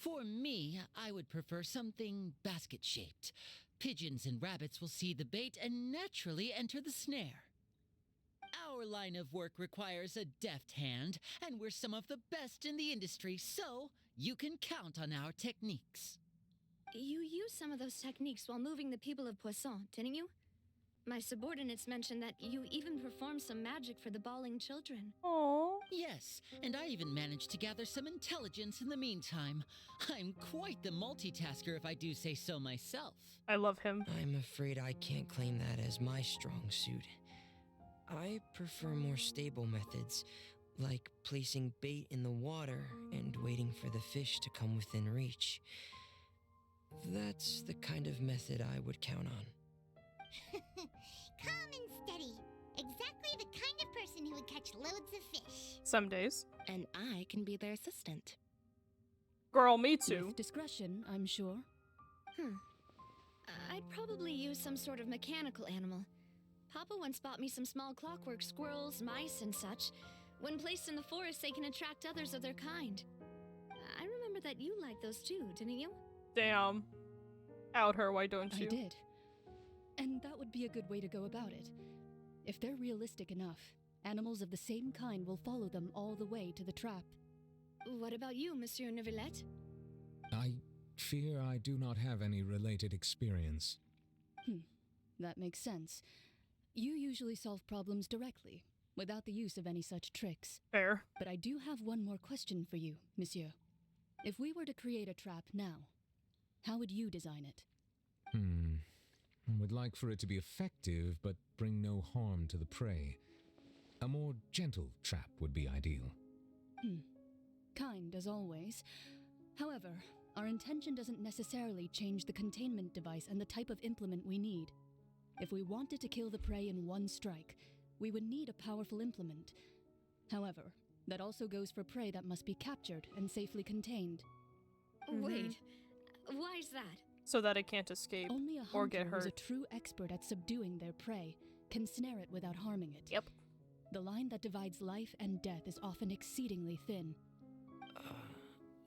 For me, I would prefer something basket-shaped. Pigeons and rabbits will see the bait and naturally enter the snare. Our line of work requires a deft hand, and we're some of the best in the industry, so you can count on our techniques. You used some of those techniques while moving the people of Poisson, didn't you? My subordinates mentioned that you even performed some magic for the bawling children. Aww. Yes, and I even managed to gather some intelligence in the meantime. I'm quite the multitasker if I do say so myself. I love him. I'm afraid I can't claim that as my strong suit. I prefer more stable methods, like placing bait in the water and waiting for the fish to come within reach. That's the kind of method I would count on. Calm and steady. Exactly the kind of person who would catch loads of fish. Some days. And I can be their assistant. Girl, me too. With discretion, I'm sure. I'd probably use some sort of mechanical animal. Papa once bought me some small clockwork squirrels, mice, and such. When placed in the forest, they can attract others of their kind. I remember that you liked those too, didn't you? Damn. Out her, why don't you? I did. And that would be a good way to go about it. If they're realistic enough, animals of the same kind will follow them all the way to the trap. What about you, Monsieur Neuvillette? I fear I do not have any related experience. That makes sense. You usually solve problems directly, without the use of any such tricks. Fair. But I do have one more question for you, Monsieur. If we were to create a trap now, how would you design it? I would like for it to be effective, but bring no harm to the prey. A more gentle trap would be ideal. Kind, as always. However, our intention doesn't necessarily change the containment device and the type of implement we need. If we wanted to kill the prey in one strike, we would need a powerful implement. However, that also goes for prey that must be captured and safely contained. Wait, why is that? So that it can't escape Only a or get hunter who's hurt. a true expert at subduing their prey can snare it without harming it. Yep. The line that divides life and death is often exceedingly thin.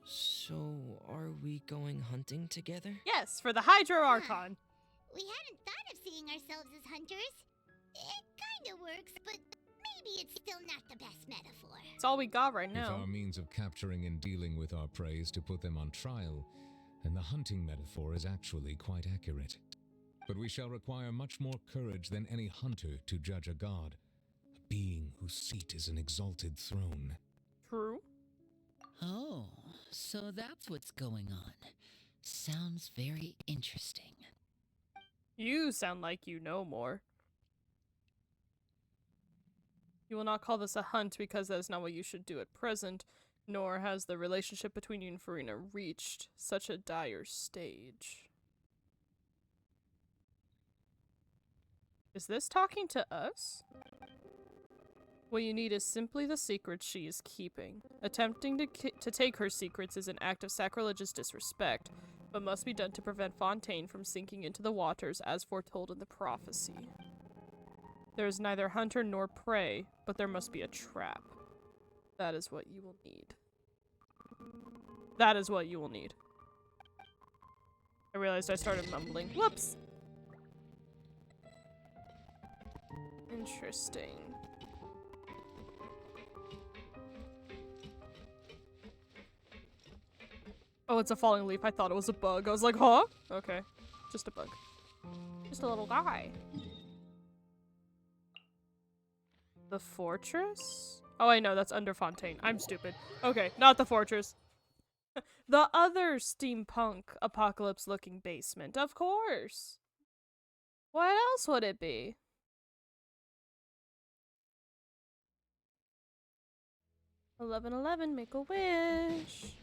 So are we going hunting together? Yes, for the Hydro Archon. We hadn't thought of seeing ourselves as hunters. It kinda works, but maybe it's still not the best metaphor. It's all we got right If now. our means of capturing and dealing with our prey is to put them on trial, then the hunting metaphor is actually quite accurate. But we shall require much more courage than any hunter to judge a god, a being whose seat is an exalted throne. True. Oh, so that's what's going on. Sounds very interesting. You sound like you know more. You will not call this a hunt because that is not what you should do at present, nor has the relationship between you and Farina reached such a dire stage. Is this talking to us? What you need is simply the secrets she is keeping. Attempting to take her secrets is an act of sacrilegious disrespect, but must be done to prevent Fontaine from sinking into the waters as foretold in the prophecy. There is neither hunter nor prey, but there must be a trap. That is what you will need. That is what you will need. I realized I started mumbling. Whoops! Interesting. Oh, it's a falling leaf. I thought it was a bug. I was like, huh? Okay. Just a bug. Just a little guy. The fortress? Oh, I know. That's under Fontaine. I'm stupid. Okay, not the fortress. The other steampunk apocalypse-looking basement. Of course. What else would it be? $11.11, make a wish.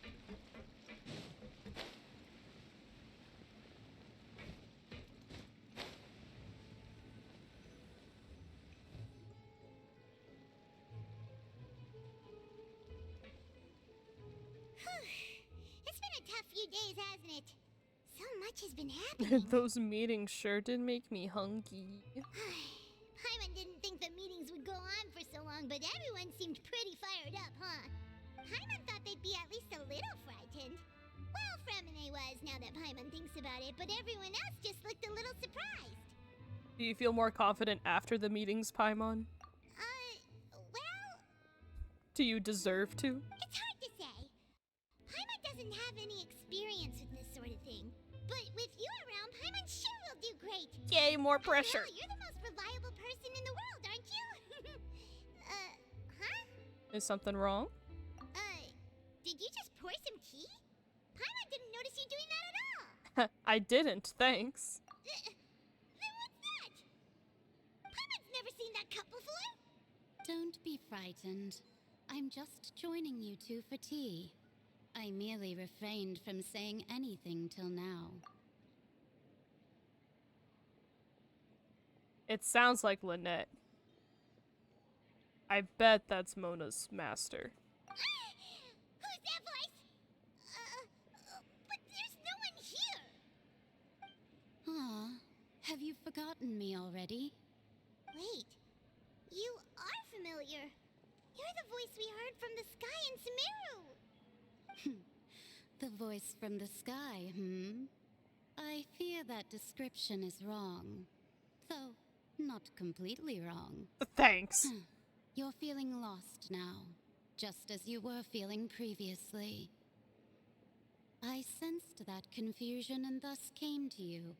It's been a tough few days, hasn't it? So much has been happening. Those meetings sure did make me hungry. Paimon didn't think the meetings would go on for so long, but everyone seemed pretty fired up, huh? Paimon thought they'd be at least a little frightened. Well, Fremine was, now that Paimon thinks about it, but everyone else just looked a little surprised. Do you feel more confident after the meetings, Paimon? Well... Do you deserve to? It's hard to say. Paimon doesn't have any experience with this sort of thing. But with you around, Paimon sure will do great. Yay, more pressure. Well, you're the most reliable person in the world, aren't you? Huh? Is something wrong? Did you just pour some tea? Paimon didn't notice you doing that at all. I didn't, thanks. Then what's that? Paimon's never seen that cup before. Don't be frightened. I'm just joining you two for tea. I merely refrained from saying anything till now. It sounds like Lynette. I bet that's Mona's master. Who's that voice? But there's no one here. Aw, have you forgotten me already? Wait, you are familiar. You're the voice we heard from the sky in Sumeru. The voice from the sky, I fear that description is wrong. Though, not completely wrong. Thanks. You're feeling lost now, just as you were feeling previously. I sensed that confusion and thus came to you.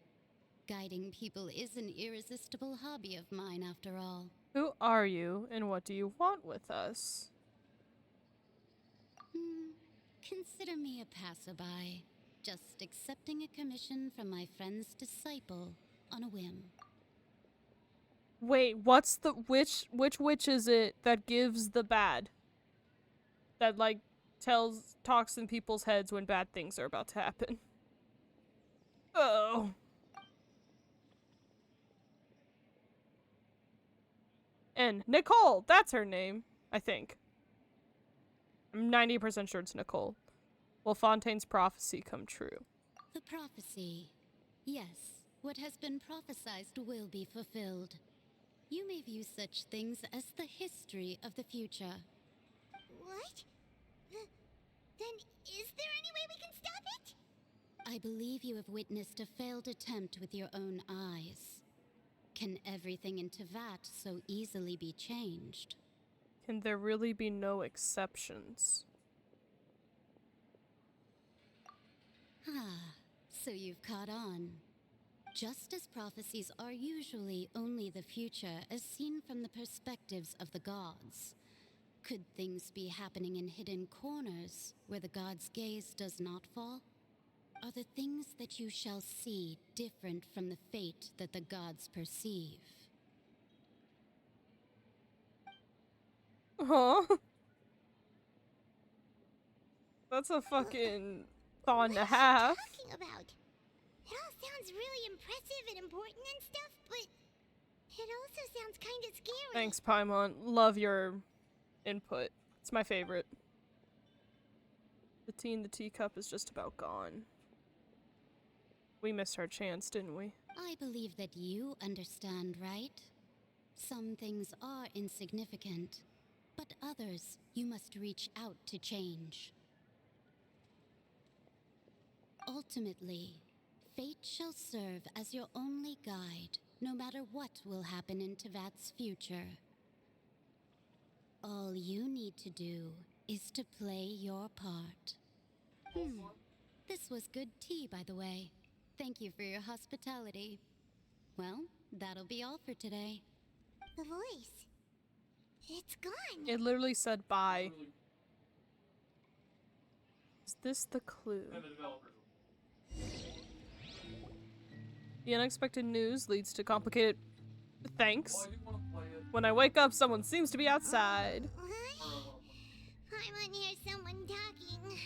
Guiding people is an irresistible hobby of mine, after all. Who are you, and what do you want with us? Consider me a passerby, just accepting a commission from my friend's disciple on a whim. Wait, what's the which witch is it that gives the bad? That like talks in people's heads when bad things are about to happen. Oh. And Nicole, that's her name, I think. I'm 90% sure it's Nicole. Will Fontaine's prophecy come true? The prophecy. Yes, what has been prophesized will be fulfilled. You may view such things as the history of the future. What? Then is there any way we can stop it? I believe you have witnessed a failed attempt with your own eyes. Can everything in Tevat so easily be changed? Can there really be no exceptions? Ah, so you've caught on. Just as prophecies are usually only the future as seen from the perspectives of the gods, could things be happening in hidden corners where the gods' gaze does not fall? Are the things that you shall see different from the fate that the gods perceive? Huh? That's a fucking thought and a half. Talking about? It all sounds really impressive and important and stuff, but it also sounds kind of scary. Thanks, Paimon. Love your input. It's my favorite. The tea in the teacup is just about gone. We missed our chance, didn't we? I believe that you understand, right? Some things are insignificant, but others you must reach out to change. Ultimately, fate shall serve as your only guide, no matter what will happen in Tevat's future. All you need to do is to play your part. This was good tea, by the way. Thank you for your hospitality. Well, that'll be all for today. The voice. It's gone. It literally said bye. Is this the clue? The unexpected news leads to complicated... Thanks. When I wake up, someone seems to be outside. Paimon hears someone talking.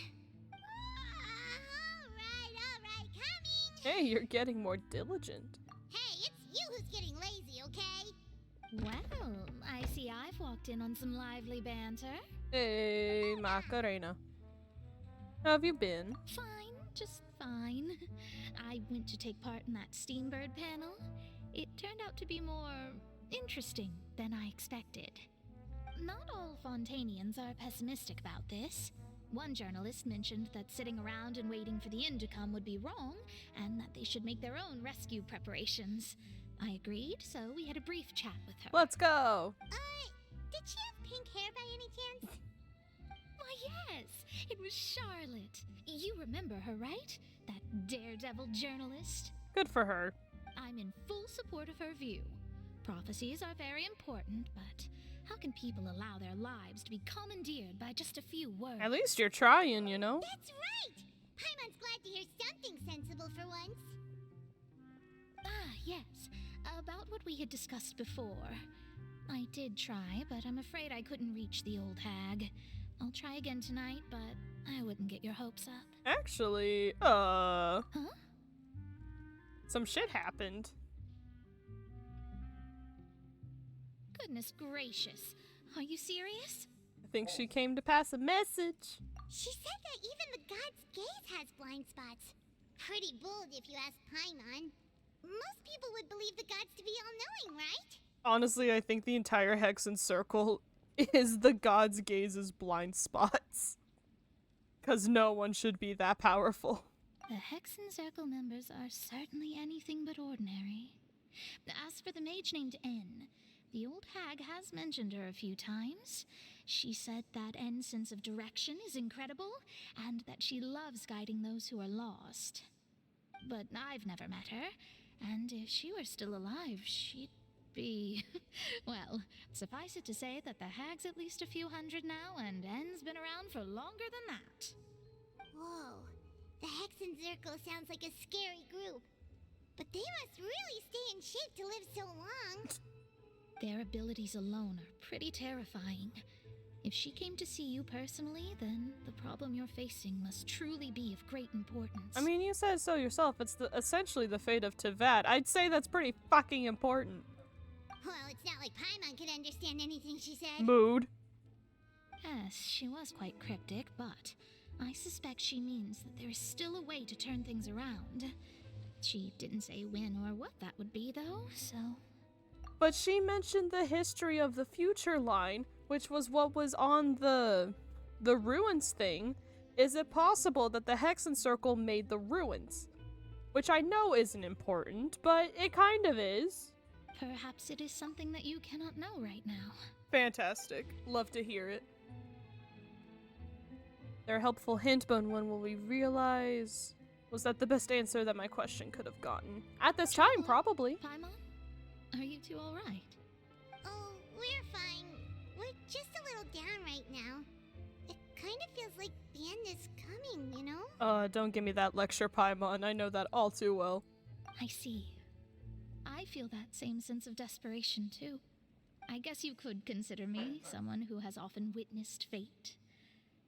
Alright, coming. Hey, you're getting more diligent. Hey, it's you who's getting lazy, okay? Well, I see I've walked in on some lively banter. Hey, Macarena. How have you been? Fine, just fine. I went to take part in that Steambird panel. It turned out to be more interesting than I expected. Not all Fontainians are pessimistic about this. One journalist mentioned that sitting around and waiting for the end to come would be wrong, and that they should make their own rescue preparations. I agreed, so we had a brief chat with her. Let's go! Did she have pink hair by any chance? Why, yes! It was Charlotte. You remember her, right? That daredevil journalist? Good for her. I'm in full support of her view. Prophecies are very important, but how can people allow their lives to be commandeered by just a few words? At least you're trying, you know? That's right! Paimon's glad to hear something sensible for once. Ah, yes. About what we had discussed before. I did try, but I'm afraid I couldn't reach the old hag. I'll try again tonight, but I wouldn't get your hopes up. Actually, Huh? some shit happened. Goodness gracious. Are you serious? I think she came to pass a message. She said that even the god's gaze has blind spots. Pretty bold if you ask Paimon. Most people would believe the gods to be all-knowing, right? Honestly, I think the entire Hexen Circle is the god's gaze's blind spots. Because no one should be that powerful. The Hexen Circle members are certainly anything but ordinary. As for the mage named N, the old hag has mentioned her a few times. She said that N's sense of direction is incredible, and that she loves guiding those who are lost. But I've never met her, and if she were still alive, she'd be... well, suffice it to say that the hag's at least a few hundred now, and N's been around for longer than that. Whoa. The Hexen Circle sounds like a scary group. But they must really stay in shape to live so long. Their abilities alone are pretty terrifying. If she came to see you personally, then the problem you're facing must truly be of great importance. I mean, you said so yourself. It's essentially the fate of Tevat. I'd say that's pretty fucking important. Well, it's not like Paimon could understand anything she said. Mood. Yes, she was quite cryptic, but I suspect she means that there is still a way to turn things around. She didn't say when or what that would be, though, so... But she mentioned the history of the future line, which was what was on the ruins thing. Is it possible that the Hexen Circle made the ruins? Which I know isn't important, but it kind of is. Perhaps it is something that you cannot know right now. Fantastic. Love to hear it. They're a helpful hint, but when will we realize? Was that the best answer that my question could have gotten? At this time, probably. Paimon? Are you two alright? Oh, we're fine. We're just a little down right now. It kind of feels like the end is coming, you know? Don't give me that lecture, Paimon. I know that all too well. I see. I feel that same sense of desperation, too. I guess you could consider me someone who has often witnessed fate.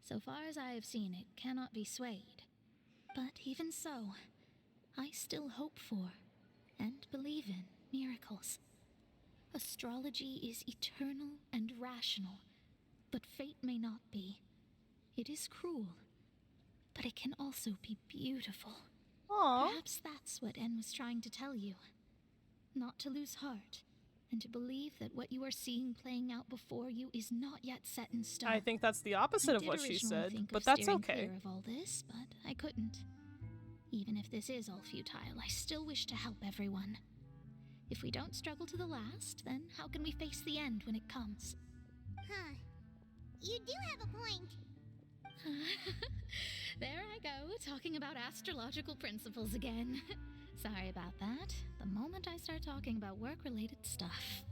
So far as I have seen, it cannot be swayed. But even so, I still hope for and believe in miracles. Astrology is eternal and rational, but fate may not be. It is cruel, but it can also be beautiful. Aww. Perhaps that's what N was trying to tell you. Not to lose heart, and to believe that what you are seeing playing out before you is not yet set in stone. I think that's the opposite of what she originally said, think but of that's steering okay. clear of all this, but I couldn't. Even if this is all futile, I still wish to help everyone. If we don't struggle to the last, then how can we face the end when it comes? Huh. You do have a point. There I go, talking about astrological principles again. Sorry about that. The moment I start talking about work-related stuff.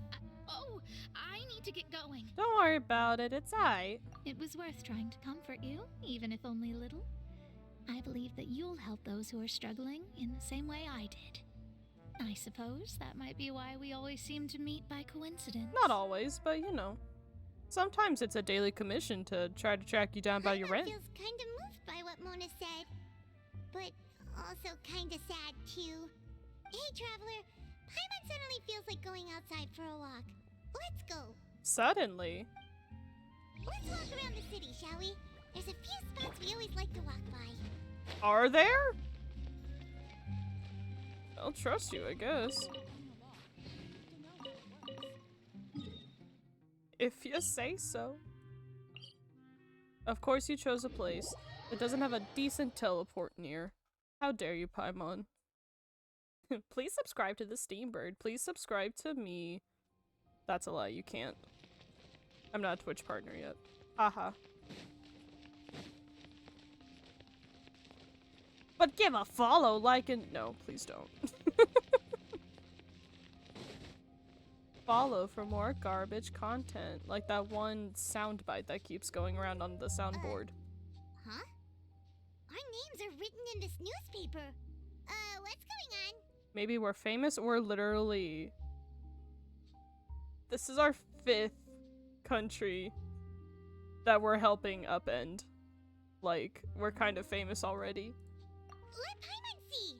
I need to get going. Don't worry about it, it's aight. It was worth trying to comfort you, even if only a little. I believe that you'll help those who are struggling in the same way I did. I suppose that might be why we always seem to meet by coincidence. Not always, but you know. Sometimes it's a daily commission to try to track you down by your rent. Feels kind of moved by what Mona said, but also kind of sad too. Hey, Traveler, Paimon suddenly feels like going outside for a walk. Let's go. Suddenly? Let's walk around the city, shall we? There's a few spots we always like to walk by. Are there? I'll trust you, I guess. If you say so. Of course you chose a place that doesn't have a decent teleport near. How dare you, Paimon. Please subscribe to the Steambird. Please subscribe to me. That's a lie, you can't. I'm not a Twitch partner yet. Haha. But give a follow, like, and no, please don't. Follow for more garbage content, like that one soundbite that keeps going around on the soundboard. Huh? Our names are written in this newspaper. What's going on? Maybe we're famous or literally... This is our 5th country that we're helping upend. Like, we're kind of famous already. Let Paimon see!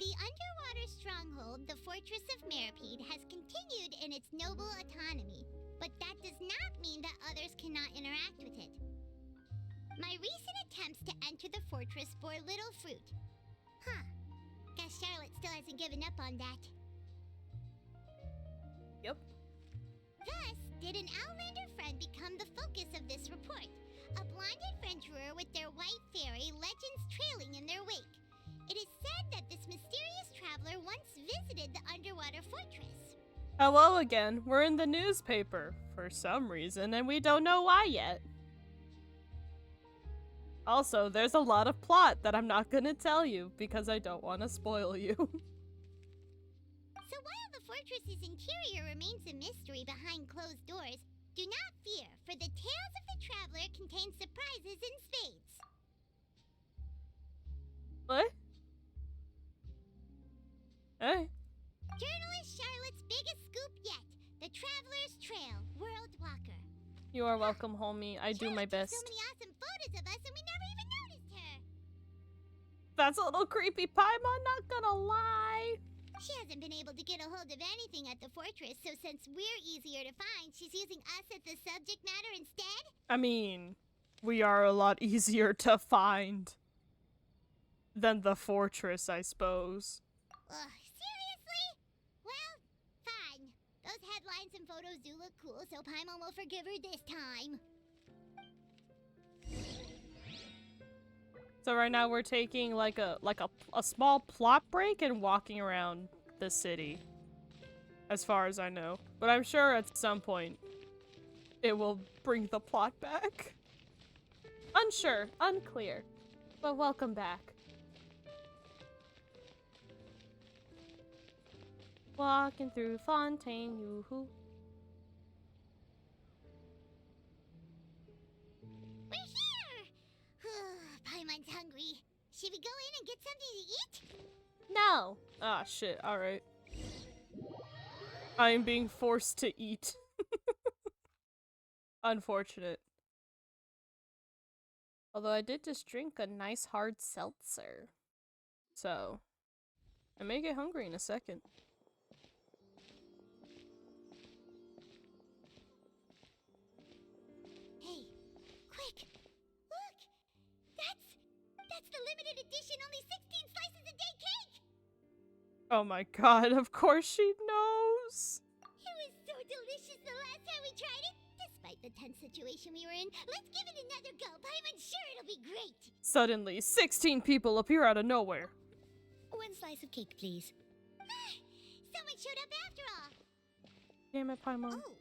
The underwater stronghold, the Fortress of Meripede, has continued in its noble autonomy, but that does not mean that others cannot interact with it. My recent attempts to enter the fortress bore little fruit. Huh. Guess Charlotte still hasn't given up on that. Yep. Thus, did an Outlander friend become the focus of this report? A blonde adventurer with their white fairy, legends trailing in their wake. It is said that this mysterious traveler once visited the underwater fortress. Hello again. We're in the newspaper for some reason, and we don't know why yet. Also, there's a lot of plot that I'm not gonna tell you because I don't want to spoil you. So while the fortress's interior remains a mystery behind closed doors, do not fear, for the tales of the traveler contain surprises in spades. What? Hey. Journalist Charlotte's biggest scoop yet. The Traveler's Trail, World Walker. You are welcome, homie. I do my best. So many awesome photos of us and we never even noticed her. That's a little creepy, Paimon, not gonna lie. She hasn't been able to get a hold of anything at the fortress, so since we're easier to find, she's using us as the subject matter instead? I mean, we are a lot easier to find than the fortress, I suppose. Seriously? Well, fine. Those headlines and photos do look cool, so Paimon will forgive her this time. So right now we're taking like a small plot break and walking around the city, as far as I know. But I'm sure at some point it will bring the plot back. Unsure, unclear, but welcome back. Walking through Fontaine, yoo-hoo. We're here! Paimon's hungry. Should we go in and get something to eat? No! Ah, shit, alright. I am being forced to eat. Unfortunate. Although I did just drink a nice hard seltzer. So, I may get hungry in a second. Hey, quick! Look! That's the limited edition only 16 slices a day cake! Oh my god, of course she knows! situation we were in. Let's give it another go. I'm sure it'll be great. Suddenly, 16 people appear out of nowhere. One slice of cake, please. Someone showed up after all. Damn it, Paimon. Oh,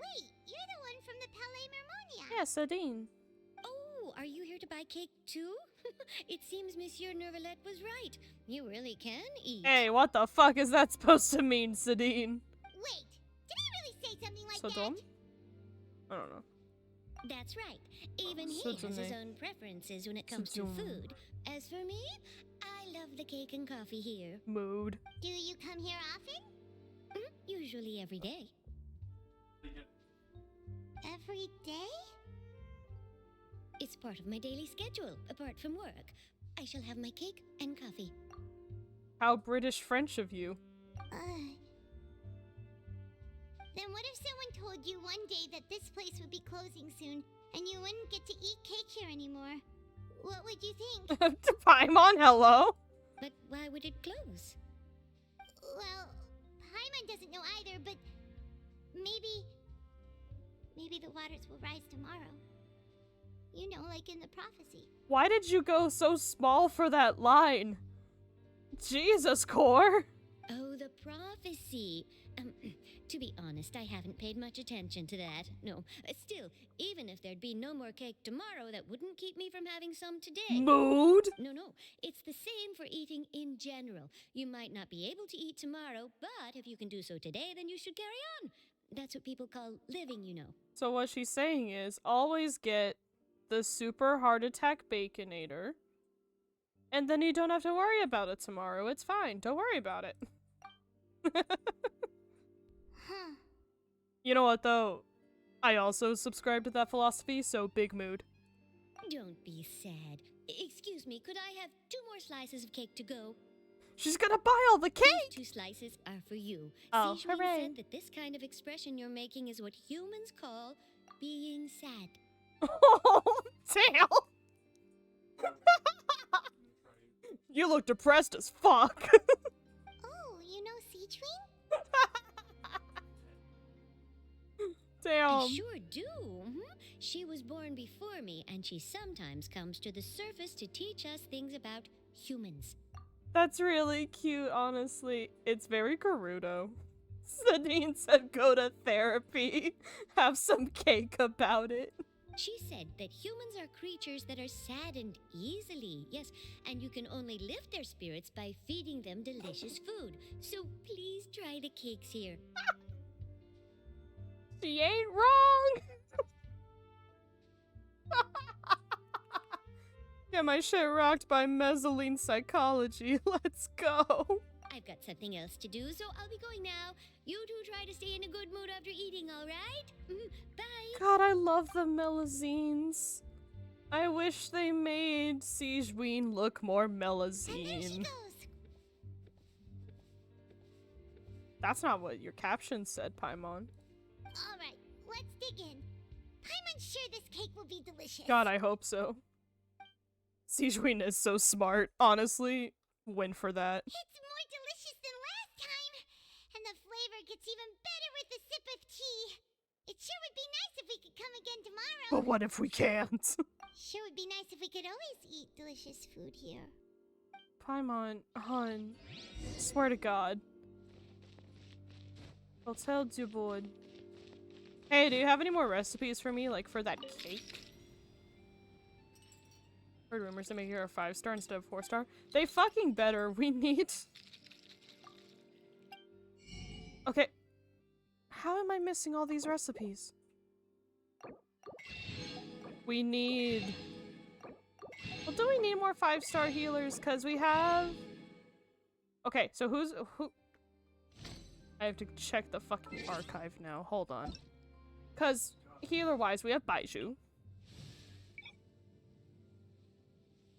wait, you're the one from the Palais Mermonia. Yeah, Sadine. Oh, are you here to buy cake too? It seems Monsieur Nervalette was right. You really can eat. Hey, what the fuck is that supposed to mean, Sadine? Wait, did he really say something like So that? dumb? I don't know. That's right. Even he So has his dumb. own preferences when it comes to dumb. food. As for me, I love the cake and coffee here. Mood. Do you come here often? Usually every day. Every day? It's part of my daily schedule, apart from work. I shall have my cake and coffee. How British French of you. Then what if someone told you one day that this place would be closing soon, and you wouldn't get to eat cake here anymore? What would you think? Paimon, hello? But why would it close? Well, Paimon doesn't know either, but maybe the waters will rise tomorrow. You know, like in the prophecy. Why did you go so small for that line? Jesus, Core. Oh, the prophecy. To be honest, I haven't paid much attention to that. No, still, even if there'd be no more cake tomorrow, that wouldn't keep me from having some today. Mood? No, it's the same for eating in general. You might not be able to eat tomorrow, but if you can do so today, then you should carry on. That's what people call living, you know. So what she's saying is, always get the super heart attack Baconator, and then you don't have to worry about it tomorrow. It's fine. Don't worry about it. You know what, though? I also subscribe to that philosophy, so big mood. Don't be sad. Excuse me, could I have 2 more slices of cake to go? She's gonna buy all the cake! These 2 slices are for you. Oh, Sijwin hooray. said that this kind of expression you're making is what humans call being sad. Oh, damn! You look depressed as fuck. Oh, you know Sijwin? Damn. I sure do. She was born before me, and she sometimes comes to the surface to teach us things about humans. That's really cute, honestly. It's very Gerudo. Sadine said go to therapy. Have some cake about it. She said that humans are creatures that are saddened easily, yes, and you can only lift their spirits by feeding them delicious food. So please try the cakes here. She ain't wrong! Get my shit rocked by mezzanine psychology. Let's go. I've got something else to do, so I'll be going now. You two try to stay in a good mood after eating, all right? Bye. God, I love the melazines. I wish they made Sijwin look more melazine. That's not what your caption said, Paimon. Alright, let's dig in. Paimon's sure this cake will be delicious. God, I hope so. Sijwin is so smart. Honestly, win for that. It's more delicious than last time. And the flavor gets even better with a sip of tea. It sure would be nice if we could come again tomorrow. But what if we can't? Sure would be nice if we could always eat delicious food here. Paimon, hon. Swear to God. I'll tell du board. Hey, do you have any more recipes for me, like for that cake? Heard rumors they make her a 5-star instead of 4-star. They fucking better. We need... Okay. How am I missing all these recipes? We need... Well, do we need more 5-star healers? Because we have... Okay, so who... I have to check the fucking archive now. Hold on. Because healer-wise, we have Baiju.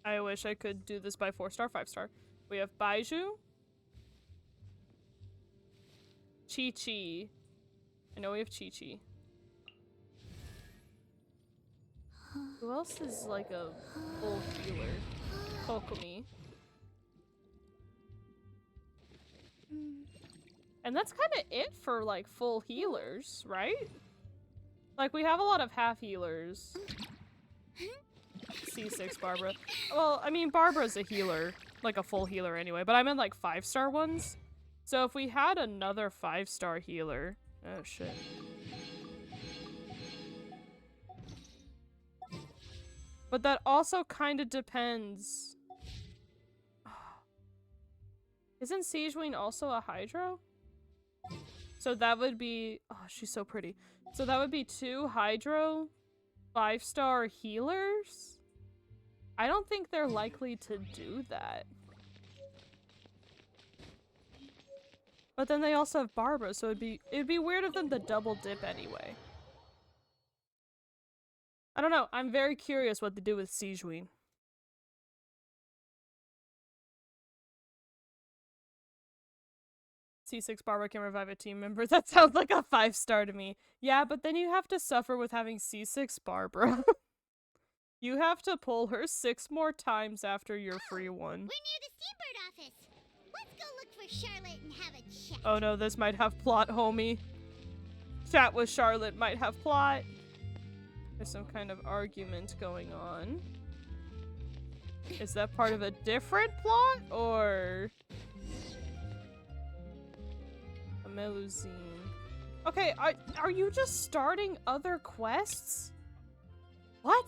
I wish I could do this by 4-star, 5-star. We have Baiju. Chi-Chi. I know we have Chi-Chi. Who else is like a full healer? Kokomi. And that's kind of it for like full healers, right? Like, we have a lot of half healers. C6 Barbara. Well, I mean, Barbara's a healer. Like, a full healer anyway. But I meant, like, 5-star ones. So if we had another 5-star healer... Oh, shit. But that also kind of depends. Isn't Siegeween also a Hydro? So that would be... Oh, she's so pretty. So that would be 2 Hydro 5-star healers? I don't think they're likely to do that. But then they also have Barbara, so it'd be weird of them to double dip anyway. I don't know. I'm very curious what to do with Siegeween. C6 Barbara can revive a team member. That sounds like a 5-star to me. Yeah, but then you have to suffer with having C6 Barbara. You have to pull her 6 more times after your free one. We're near the Steambird office. Let's go look for Charlotte and have a chat. Oh no, this might have plot, homie. Chat with Charlotte might have plot. There's some kind of argument going on. Is that part of a different plot, or... a Melusine? Okay, are you just starting other quests? What?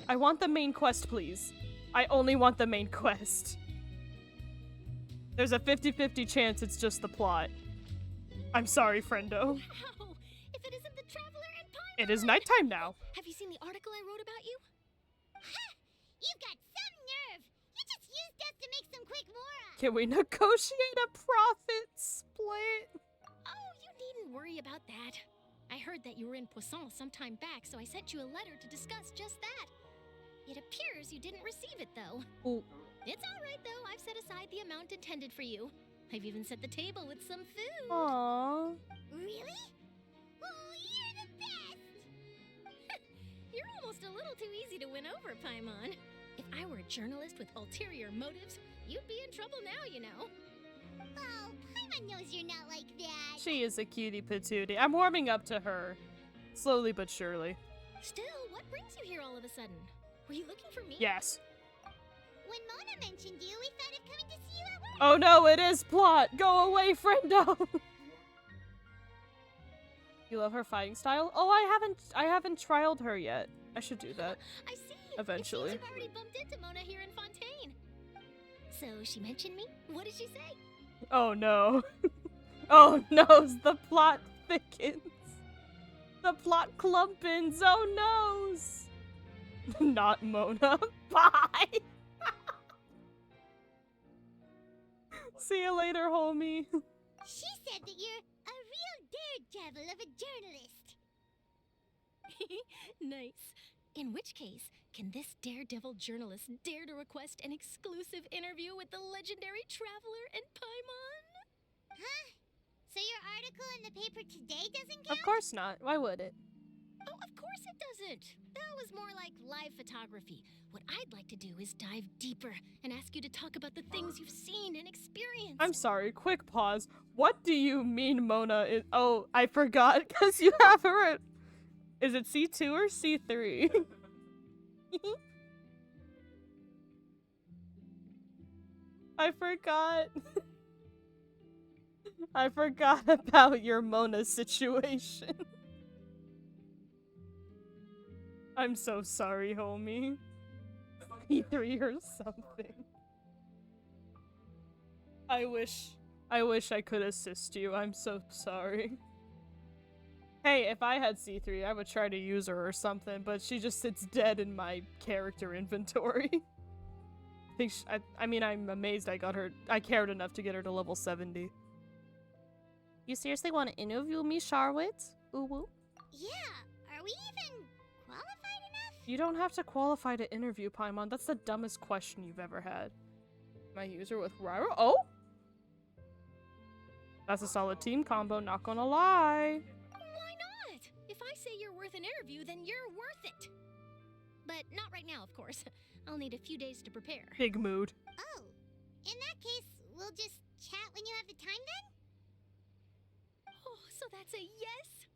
I want the main quest, please. I only want the main quest. There's a 50-50 chance it's just the plot. I'm sorry, friendo. Wow! If it isn't the Traveler and Paimon! It is nighttime now. Have you seen the article I wrote about you? Ha! You've got some nerve! You just used us to make some quick mora! Can we negotiate a profit split? Oh, you needn't worry about that. I heard that you were in Poisson some time back, so I sent you a letter to discuss just that. It appears you didn't receive it, though. Ooh. It's all right, though. I've set aside the amount intended for you. I've even set the table with some food. Aww. Really? Oh, you're the best! You're almost a little too easy to win over, Paimon. If I were a journalist with ulterior motives, you'd be in trouble now, you know. Oh, Paimon knows you're not like that. She is a cutie patootie. I'm warming up to her. Slowly but surely. Still, what brings you here all of a sudden? Were you looking for me? Yes. When Mona mentioned you, we thought of coming to see you at work. Oh no, it is plot! Go away, friendo! You love her fighting style? Oh, I haven't trialed her yet. I should do that. I see. Eventually. It seems you've already bumped into Mona here in Fontaine. So she mentioned me? What did she say? Oh no. Oh no, the plot thickens. The plot clumpins. Oh noes. Not Mona. Bye. See you later, homie. She said that you're a real daredevil of a journalist. Nice. In which case, can this daredevil journalist dare to request an exclusive interview with the legendary Traveler and Paimon? Huh? So your article in the paper today doesn't count? Of course not. Why would it? Oh, of course it doesn't. That was more like live photography. What I'd like to do is dive deeper and ask you to talk about the things you've seen and experienced. I'm sorry, quick pause. What do you mean Mona is— oh, I forgot, because you have her at— is it C2 or C3? I forgot. I forgot about your Mona situation. I'm so sorry, homie. E3 or something. I wish I could assist you. I'm so sorry. Hey, if I had C3, I would try to use her or something, but she just sits dead in my character inventory. I mean, I'm amazed I cared enough to get her to level 70. You seriously want to interview me, Charlotte? Ooh woo. Yeah, are we even qualified enough? You don't have to qualify to interview, Paimon. That's the dumbest question you've ever had. My user with Ryra? Oh! That's a solid team combo, not gonna lie. Why not? If I say you're worth an interview, then you're worth it. But not right now, of course. I'll need a few days to prepare. Big mood. Oh, in that case, we'll just chat when you have the time then? Oh, so that's a yes?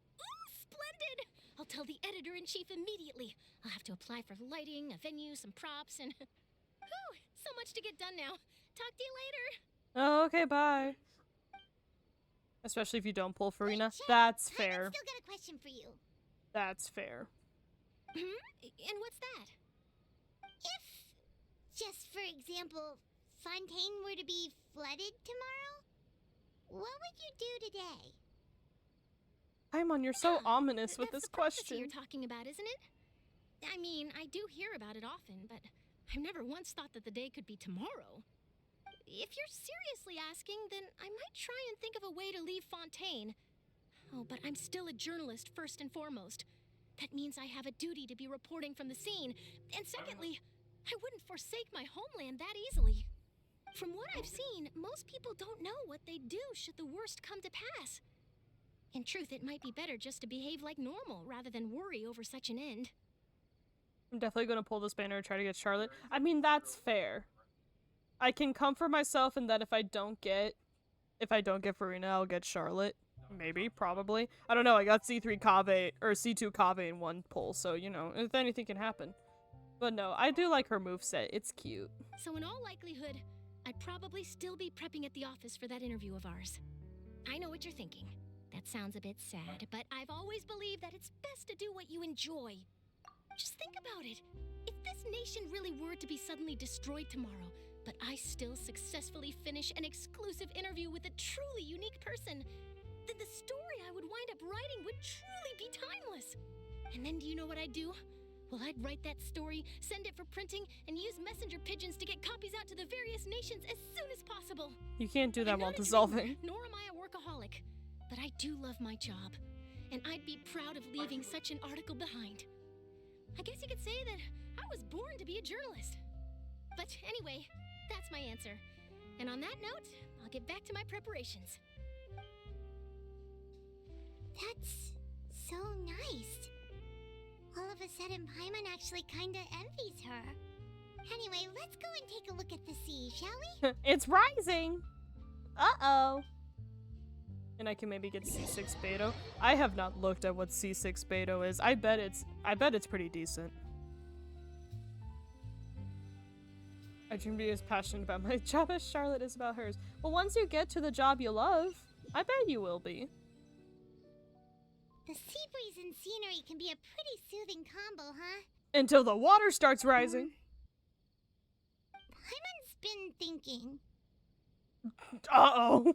tell the editor-in-chief immediately. I'll have to apply for lighting, a venue, some props, and... Whew, so much to get done now. Talk to you later. Oh, okay, bye. Especially if you don't pull Farina. That's fair. I've still got a question for you. That's fair. And what's that? If, just for example, Fontaine were to be flooded tomorrow, what would you do today? Paimon, you're so ominous with this That's the prophecy question. you're talking about, isn't it? I mean, I do hear about it often, but I've never once thought that the day could be tomorrow. If you're seriously asking, then I might try and think of a way to leave Fontaine. Oh, but I'm still a journalist first and foremost. That means I have a duty to be reporting from the scene. And secondly, I wouldn't forsake my homeland that easily. From what I've seen, most people don't know what they'd do should the worst come to pass. In truth, it might be better just to behave like normal rather than worry over such an end. I'm definitely gonna pull this banner and try to get Charlotte. I mean, that's fair. I can comfort myself in that if I don't get Farina, I'll get Charlotte. Maybe, probably. I don't know, I got C3 Kave, or C2 Kave in one pull, so, you know, if anything can happen. But no, I do like her moveset. It's cute. So in all likelihood, I'd probably still be prepping at the office for that interview of ours. I know what you're thinking. That sounds a bit sad, but I've always believed that it's best to do what you enjoy. Just think about it. If this nation really were to be suddenly destroyed tomorrow, but I still successfully finish an exclusive interview with a truly unique person, then the story I would wind up writing would truly be timeless. And then do you know what I'd do? Well, I'd write that story, send it for printing, and use messenger pigeons to get copies out to the various nations as soon as possible. You can't do that I'm while not a dissolving. dreamer, nor am I a workaholic. But I do love my job, and I'd be proud of leaving such an article behind. I guess you could say that I was born to be a journalist. But anyway, that's my answer. And on that note, I'll get back to my preparations. That's so nice. All of a sudden, Paimon actually kinda envies her. Anyway, let's go and take a look at the sea, shall we? It's rising! Uh-oh. And I can maybe get C6 Beto. I have not looked at what C6 Beto is. I bet it's pretty decent. I dream to be as passionate about my job as Charlotte is about hers. But once you get to the job you love, I bet you will be. The sea breeze and scenery can be a pretty soothing combo, huh? Until the water starts rising. Paimon's been thinking. Uh-oh.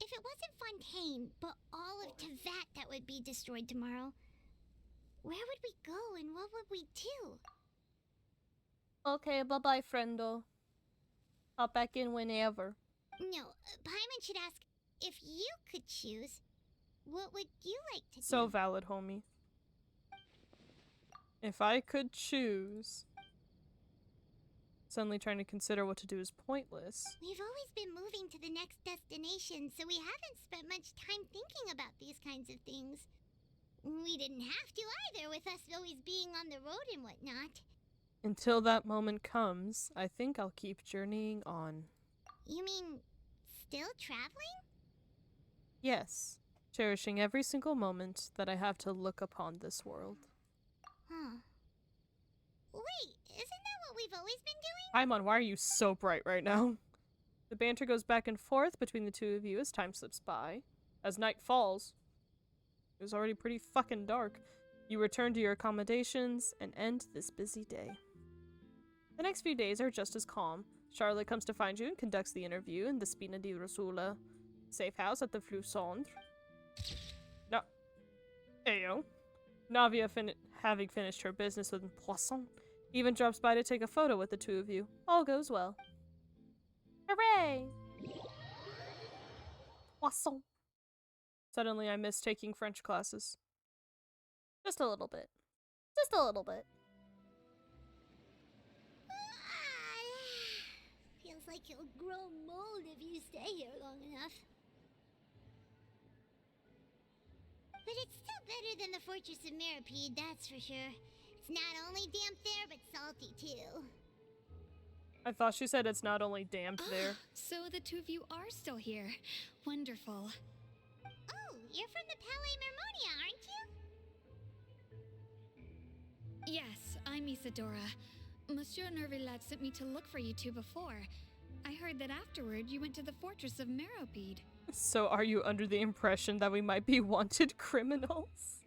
If it wasn't Fontaine, but all of Tevat that would be destroyed tomorrow, where would we go and what would we do? Okay, bye-bye, friendo. Hop back in whenever. No, Paimon should ask, if you could choose, what would you like to do? So valid, homie. If I could choose... Suddenly trying to consider what to do is pointless. We've always been moving to the next destination, so we haven't spent much time thinking about these kinds of things. We didn't have to either, with us always being on the road and whatnot. Until that moment comes, I think I'll keep journeying on. You mean, still traveling? Yes, cherishing every single moment that I have to look upon this world. Huh. Wait, isn't that what we've always been doing? Paimon, why are you so bright right now? The banter goes back and forth between the two of you as time slips by. As night falls, it was already pretty fucking dark. You return to your accommodations and end this busy day. The next few days are just as calm. Charlotte comes to find you and conducts the interview in the Spina di Rosula safe house at the Flux Cendre. No. Ayo. Navia, having finished her business with Poisson, even drops by to take a photo with the two of you. All goes well. Hooray! Poisson. Suddenly I miss taking French classes. Just a little bit. Just a little bit. Feels like you'll grow mold if you stay here long enough. But it's still better than the Fortress of Mirapede, that's for sure. It's not only damp there, but salty too. I thought she said it's not only damp there. So the two of you are still here. Wonderful. Oh, you're from the Palais Mermonia, aren't you? I'm Isadora. Monsieur Nervillat sent me to look for you two before. I heard that afterward you went to the fortress of Meropide. So are you under the impression that we might be wanted criminals?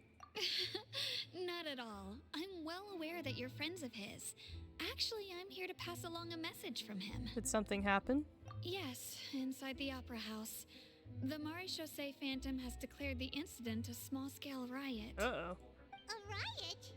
Not at all. I'm well aware that you're friends of his. Actually, I'm here to pass along a message from him. Did something happen? Yes, inside the Opera House. The Maréchaussée Phantom has declared the incident a small-scale riot. Uh-oh. A riot?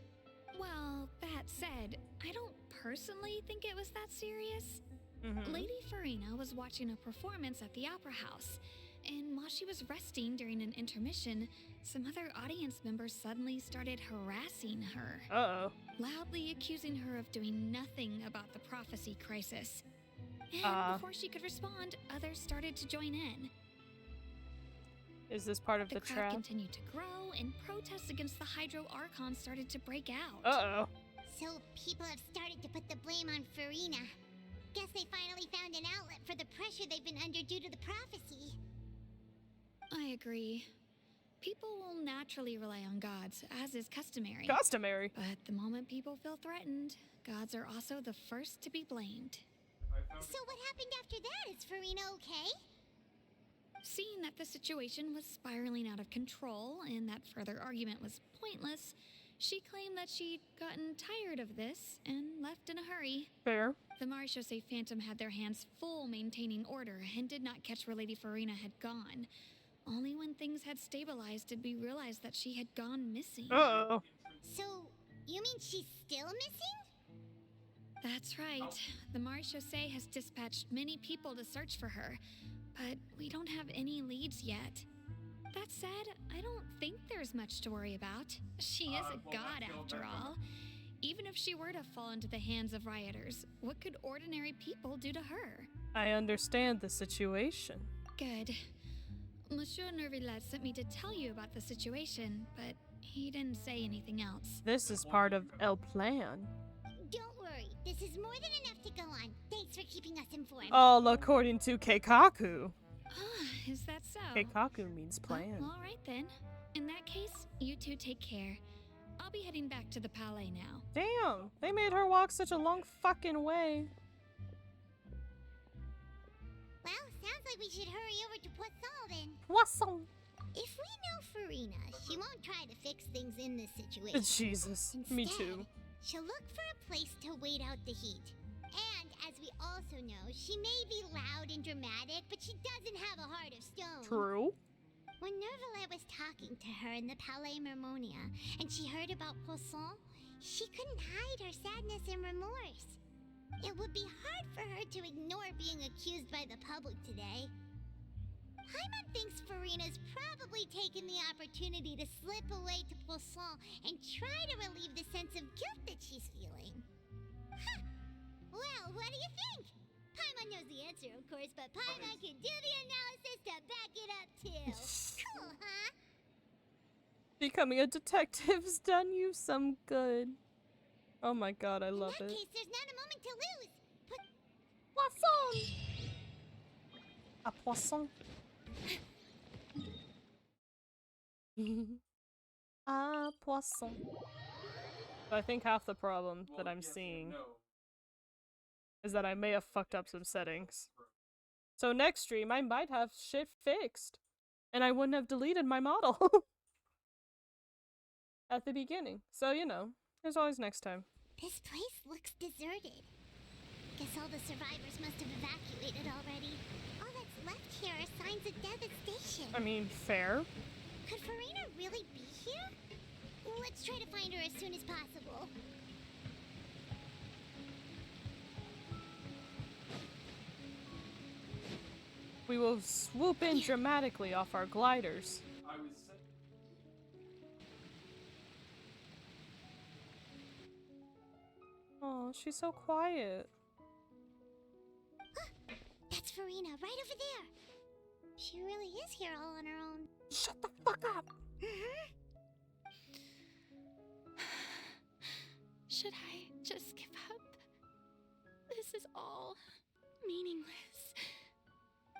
Well, that said, I don't personally think it was that serious. Mm-hmm. Lady Farina was watching a performance at the Opera House, and while she was resting during an intermission, some other audience members suddenly started harassing her. Uh-oh. Loudly accusing her of doing nothing about the prophecy crisis. And before she could respond, others started to join in. Is this part of the crowd trap? continued to grow, and protests against the Hydro Archon started to break out. Uh-oh. So people have started to put the blame on Farina. Guess they finally found an outlet for the pressure they've been under due to the prophecy. I agree. People will naturally rely on gods, as is customary. Customary? But the moment people feel threatened, gods are also the first to be blamed. So what happened after that? Is Farina okay? Seeing that the situation was spiraling out of control and that further argument was pointless, she claimed that she'd gotten tired of this and left in a hurry. Fair. The Maréchaussée Phantom had their hands full maintaining order and did not catch where Lady Farina had gone. Only when things had stabilized did we realize that she had gone missing. Uh-oh. So, you mean she's still missing? That's right. The Maréchaussée has dispatched many people to search for her, but we don't have any leads yet. That said, I don't think there's much to worry about. She is a god after all. Even if she were to fall into the hands of rioters, what could ordinary people do to her? I understand the situation. Good. Monsieur Nervillat sent me to tell you about the situation, but he didn't say anything else. This is part of El Plan. Don't worry, this is more than enough to go on. Thanks for keeping us informed. All according to Keikaku. Is that so? Keikaku means plan. All right then. In that case, you two take care. I'll be heading back to the palais now. Damn, they made her walk such a long fucking way. Well, sounds like we should hurry over to Poisson then. Poisson. If we know Farina, she won't try to fix things in this situation. Jesus, me too. She'll look for a place to wait out the heat. And, as we also know, she may be loud and dramatic, but she doesn't have a heart of stone. True. When Nervillat was talking to her in the Palais Mermonia, and she heard about Poisson, she couldn't hide her sadness and remorse. It would be hard for her to ignore being accused by the public today. Paimon thinks Farina's probably taken the opportunity to slip away to Poisson and try to relieve the sense of guilt that she's feeling. Huh. Well, what do you think? Paimon knows the answer, of course, but Paimon can do the analysis to back it up, too. Cool, huh? Becoming a detective's done you some good. Oh my god, I love it. In that case, there's not a moment to lose. Poisson! A poisson. Ah, poisson. But I think half the problem that I'm seeing is that I may have fucked up some settings. So next stream, I might have shit fixed. And I wouldn't have deleted my model at the beginning. So, you know, there's always next time. This place looks deserted. Guess all the survivors must have evacuated already. All that's left here are signs of devastation. I mean, fair. Could Farina really be here? Let's try to find her as soon as possible. We will swoop in dramatically off our gliders. Oh, she's so quiet. That's Farina, right over there. She really is here all on her own. Shut the fuck up! Should I just give up? This is all meaningless.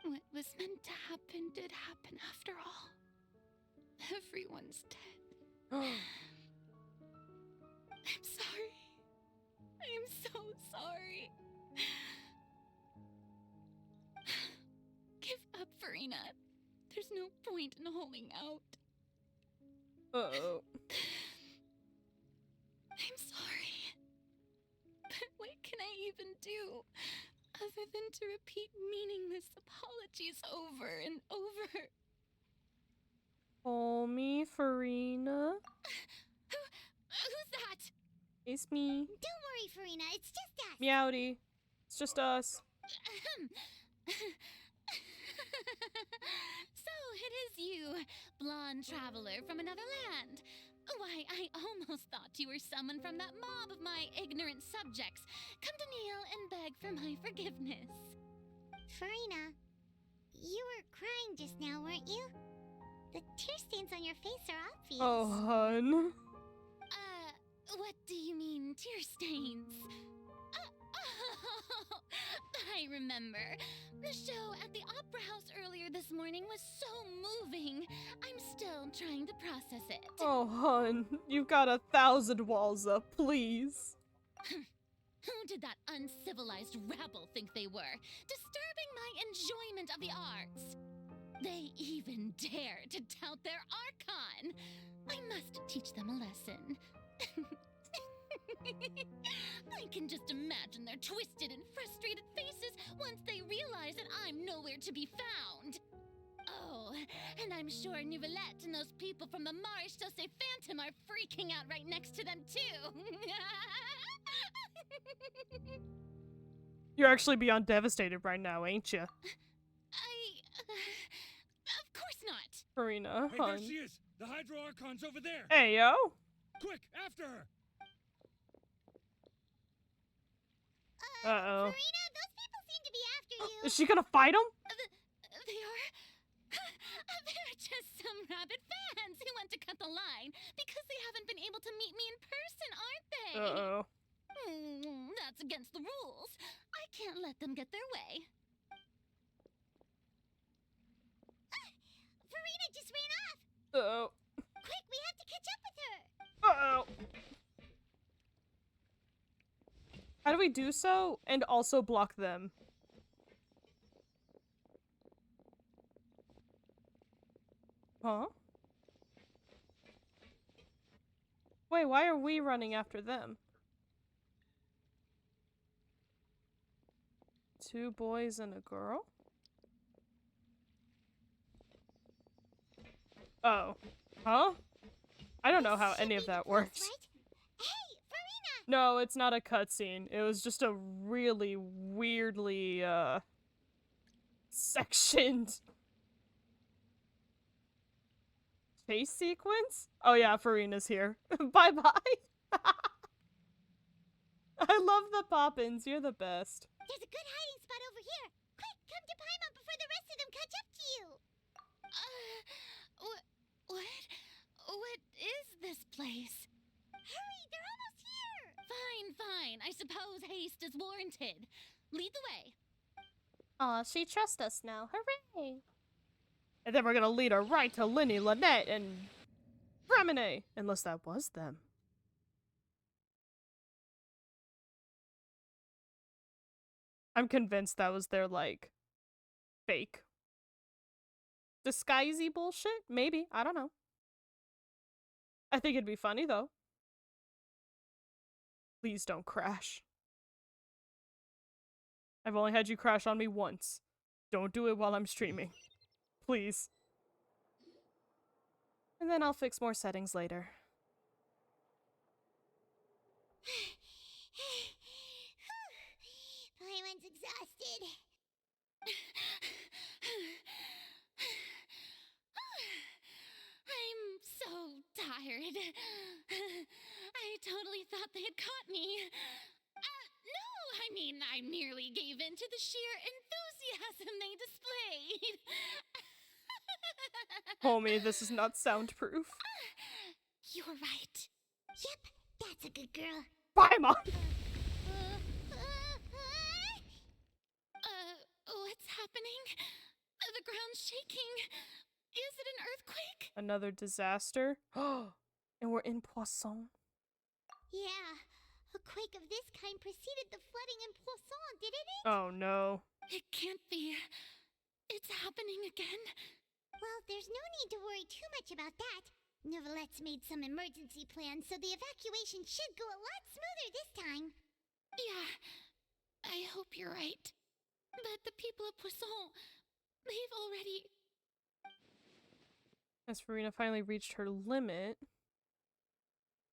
What was meant to happen did happen after all. Everyone's dead. I'm sorry. point in holding out. Uh-oh. I'm sorry. But what can I even do other than to repeat meaningless apologies over and over? Call me, Farina. Who's that? It's me. Don't worry, Farina. It's just us. Meowdy. It's just us. So it is you, blonde traveler from another land. Why, I almost thought you were someone from that mob of my ignorant subjects, come to kneel and beg for my forgiveness. Farina, you were crying just now, weren't you? The tear stains on your face are obvious. Oh, hun. What do you mean, tear stains? I remember. The show at the Opera House earlier this morning was so moving. I'm still trying to process it. Oh, hun. You've got 1,000 walls up, please. Who did that uncivilized rabble think they were, disturbing my enjoyment of the arts? They even dare to tout their archon. I must teach them a lesson. I can just imagine their twisted and frustrated faces once they realize that I'm nowhere to be found. Oh, and I'm sure Nouvellette and those people from the Marche Chaussee Phantom are freaking out right next to them too. You're actually beyond devastated right now, ain't you? Of course not. Farina, Hey, hun. there she is! The Hydro Archon's over there! Hey, yo! Quick, after her! Uh-oh. Farina, those people seem to be after you. Is she gonna fight him? They are... They're just some rabid fans who want to cut the line because they haven't been able to meet me in person, aren't they? Uh-oh. That's against the rules. I can't let them get their way. Farina just ran off. Uh-oh. Quick, we have to catch up with her. Uh-oh. How do we do so and also block them? Huh? Wait, why are we running after them? 2 boys and a girl? Oh. Huh? I don't know how any of that works. No, it's not a cutscene. It was just a really weirdly, sectioned chase sequence? Oh yeah, Farina's here. Bye-bye! I love the Poppins. You're the best. There's a good hiding spot over here. Quick, come to Paimon before the rest of them catch up to you. What is this place? Hurry, they're almost here. Fine. I suppose haste is warranted. Lead the way. Aw, she trusts us now. Hooray! And then we're gonna lead her right to Linny, Lynette, and Remine. Unless that was them. I'm convinced that was their, like, fake disguisey bullshit? Maybe. I don't know. I think it'd be funny, though. Please don't crash. I've only had you crash on me once. Don't do it while I'm streaming. Please. And then I'll fix more settings later. Paimon's exhausted. I'm so tired. I totally thought they had caught me. No, I mean, I merely gave in to the sheer enthusiasm they displayed. Homie, this is not soundproof. You're right. Yep, that's a good girl. Bye, Mom! What's happening? The ground's shaking. Is it an earthquake? Another disaster? And we're in Poisson. Yeah, a quake of this kind preceded the flooding in Poisson, didn't it? Oh no. It can't be. It's happening again. Well, there's no need to worry too much about that. Novelette's made some emergency plans, so the evacuation should go a lot smoother this time. Yeah, I hope you're right. But the people of Poisson, they've already... As Farina finally reached her limit,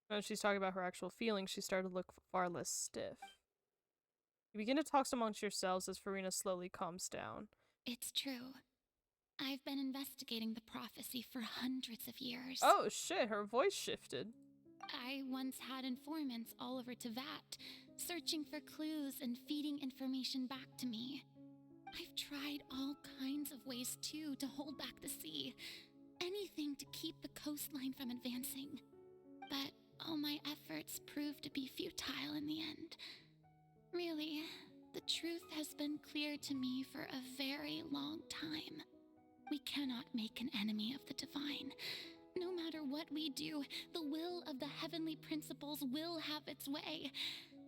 when she's talking about her actual feelings, she started to look far less stiff. You begin to talk amongst yourselves as Farina slowly calms down. It's true. I've been investigating the prophecy for hundreds of years. Oh shit, her voice shifted. I once had informants all over Tevat, searching for clues and feeding information back to me. I've tried all kinds of ways too to hold back the sea. Anything to keep the coastline from advancing. But all my efforts proved to be futile in the end. Really, the truth has been clear to me for a very long time. We cannot make an enemy of the divine. No matter what we do, the will of the heavenly principles will have its way,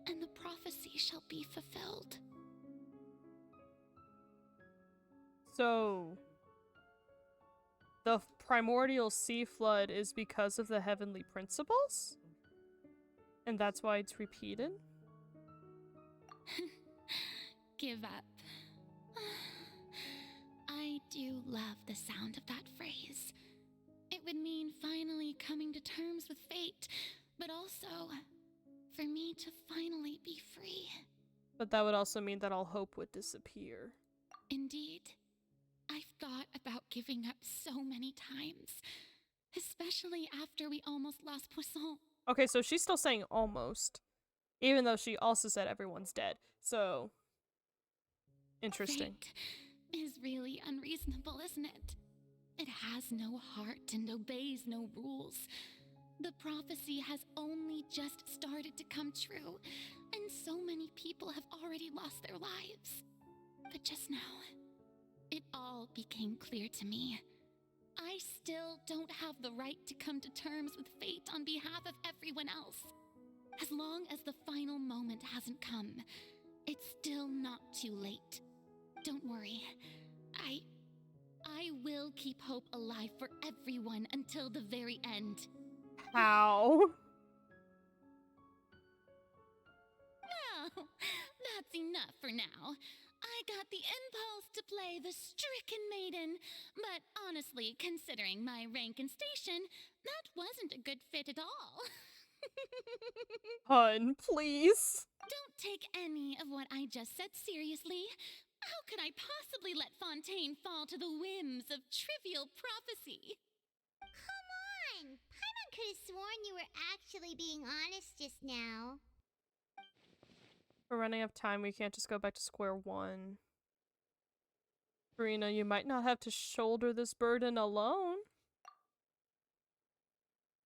and the prophecy shall be fulfilled. So, the primordial sea flood is because of the heavenly principles? And that's why it's repeated? Give up. I do love the sound of that phrase. It would mean finally coming to terms with fate, but also for me to finally be free. But that would also mean that all hope would disappear. Indeed. I've thought about giving up so many times, especially after we almost lost Poisson. Okay, so she's still saying almost, even though she also said everyone's dead. So, interesting. Fate is really unreasonable, isn't it? It has no heart and obeys no rules. The prophecy has only just started to come true, and so many people have already lost their lives. But just now, it all became clear to me. I still don't have the right to come to terms with fate on behalf of everyone else. As long as the final moment hasn't come, it's still not too late. Don't worry. I will keep hope alive for everyone until the very end. How? Well, that's enough for now. I got the impulse to play the stricken maiden, but honestly, considering my rank and station, that wasn't a good fit at all. Hun, please. Don't take any of what I just said seriously. How could I possibly let Fontaine fall to the whims of trivial prophecy? Come on! Paimon could have sworn you were actually being honest just now. We're running out of time. We can't just go back to square one. Farina, you might not have to shoulder this burden alone.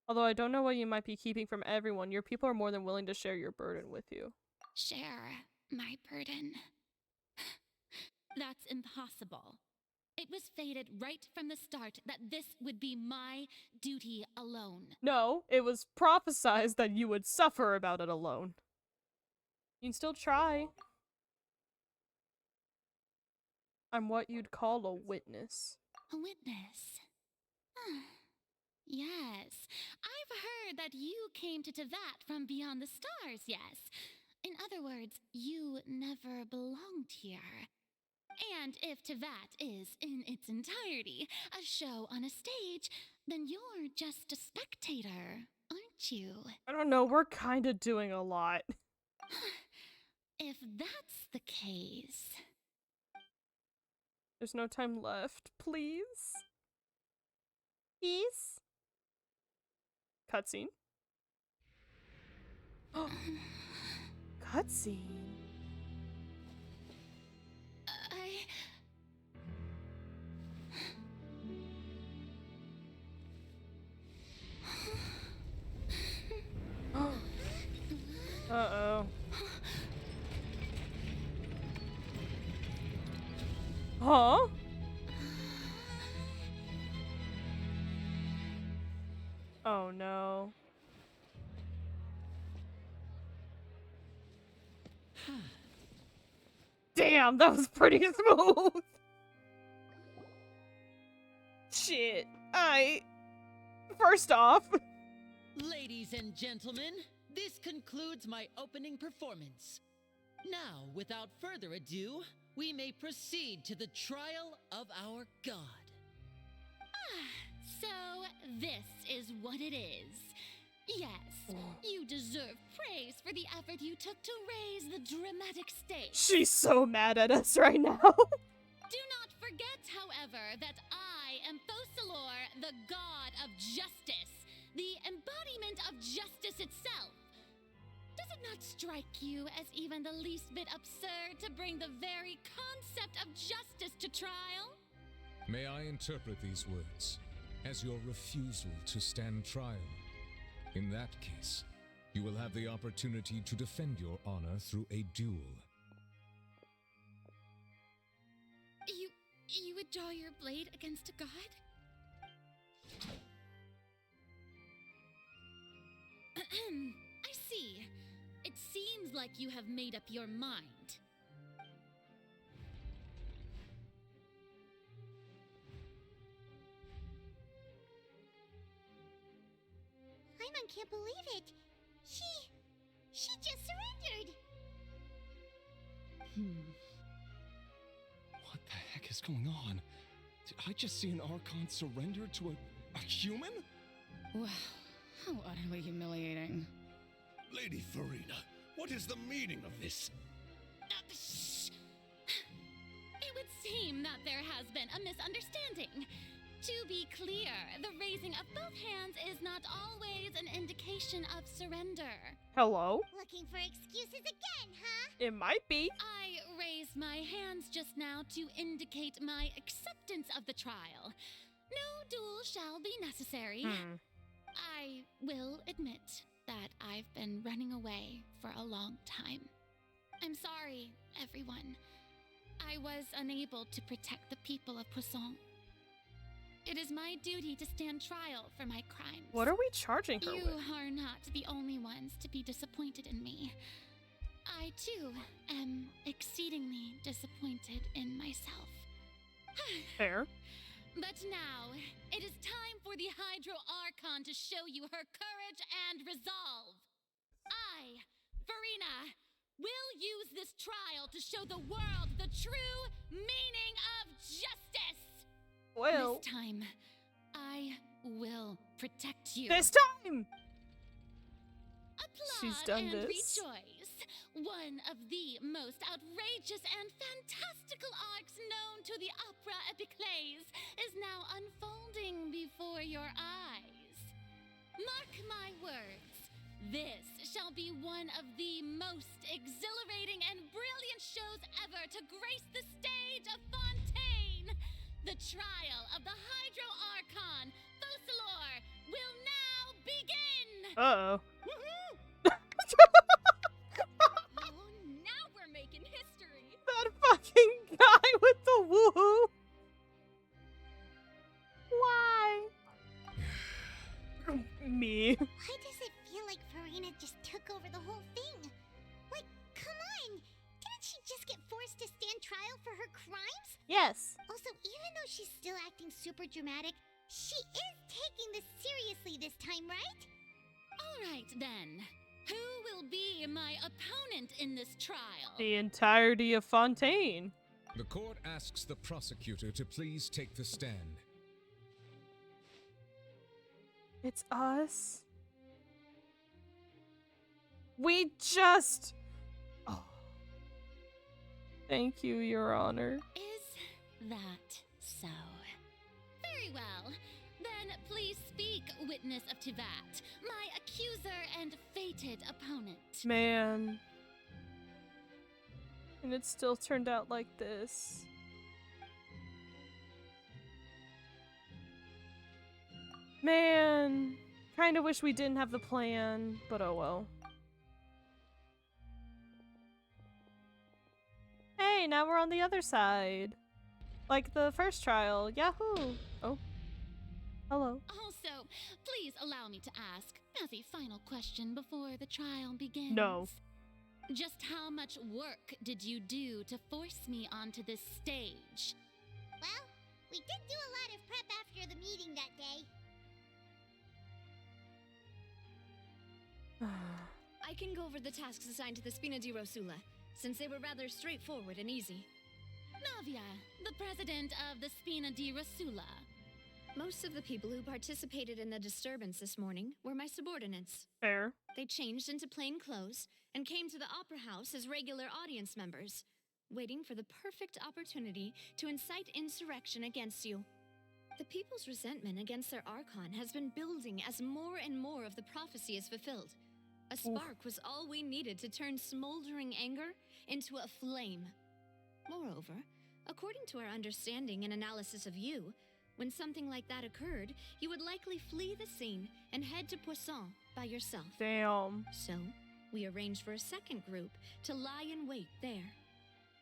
Although I don't know what you might be keeping from everyone. Your people are more than willing to share your burden with you. Share my burden. That's impossible. It was fated right from the start that this would be my duty alone. No, it was prophesized that you would suffer about it alone. You can still try. I'm what you'd call a witness. A witness? Yes. I've heard that you came to Tevat from beyond the stars, yes. In other words, you never belonged here. And if Tevat is, in its entirety, a show on a stage, then you're just a spectator, aren't you? I don't know, we're kinda doing a lot. If that's the case... There's no time left, please? Please? Cutscene. Cutscene. Uh-oh. Huh? Oh no. Damn, that was pretty smooth. Shit. First off. Ladies and gentlemen, this concludes my opening performance. Now, without further ado, we may proceed to the trial of our god. So, this is what it is. Yes, you deserve praise for the effort you took to raise the dramatic stakes. She's so mad at us right now. Do not forget, however, that I am Fosalor, the god of justice, the embodiment of justice itself. Does it not strike you as even the least bit absurd to bring the very concept of justice to trial? May I interpret these words as your refusal to stand trial? In that case, you will have the opportunity to defend your honor through a duel. You would draw your blade against a god? I see. It seems like you have made up your mind. Paimon can't believe it. She just surrendered. What the heck is going on? Did I just see an Archon surrender to a human? Wow, how utterly humiliating. Lady Farina, what is the meaning of this? It would seem that there has been a misunderstanding. To be clear, the raising of both hands is not always an indication of surrender. Hello? Looking for excuses again, huh? It might be. I raised my hands just now to indicate my acceptance of the trial. No duel shall be necessary. I will admit that I've been running away for a long time. I'm sorry, everyone. I was unable to protect the people of Poisson. It is my duty to stand trial for my crimes. What are we charging her You with? are not the only ones to be disappointed in me. I, too, am exceedingly disappointed in myself. Fair. But now, it is time for the Hydro Archon to show you her courage and resolve. I, Farina, will use this trial to show the world the true meaning of justice. Well, this time, I will protect you. This time! Applaud She's done and this. rejoice. One of the most outrageous and fantastical arcs known to the opera epiclese is now unfolding before your eyes. Mark my words. This shall be one of the most exhilarating and brilliant shows ever to grace the stage of Fontaine. The trial of the Hydro Archon, Fosalor, will now begin! Uh-oh. Oh, now we're making history. That fucking guy with the woohoo! Why? Me. Why does it feel like Farina just took over the whole thing? Like, come on! Didn't she just get forced to stand trial for her crimes? Yes. Also, even though she's still acting super dramatic, she is taking this seriously this time, right? Alright then. Who will be my opponent in this trial? The entirety of Fontaine. The court asks the prosecutor to please take the stand. It's us. We just... Oh. Thank you, Your Honor. Is that so? Very well. Then please speak, witness of Tivat, my accuser and fated opponent. Man. And it still turned out like this. Man. Kinda wish we didn't have the plan, but oh well. Hey, now we're on the other side. Like the first trial. Yahoo! Oh. Hello. Also, please allow me to ask, as a final question before the trial begins. No. Just how much work did you do to force me onto this stage? Well, we did do a lot of prep after the meeting that day. I can go over the tasks assigned to the Spina di Rosula, since they were rather straightforward and easy. Navia, the president of the Spina di Rosula. Most of the people who participated in the disturbance this morning were my subordinates. Fair. They changed into plain clothes and came to the Opera House as regular audience members, waiting for the perfect opportunity to incite insurrection against you. The people's resentment against their Archon has been building as more and more of the prophecy is fulfilled. A spark was all we needed to turn smoldering anger into a flame. Moreover, according to our understanding and analysis of you, when something like that occurred, you would likely flee the scene and head to Poisson by yourself. Damn. So, we arranged for a second group to lie in wait there.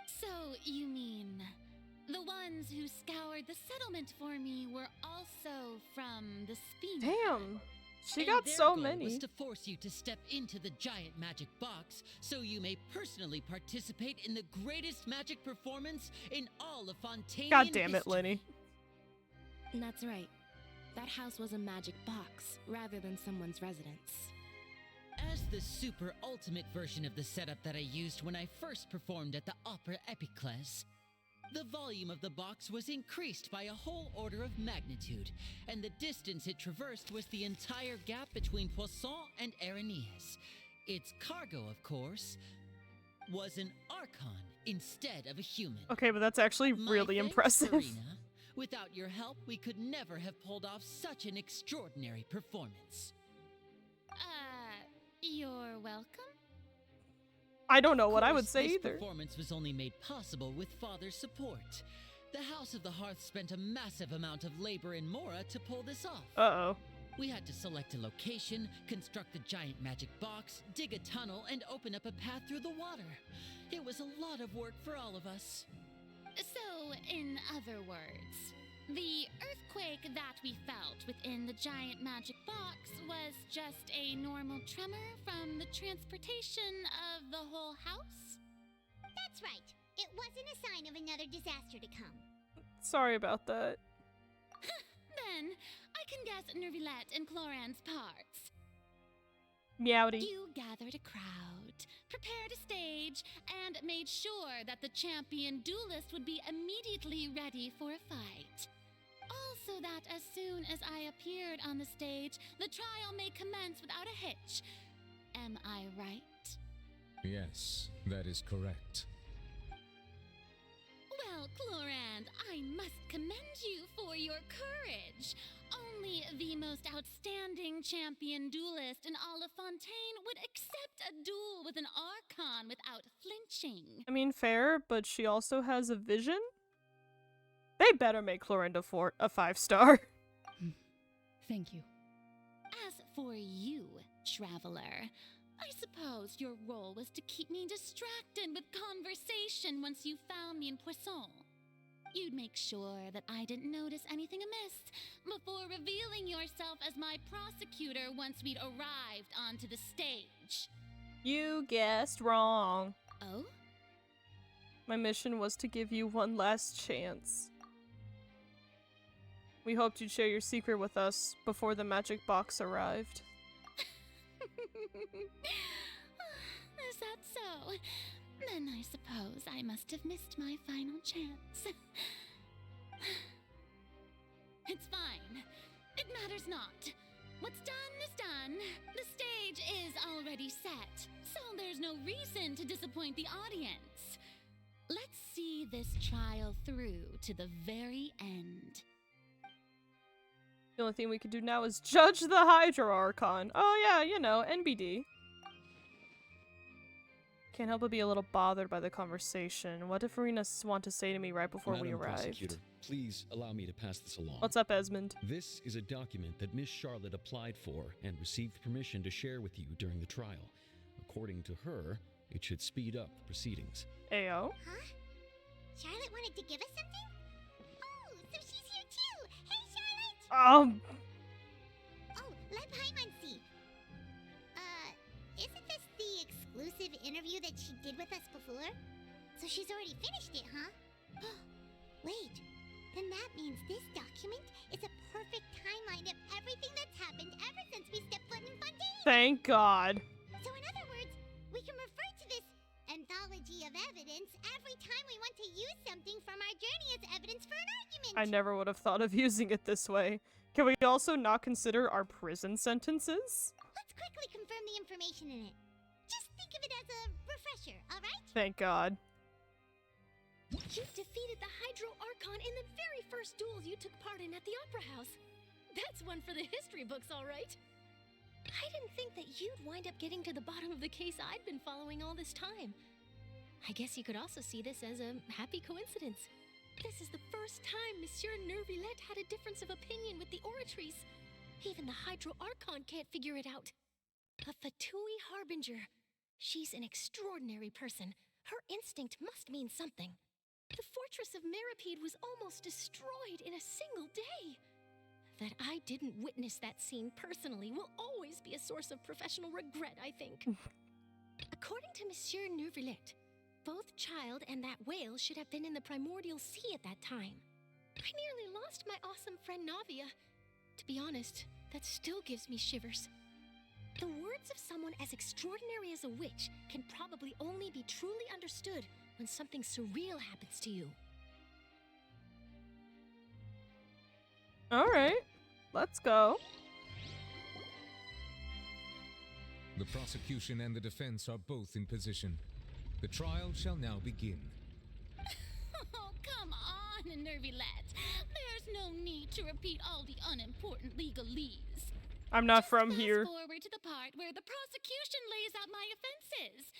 So, you mean the ones who scoured the settlement for me were also from the Spina? Damn. She And got their so goal many. was to force you to step into the giant magic box so you may personally participate in the greatest magic performance in all of Fontaine. God damn it, Lenny. That's right. That house was a magic box, rather than someone's residence. As the super ultimate version of the setup that I used when I first performed at the Opera Epiclese, the volume of the box was increased by a whole order of magnitude, and the distance it traversed was the entire gap between Poisson and Areneas. Its cargo, of course, was an Archon instead of a human. Okay, but that's actually really thanks, impressive. Serena. Without your help, we could never have pulled off such an extraordinary performance. You're welcome? I don't know what I Of would course, say this either. performance was only made possible with Father's support. The House of the Hearth spent a massive amount of labor in Mora to pull this off. Uh-oh. We had to select a location, construct the giant magic box, dig a tunnel, and open up a path through the water. It was a lot of work for all of us. So, in other words, the earthquake that we felt within the giant magic box was just a normal tremor from the transportation of the whole house? That's right. It wasn't a sign of another disaster to come. Sorry about that. Then, I can guess Nervilette and Cloran's parts. Meowdy. You gathered a crowd, prepared a stage, and made sure that the champion duelist would be immediately ready for a fight. Also that as soon as I appeared on the stage, the trial may commence without a hitch. Am I right? Yes, that is correct. Well, Clorand, I must commend you for your courage. Only the most outstanding champion duelist in all of Fontaine would accept a duel with an Archon without flinching. I mean, fair, but she also has a vision? They better make Clorinda a 5-star. Thank you. As for you, Traveler, I suppose your role was to keep me distracted with conversation once you found me in Poisson. You'd make sure that I didn't notice anything amiss before revealing yourself as my prosecutor once we'd arrived onto the stage. You guessed wrong. Oh? My mission was to give you one last chance. We hoped you'd share your secret with us before the magic box arrived. Is that so? Then I suppose I must have missed my final chance. It's fine. It matters not. What's done is done. The stage is already set, so there's no reason to disappoint the audience. Let's see this trial through to the very end. The only thing we can do now is judge the Hydra Archon. Oh yeah, you know, NBD. Can't help but be a little bothered by the conversation. What did Farina want to say to me right before we Madam arrived? Prosecutor, please allow me to pass this along. What's up, Esmond? This is a document that Miss Charlotte applied for and received permission to share with you during the trial. According to her, it should speed up the proceedings. Ayo. Huh? Charlotte wanted to give us something? Oh, so she's here too! Hey, Charlotte! Oh, let Paimon see. Isn't this the exclusive interview that she did with us before? So she's already finished it, huh? Wait, then that means this document is a perfect timeline of everything that's happened ever since we stepped foot in Fontaine. Thank God. So in other words, we can refer to this anthology of evidence every time we want to use something from our journey as evidence for an argument. I never would have thought of using it this way. Can we also not consider our prison sentences? Let's quickly confirm the information in it. Just think of it as a refresher, alright? Thank God. You defeated the Hydro Archon in the very first duels you took part in at the Opera House. That's one for the history books, all right. I didn't think that you'd wind up getting to the bottom of the case I'd been following all this time. I guess you could also see this as a happy coincidence. This is the first time Monsieur Nervillette had a difference of opinion with the oratories. Even the Hydro Archon can't figure it out. A Fatui Harbinger. She's an extraordinary person. Her instinct must mean something. The fortress of Meripede was almost destroyed in a single day. That I didn't witness that scene personally will always be a source of professional regret, I think. According to Monsieur Nervillette, both Child and that whale should have been in the primordial sea at that time. I nearly lost my awesome friend Navia. To be honest, that still gives me shivers. The words of someone as extraordinary as a witch can probably only be truly understood when something surreal happens to you. Alright, let's go. The prosecution and the defense are both in position. The trial shall now begin. Oh, come on, Nervillette. There's no need to repeat all the unimportant legalese. I'm not from here. Fast forward to the part where the prosecution lays out my offenses.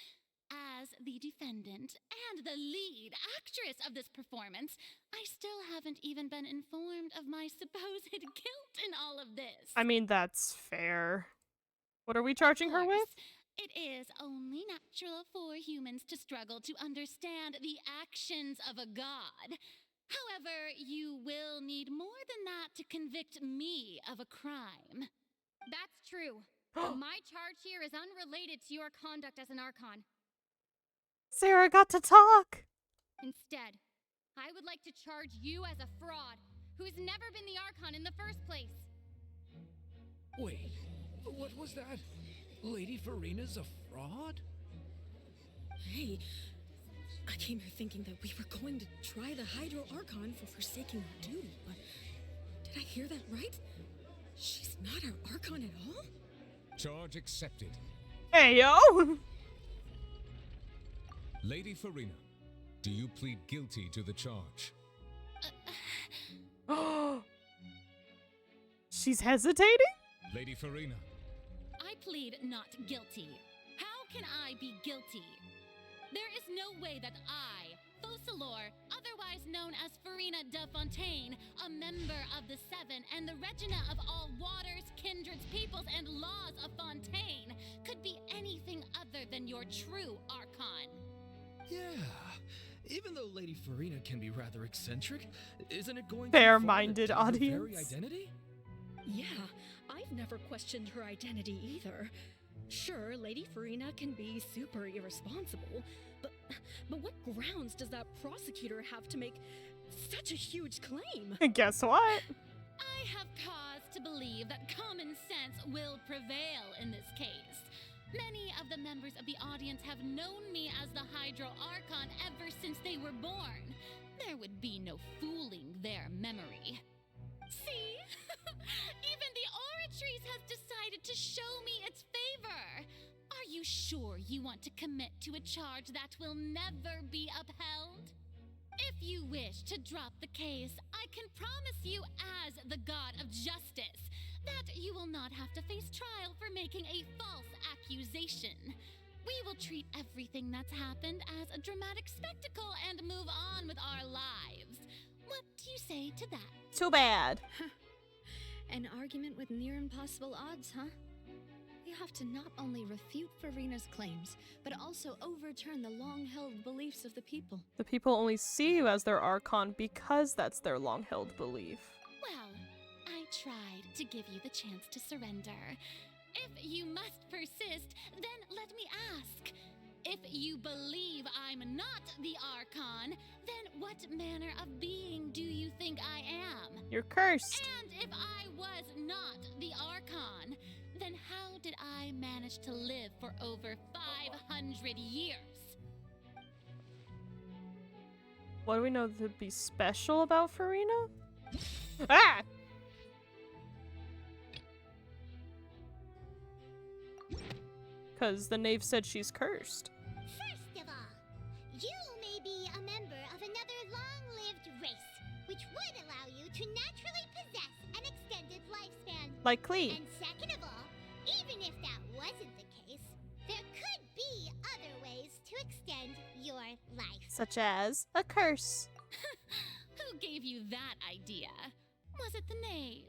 As the defendant and the lead actress of this performance, I still haven't even been informed of my supposed guilt in all of this. I mean, that's fair. What are we charging her with? It is only natural for humans to struggle to understand the actions of a god. However, you will need more than that to convict me of a crime. That's true. My charge here is unrelated to your conduct as an Archon. Sarah got to talk. Instead, I would like to charge you as a fraud who's never been the Archon in the first place. Wait, what was that? Lady Farina's a fraud? Hey, I came here thinking that we were going to try the Hydro Archon for forsaking our duty, but did I hear that right? She's not our Archon at all? Charge accepted. Hey, yo! Lady Farina, do you plead guilty to the charge? She's hesitating? Lady Farina. I plead not guilty. How can I be guilty? There is no way that I, Focalor, otherwise known as Farina de Fontaine, a member of the Seven and the Regina of all waters, kindreds, peoples, and laws of Fontaine, could be anything other than your true Archon. Yeah. Even though Lady Farina can be rather eccentric, isn't it going fair-minded to her audience? very identity? Yeah, I've never questioned her identity either. Sure, Lady Farina can be super irresponsible, but what grounds does that prosecutor have to make such a huge claim? Guess what? I have cause to believe that common sense will prevail in this case. Many of the members of the audience have known me as the Hydro Archon ever since they were born. There would be no fooling their memory. See? Even the Oratrice has decided to show me its favor. Are you sure you want to commit to a charge that will never be upheld? If you wish to drop the case, I can promise you as the God of Justice that you will not have to face trial for making a false accusation. We will treat everything that's happened as a dramatic spectacle and move on with our lives. What do you say to that? Too bad. An argument with near impossible odds, huh? You have to not only refute Farina's claims, but also overturn the long-held beliefs of the people. The people only see you as their Archon because that's their long-held belief. Well, I tried to give you the chance to surrender. If you must persist, then let me ask. If you believe I'm not the Archon, then what manner of being do you think I am? You're cursed. And if I was not the Archon, then how did I manage to live for over 500 years? What do we know to be special about Farina? Ah! Because the knave said she's cursed. First of all, you may be a member of another long-lived race, which would allow you to naturally possess an extended lifespan. Like Klee. And second of all, even if that wasn't the case, there could be other ways to extend your life. Such as a curse. Who gave you that idea? Was it the knave?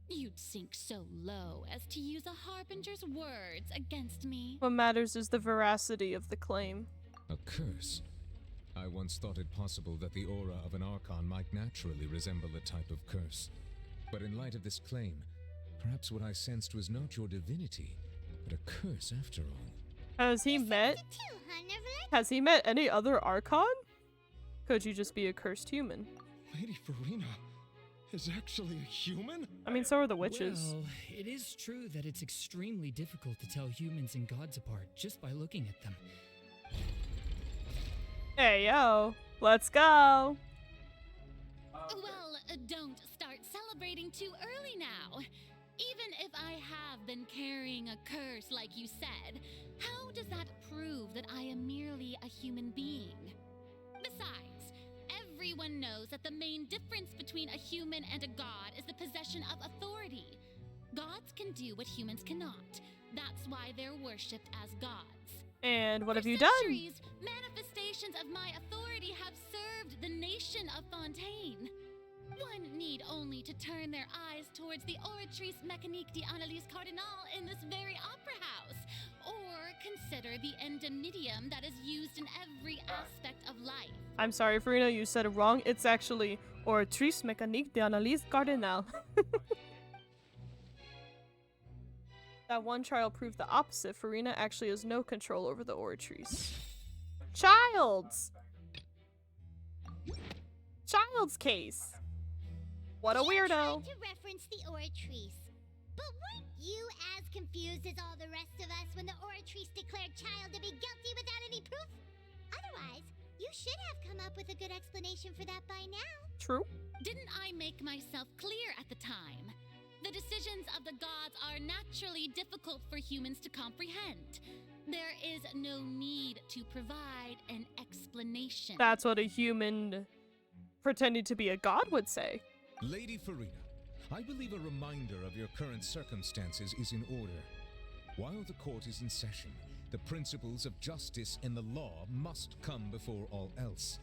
You'd sink so low as to use a harbinger's words against me. What matters is the veracity of the claim. A curse? I once thought it possible that the aura of an Archon might naturally resemble a type of curse. But in light of this claim, perhaps what I sensed was not your divinity, but a curse after all. Has he met? Has he met any other Archon? Could you just be a cursed human? Lady Farina is actually a human? I mean, so are the witches. Well, it is true that it's extremely difficult to tell humans and gods apart just by looking at them. Hey, yo. Let's go. Well, don't start celebrating too early now. Even if I have been carrying a curse like you said, how does that prove that I am merely a human being? Besides, everyone knows that the main difference between a human and a god is the possession of authority. Gods can do what humans cannot. That's why they're worshipped as gods. And what For have you done? centuries, manifestations of my authority have served the nation of Fontaine. One need only to turn their eyes towards the Oratrice Mécanique d'Analyse Cardinal in this very opera house, or consider the endemitium that is used in every aspect of life. I'm sorry, Farina, you said it wrong. It's actually Oratrice Mécanique d'Analyse Cardinal. That one trial proved the opposite. Farina actually has no control over the Oratrice. Child's case. What a weirdo. To reference the Oratrice. But weren't you as confused as all the rest of us when the Oratrice declared Child to be guilty without any proof? Otherwise, you should have come up with a good explanation for that by now. True. Didn't I make myself clear at the time? The decisions of the gods are naturally difficult for humans to comprehend. There is no need to provide an explanation. That's what a human pretending to be a god would say. Lady Farina, I believe a reminder of your current circumstances is in order. While the court is in session, the principles of justice and the law must come before all else.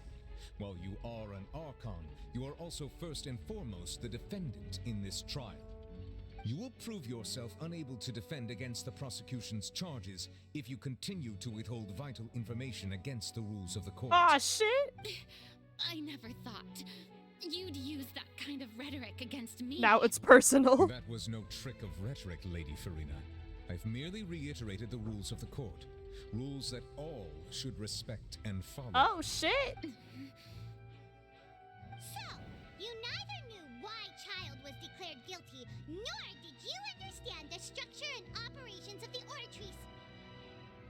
While you are an Archon, you are also first and foremost the defendant in this trial. You will prove yourself unable to defend against the prosecution's charges if you continue to withhold vital information against the rules of the court. Ah, shit! I never thought you'd use that kind of rhetoric against me. Now it's personal. That was no trick of rhetoric, Lady Farina. I've merely reiterated the rules of the court. Rules that all should respect and follow. Oh, shit! So, you neither knew why Child was declared guilty, nor did you understand the structure and operations of the Oratrice.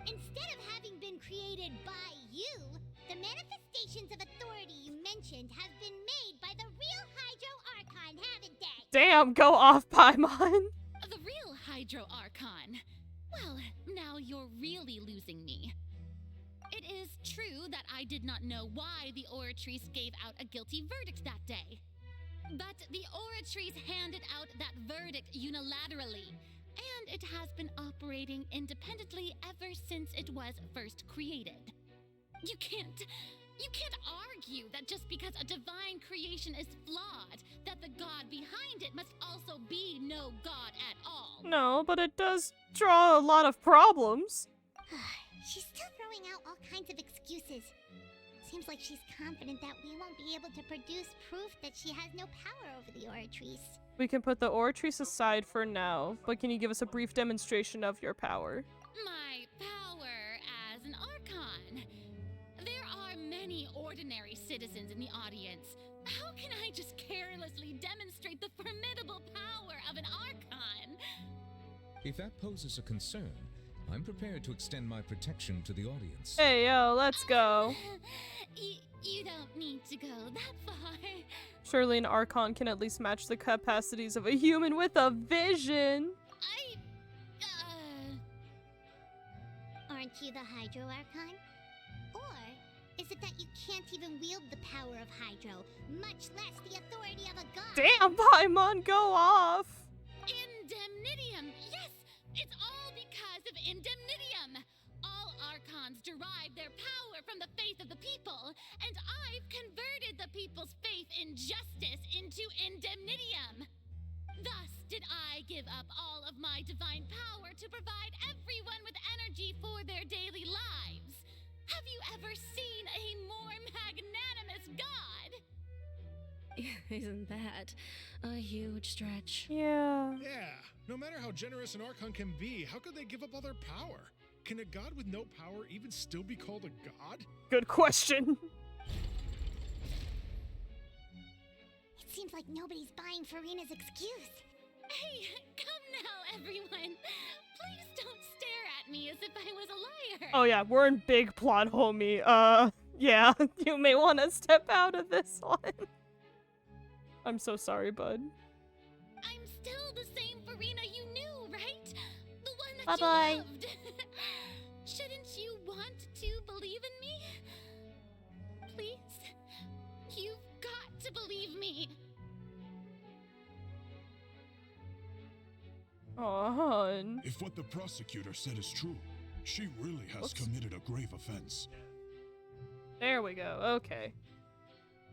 Instead of having been created by you, the manifestations of authority you mentioned have been made by the real Hydro Archon, haven't they? Damn, go off, Paimon. The real Hydro Archon. Well, now you're really losing me. It is true that I did not know why the Oratrice gave out a guilty verdict that day. But the Oratrice handed out that verdict unilaterally, and it has been operating independently ever since it was first created. You can't argue that just because a divine creation is flawed, that the god behind it must also be no god at all. No, but it does draw a lot of problems. She's still throwing out all kinds of excuses. Seems like she's confident that we won't be able to produce proof that she has no power over the Oratrice. We can put the Oratrice aside for now, but can you give us a brief demonstration of your power? My power as an Archon. There are many ordinary citizens in the audience. How can I just carelessly demonstrate the formidable power of an Archon? If that poses a concern, I'm prepared to extend my protection to the audience. Hey, yo, let's go. You don't need to go that far. Surely an Archon can at least match the capacities of a human with a vision. Aren't you the Hydro Archon? Or is it that you can't even wield the power of Hydro, much less the authority of a god? Damn, Paimon, go off! Indemnitium! Yes! It's all because of Indemnitium! All Archons derive their power from the faith of the people, and I've converted the people's faith in justice into Indemnitium! Thus did I give up all of my divine power to provide everyone with energy for their daily lives. Have you ever seen a more magnanimous god? Isn't that a huge stretch? Yeah. Yeah. No matter how generous an Archon can be, how could they give up all their power? Can a god with no power even still be called a god? Good question. It seems like nobody's buying Farina's excuse. Hey, come now, everyone. Please don't stare at me as if I was a liar. Oh yeah, we're in big plot, homie. Yeah, you may want to step out of this one. I'm so sorry, bud. I'm still the same Farina you knew, right? The one that Bye-bye. you loved. Shouldn't you want to believe in me? Please? You've got to believe me. Aw, hon. If what the prosecutor said is true, she really has committed a grave offense. There we go, okay.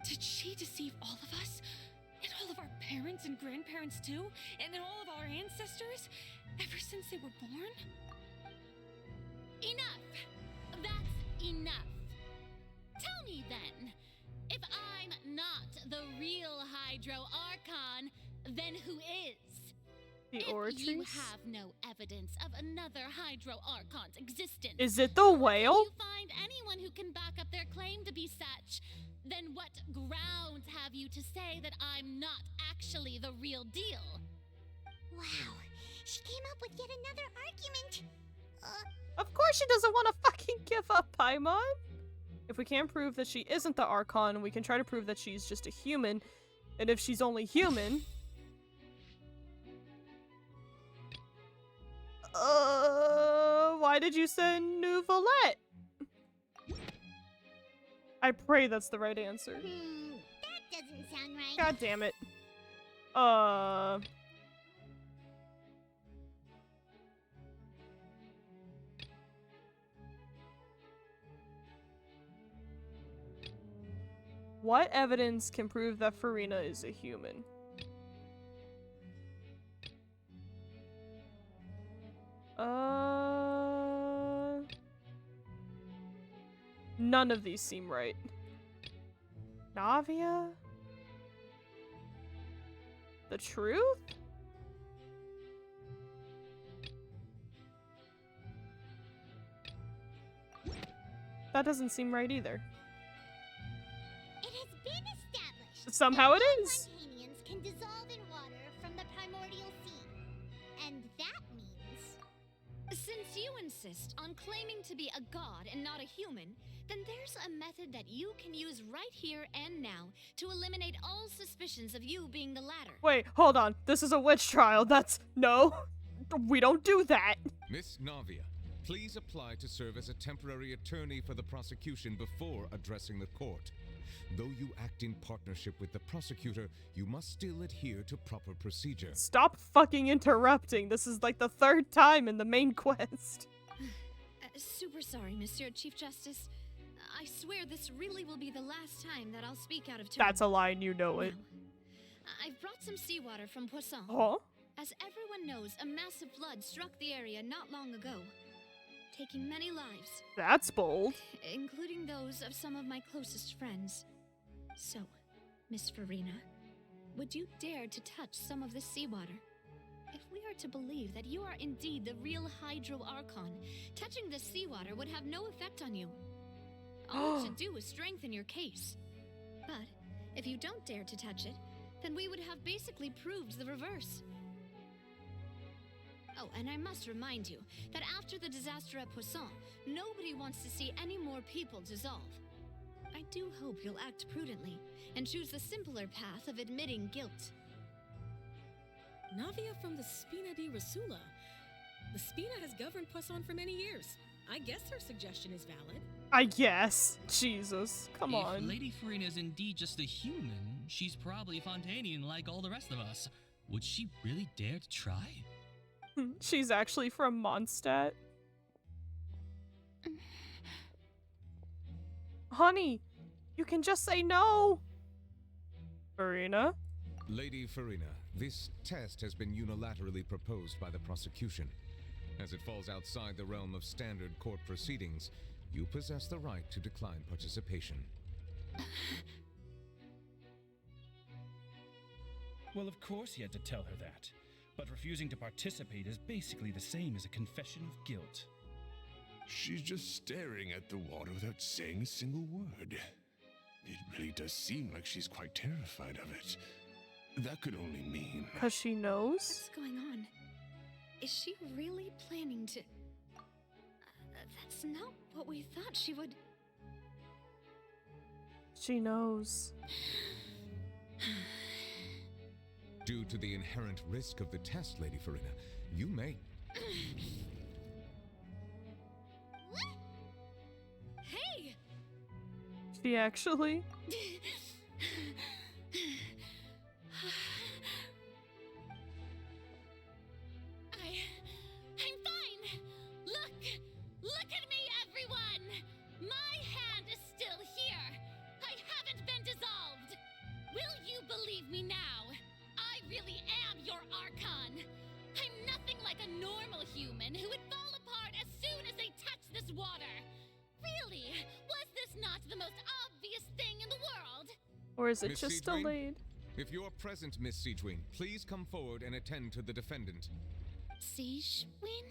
Did she deceive all of us? And all of our parents and grandparents too? And then all of our ancestors? Ever since they were born? Enough! That's enough. Tell me then, if I'm not the real Hydro Archon, then who is? The If Oratrice? you have no evidence of another Hydro Archon's existence, Is it the whale? if you find anyone who can back up their claim to be such, then what grounds have you to say that I'm not actually the real deal? Wow, she came up with yet another argument. Of course she doesn't want to fucking give up, Paimon. If we can't prove that she isn't the Archon, we can try to prove that she's just a human. And if she's only human... why did you send New Valette? I pray that's the right answer. That doesn't sound right. God damn it. What evidence can prove that Farina is a human? None of these seem right. Navia? The truth? That doesn't seem right either. It has been established. Somehow it that is. Fontanians can dissolve in water from the primordial sea. And that means... Since you insist on claiming to be a god and not a human, then there's a method that you can use right here and now to eliminate all suspicions of you being the latter. Wait, hold on. This is a witch trial. That's... No. We don't do that. Miss Navia, please apply to serve as a temporary attorney for the prosecution before addressing the court. Though you act in partnership with the prosecutor, you must still adhere to proper procedure. Stop fucking interrupting. This is like the third time in the main quest. Super sorry, Monsieur Chief Justice. I swear this really will be the last time that I'll speak out of turn. That's a line, you know it. I've brought some seawater from Poisson. Huh? As everyone knows, a massive flood struck the area not long ago, taking many lives. That's bold. Including those of some of my closest friends. So, Miss Farina, would you dare to touch some of this seawater? If we are to believe that you are indeed the real Hydro Archon, touching this seawater would have no effect on you. all it should do is strengthen your case. But if you don't dare to touch it, then we would have basically proved the reverse. Oh, and I must remind you that after the disaster at Poisson, nobody wants to see any more people dissolve. I do hope you'll act prudently and choose the simpler path of admitting guilt. Navia from the Spina di Rosula. The Spina has governed Poisson for many years. I guess her suggestion is valid. I guess. Jesus. Come If on. Lady Farina is indeed just a human, she's probably Fontainian like all the rest of us. Would she really dare to try? She's actually from Mondstadt. Honey, you can just say no. Farina? Lady Farina, this test has been unilaterally proposed by the prosecution. As it falls outside the realm of standard court proceedings, you possess the right to decline participation. Well, of course he had to tell her that. But refusing to participate is basically the same as a confession of guilt. She's just staring at the water without saying a single word. It really does seem like she's quite terrified of it. That could only mean... Because she knows? What's going on? Is she really planning to... that's not what we thought she would... She knows. Due to the inherent risk of the test, Lady Farina, you may... Hey! She actually... I'm fine! Look at me, everyone! My hand is still here! I haven't been dissolved! Will you believe me now? I really am your Archon! I'm nothing like a normal human who would fall apart as soon as they touch this water! Really? Was this not the most obvious thing in the world? Or is it Miss just Siegwin? delayed? If you're present, Miss Siegwin, please come forward and attend to the defendant. Siegwin?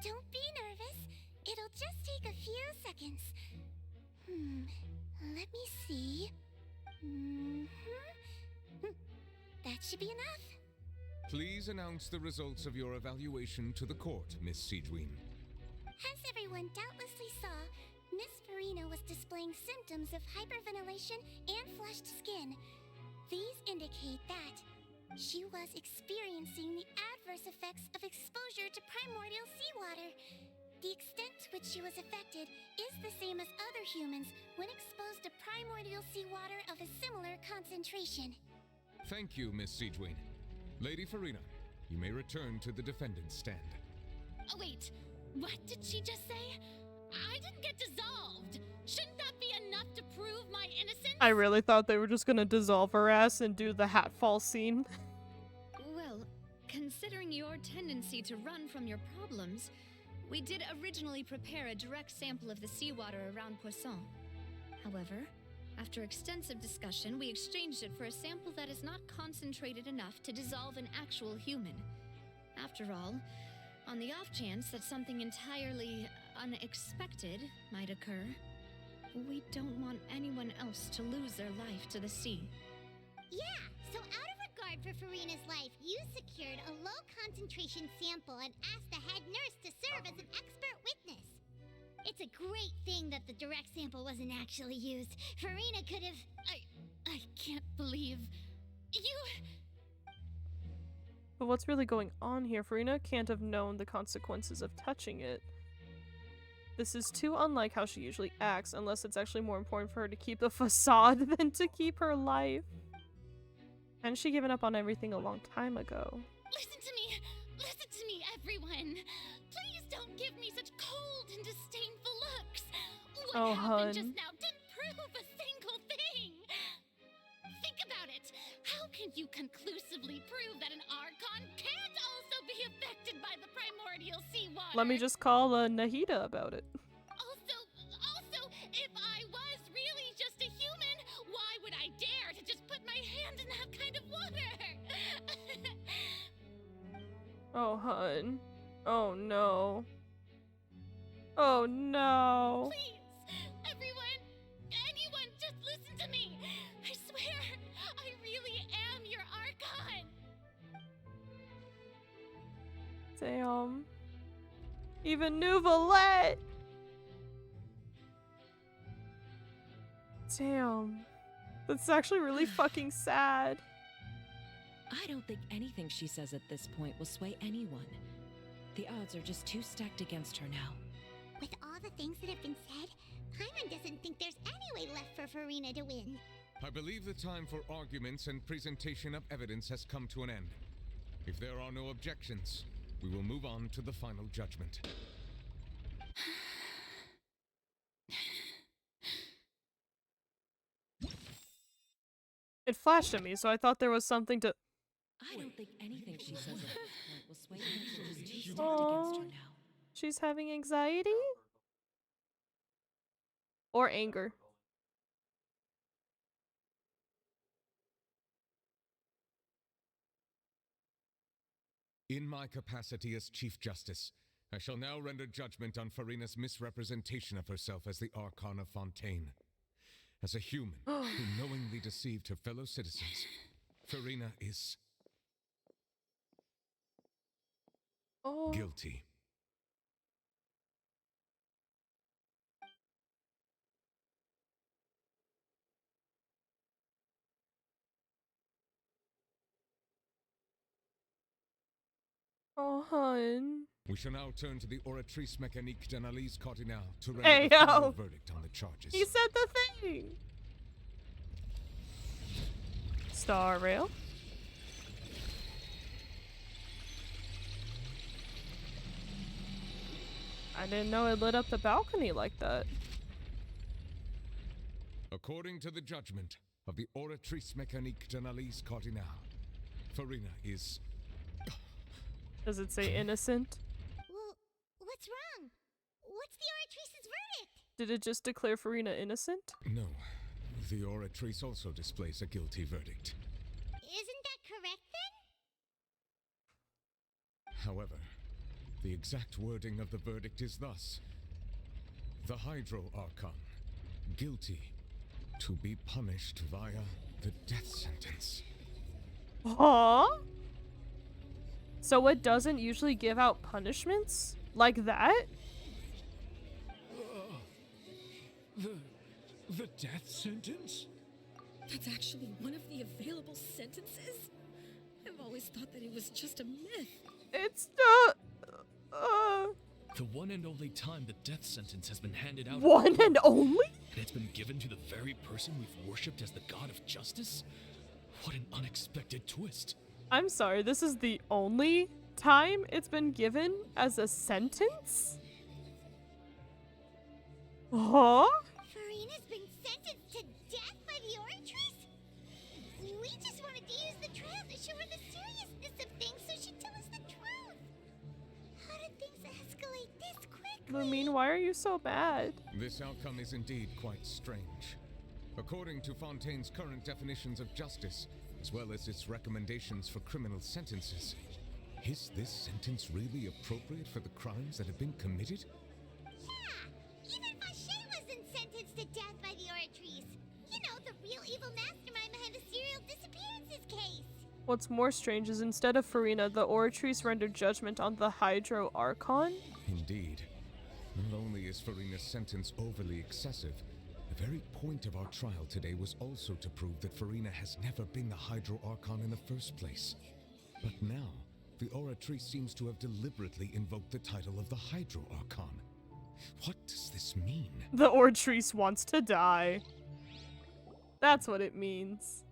Don't be nervous. It'll just take a few seconds. Let me see. That should be enough. Please announce the results of your evaluation to the court, Miss Siegwin. As everyone doubtlessly saw, Miss Farina was displaying symptoms of hyperventilation and flushed skin. These indicate that she was experiencing the adverse effects of exposure to primordial seawater. The extent to which she was affected is the same as other humans when exposed to primordial seawater of a similar concentration. Thank you, Miss Siegwin. Lady Farina, you may return to the defendant's stand. Oh, wait. What did she just say? I didn't get dissolved. Shouldn't that be enough to prove my innocence? I really thought they were just gonna dissolve her ass and do the hat fall scene. Well, considering your tendency to run from your problems, we did originally prepare a direct sample of the seawater around Poisson. However, after extensive discussion, we exchanged it for a sample that is not concentrated enough to dissolve an actual human. After all, on the off chance that something entirely unexpected might occur, we don't want anyone else to lose their life to the sea. Yeah, so out of regard for Farina's life, you secured a low-concentration sample and asked the head nurse to serve as an expert witness. It's a great thing that the direct sample wasn't actually used. Farina could have... I can't believe... You... But what's really going on here? Farina can't have known the consequences of touching it. This is too unlike how she usually acts, unless it's actually more important for her to keep the facade than to keep her life. Hadn't she given up on everything a long time ago? Listen to me! Listen to me, everyone! Please don't give me such cold and disdainful looks! What happened just now didn't prove a single thing! Think about it! How can you conclusively prove that an Archon can't also be affected by the primordial seawater? Let me just call Nahida about it. Also, if I was really just a human, why would I dare to just put my hand in that kind of water? Oh, hun. Oh, no. Oh, no. Please, Damn. Even Nouvelette. Damn. That's actually really fucking sad. I don't think anything she says at this point will sway anyone. The odds are just too stacked against her now. With all the things that have been said, Paimon doesn't think there's any way left for Farina to win. I believe the time for arguments and presentation of evidence has come to an end. If there are no objections, we will move on to the final judgment. It flashed at me, so I thought there was something to... I don't think anything she says at this point will sway anyone. Just too stacked Aww. against her now. She's having anxiety? Or anger. In my capacity as Chief Justice, I shall now render judgment on Farina's misrepresentation of herself as the Archon of Fontaine. As a human who knowingly deceived her fellow citizens, Farina is... guilty. Oh, hun. We shall now turn to the Oratrice Mécanique d'Analyse Cardinal to render Hey, the final yo. verdict on the charges. He said the thing! Star Rail. I didn't know it lit up the balcony like that. According to the judgment of the Oratrice Mécanique d'Analyse Cardinal, Farina is... Does it say innocent? Well, what's wrong? What's the Oratrice's verdict? Did it just declare Farina innocent? No. The Oratrice also displays a guilty verdict. Isn't that correct then? However, the exact wording of the verdict is thus. The Hydro Archon, guilty to be punished via the death sentence. Huh? So it doesn't usually give out punishments? Like that? The death sentence? That's actually one of the available sentences? I've always thought that it was just a myth. It's not... The one and only time the death sentence has been handed out. One and only? And it's been given to the very person we've worshipped as the god of justice? What an unexpected twist. I'm sorry, this is the only time it's been given as a sentence? Huh? Farina's been sentenced to death by the Oratrice? We just wanted to use the trial to show her the seriousness of things so she'd tell us the truth. How did things escalate this quickly? Lumine, why are you so bad? This outcome is indeed quite strange. According to Fontaine's current definitions of justice, as well as its recommendations for criminal sentences, is this sentence really appropriate for the crimes that have been committed? Yeah! Even Fache wasn't sentenced to death by the Oratrice. You know, the real evil mastermind behind the serial disappearances case. What's more strange is instead of Farina, the Oratrice rendered judgment on the Hydro Archon? Indeed. Not only is Farina's sentence overly excessive, the very point of our trial today was also to prove that Farina has never been the Hydro Archon in the first place. But now, the Oratrice seems to have deliberately invoked the title of the Hydro Archon. What does this mean? The Oratrice wants to die. That's what it means.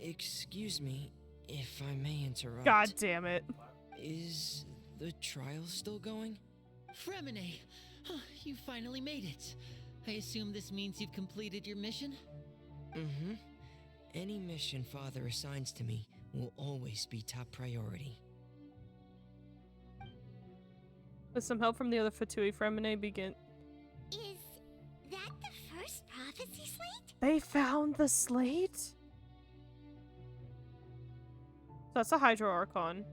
Excuse me, if I may interrupt. God damn it. Is the trial still going? Fremine, you finally made it. I assume this means you've completed your mission? Mm-hmm. Any mission Father assigns to me will always be top priority. With some help from the other Fatui, Fremine begin. Is that the first prophecy slate? They found the slate? That's a Hydro Archon.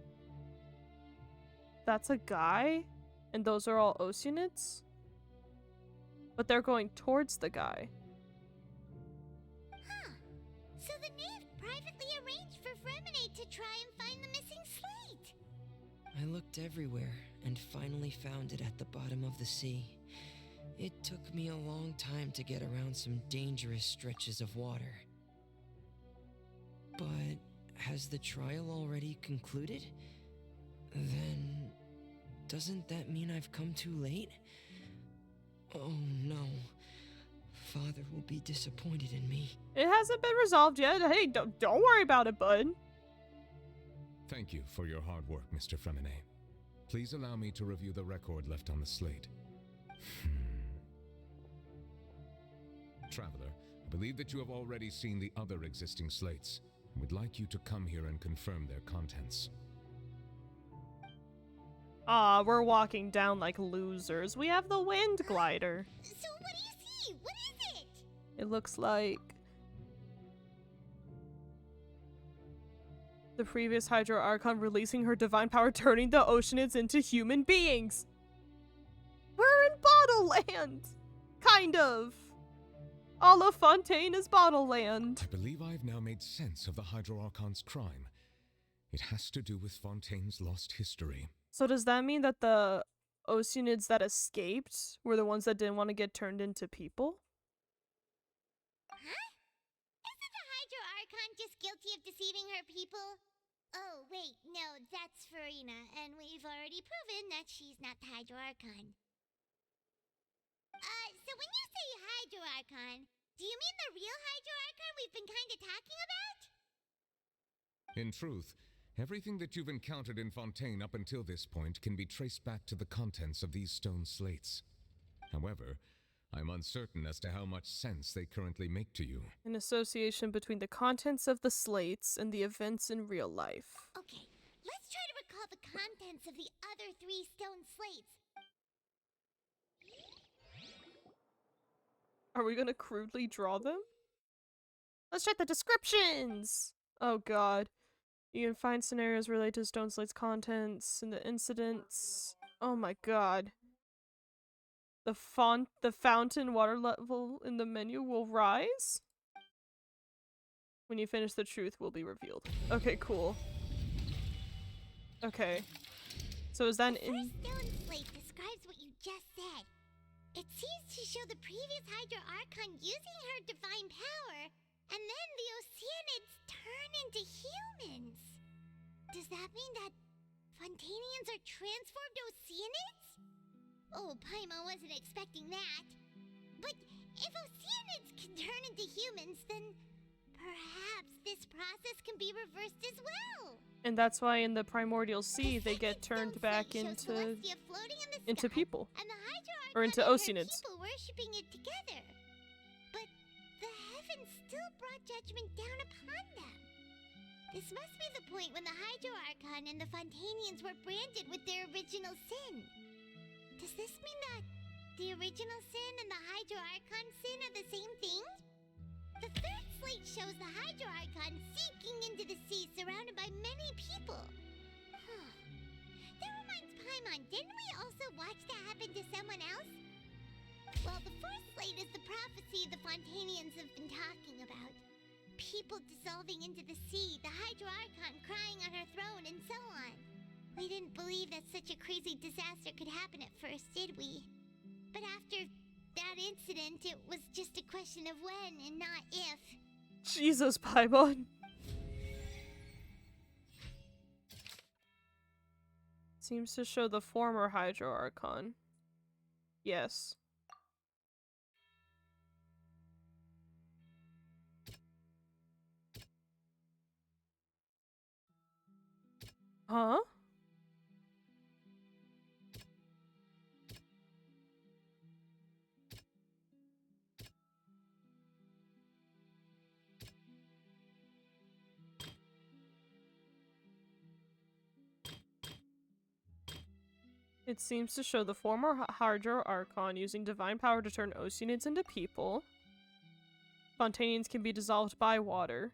That's a guy? And those are all Oceanids? But they're going towards the guy. Huh. So the knave privately arranged for Fremine to try and find the I looked everywhere and finally found it at the bottom of the sea. It took me a long time to get around some dangerous stretches of water. But has the trial already concluded? Then doesn't that mean I've come too late? Oh no. Father will be disappointed in me. It hasn't been resolved yet. Hey, don't worry about it, bud. Thank you for your hard work, Mr. Fremine. Please allow me to review the record left on the slate. Traveler, I believe that you have already seen the other existing slates. I would like you to come here and confirm their contents. Ah, we're walking down like losers. We have the wind glider. So what do you see? What is it? It looks like the previous Hydro Archon releasing her divine power, turning the Oceanids into human beings. We're in Bottle Land! Kind of. All of Fontaine is Bottle Land. I believe I've now made sense of the Hydro Archon's crime. It has to do with Fontaine's lost history. So does that mean that the Oceanids that escaped were the ones that didn't want to get turned into people? Huh? Isn't the Hydro Archon just guilty of deceiving her people? Oh, wait, no, that's Farina, and we've already proven that she's not the Hydro Archon. So when you say Hydro Archon, do you mean the real Hydro Archon we've been kinda talking about? In truth, everything that you've encountered in Fontaine up until this point can be traced back to the contents of these stone slates. However, I'm uncertain as to how much sense they currently make to you. An association between the contents of the slates and the events in real life. Okay, let's try to recall the contents of the other 3 stone slates. Are we gonna crudely draw them? Let's check the descriptions! Oh god. You can find scenarios related to Stone Slate's contents and the incidents. Oh my god. The fountain water level in the menu will rise? When you finish, the truth will be revealed. Okay, cool. Okay. So is that The first stone slate describes what you just said. It seems to show the previous Hydro Archon using her divine power, and then the Oceanids turn into humans. Does that mean that Fontainians are transformed Oceanids? Oh, Paimon wasn't expecting that. But if Oceanids can turn into humans, then perhaps this process can be reversed as well. And that's why in the Primordial Sea they get turned back into people. And the Hydro or into Archon and her Oceanids. people worshipping it together. But the heavens still brought judgment down upon them. This must be the point when the Hydro Archon and the Fontainians were branded with their original sin. Does this mean that the original sin and the Hydro Archon sin are the same thing? The third slate shows the Hydro Archon sinking into the sea surrounded by many people. That reminds Paimon, didn't we also watch that happen to someone else? Well, the fourth slate is the prophecy the Fontainians have been talking about. People dissolving into the sea, the Hydro Archon crying on her throne, and so on. We didn't believe that such a crazy disaster could happen at first, did we? But after that incident, it was just a question of when and not if. Jesus, Paimon. Seems to show the former Hydro Archon. Yes. Huh? It seems to show the former Hydro Archon using divine power to turn Oceanids into people. Fontainians can be dissolved by water.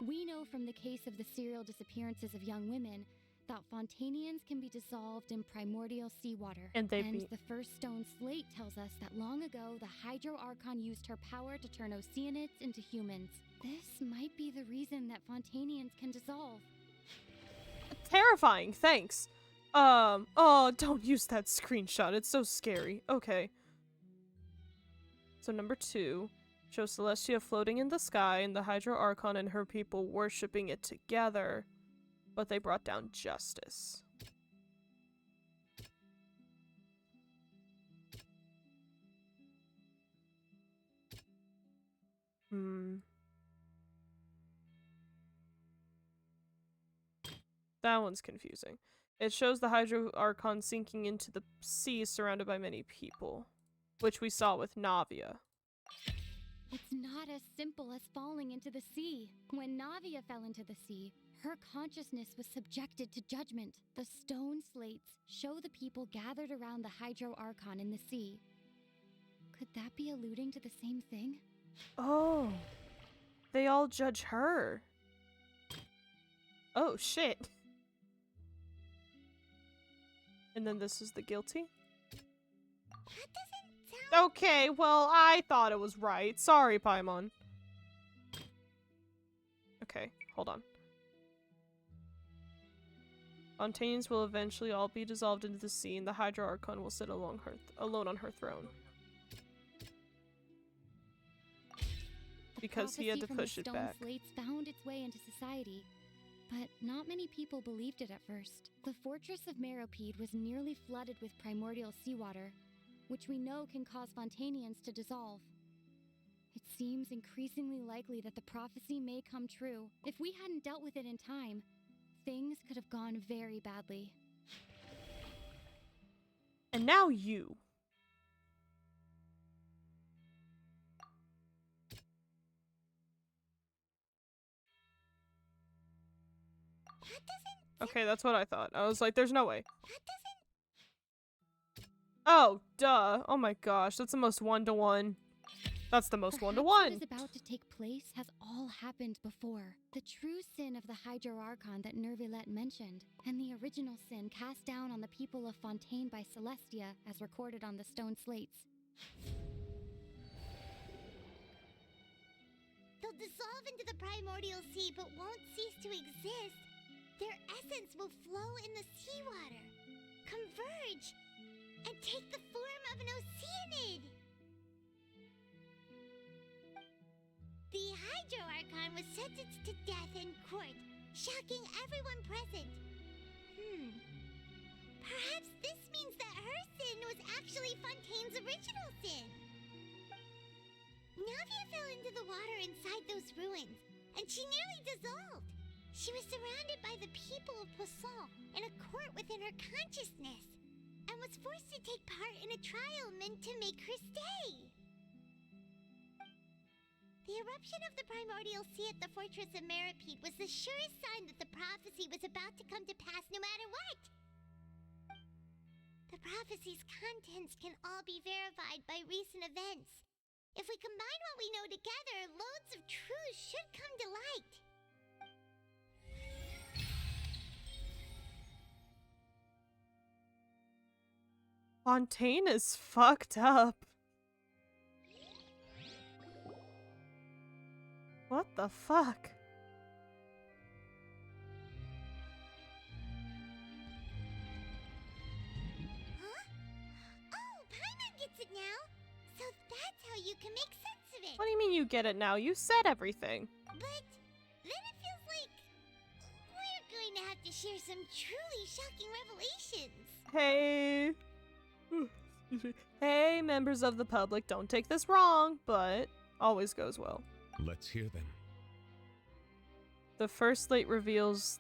We know from the case of the serial disappearances of young women that Fontainians can be dissolved in primordial seawater. And the first stone slate tells us that long ago the Hydro Archon used her power to turn Oceanids into humans. This might be the reason that Fontainians can dissolve. Terra terrifying. Thanks. Oh, don't use that screenshot. It's so scary. Okay. So number 2 shows Celestia floating in the sky and the Hydro Archon and her people worshipping it together, but they brought down justice. That one's confusing. It shows the Hydro Archon sinking into the sea surrounded by many people, which we saw with Navia. It's not as simple as falling into the sea. When Navia fell into the sea, her consciousness was subjected to judgment. The stone slates show the people gathered around the Hydro Archon in the sea. Could that be alluding to the same thing? Oh, they all judge her. Oh, shit. And then this is the guilty? That doesn't sound... Okay, well, I thought it was right. Sorry, Paimon. Okay, hold on. Fontaines will eventually all be dissolved into the sea, and the Hydro Archon will sit alone on her throne. Because he had to push it back. The slates found its way into society, but not many people believed it at first. The fortress of Meropide was nearly flooded with primordial seawater, which we know can cause Fontainians to dissolve. It seems increasingly likely that the prophecy may come true. If we hadn't dealt with it in time, things could have gone very badly. And now you. Okay, that's what I thought. I was like, there's no way. Oh, duh. Oh my gosh, that's the most one-to-one. That's the most one-to-one. What is about to take place has all happened before. The true sin of the Hydro Archon that Nervilette mentioned, and the original sin cast down on the people of Fontaine by Celestia, as recorded on the stone slates. They'll dissolve into the primordial sea but won't cease to exist. Their essence will flow in the seawater, converge, and take the form of an Oceanid. The Hydro Archon was sentenced to death in court, shocking everyone present. Perhaps this means that her sin was actually Fontaine's original sin. Navia fell into the water inside those ruins, and she nearly dissolved. She was surrounded by the people of Poisson in a court within her consciousness, and was forced to take part in a trial meant to make her stay. The eruption of the primordial sea at the fortress of Meropide was the surest sign that the prophecy was about to come to pass no matter what. The prophecy's contents can all be verified by recent events. If we combine what we know together, loads of truths should come to light. Fontaine is fucked up. What the fuck? Huh? Oh, Paimon gets it now. So that's how you can make sense of it. What do you mean you get it now? You said everything. But then it feels like we're going to have to share some truly shocking revelations. Hey. Excuse me. Hey, members of the public, don't take this wrong, but always goes well. Let's hear them. The first slate reveals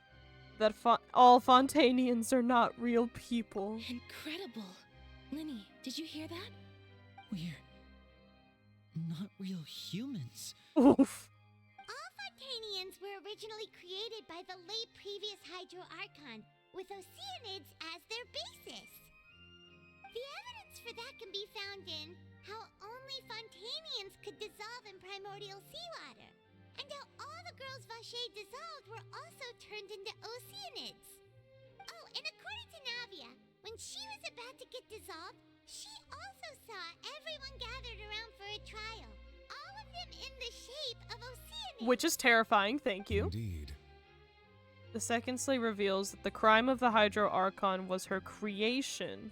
that all Fontainians are not real people. Incredible. Linny, did you hear that? We're not real humans. Oof. All Fontainians were originally created by the late previous Hydro Archon, with Oceanids as their basis. The evidence for that can be found in how only Fontainians could dissolve in primordial seawater, and how all the girls Vacher dissolved were also turned into Oceanids. Oh, and according to Navia, when she was about to get dissolved, she also saw everyone gathered around for a trial, all of them in the shape of Oceanids. Which is terrifying, thank you. Indeed. The second slate reveals that the crime of the Hydro Archon was her creation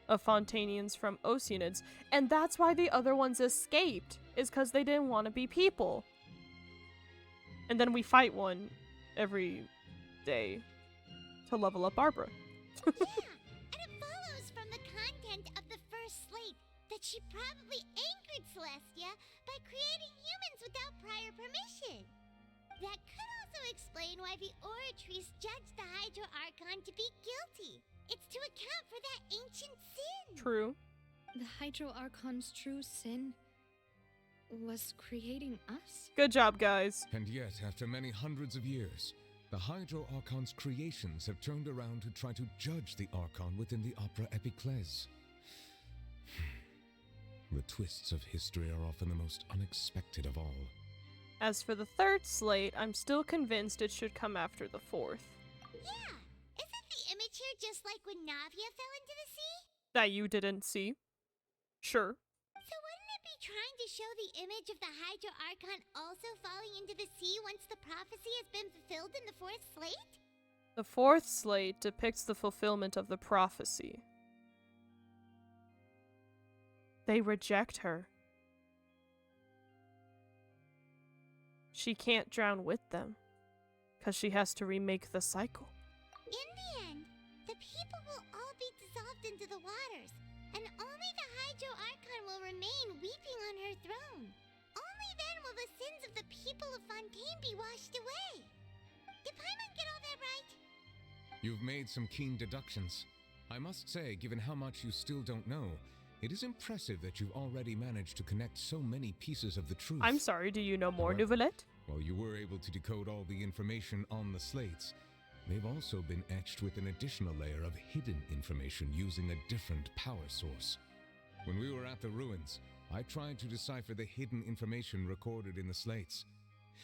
of Fontainians from Oceanids, and that's why the other ones escaped, is because they didn't want to be people. And then we fight one every day to level up Barbara. Yeah, and it follows from the content of the first slate that she probably angered Celestia by creating humans without prior permission. That could also explain why the Oratrice judged the Hydro Archon to be guilty. It's to account for that ancient sin. True. The Hydro Archon's true sin was creating us? Good job, guys. And yet, after many hundreds of years, the Hydro Archon's creations have turned around to try to judge the Archon within the Opera Epiclese. The twists of history are often the most unexpected of all. As for the third slate, I'm still convinced it should come after the fourth. Yeah, isn't the image here just like when Navia fell into the sea? That you didn't see? Sure. So wouldn't it be trying to show the image of the Hydro Archon also falling into the sea once the prophecy has been fulfilled in the fourth slate? The fourth slate depicts the fulfillment of the prophecy. They reject her. She can't drown with them, because she has to remake the cycle. In the end, the people will all be dissolved into the waters, and only the Hydro Archon will remain weeping on her throne. Only then will the sins of the people of Fontaine be washed away. Did Paimon get all that right? You've made some keen deductions. I must say, given how much you still don't know, it is impressive that you've already managed to connect so many pieces of the truth. I'm sorry, do you know more, However, Nouvellette? While you were able to decode all the information on the slates, they've also been etched with an additional layer of hidden information using a different power source. When we were at the ruins, I tried to decipher the hidden information recorded in the slates.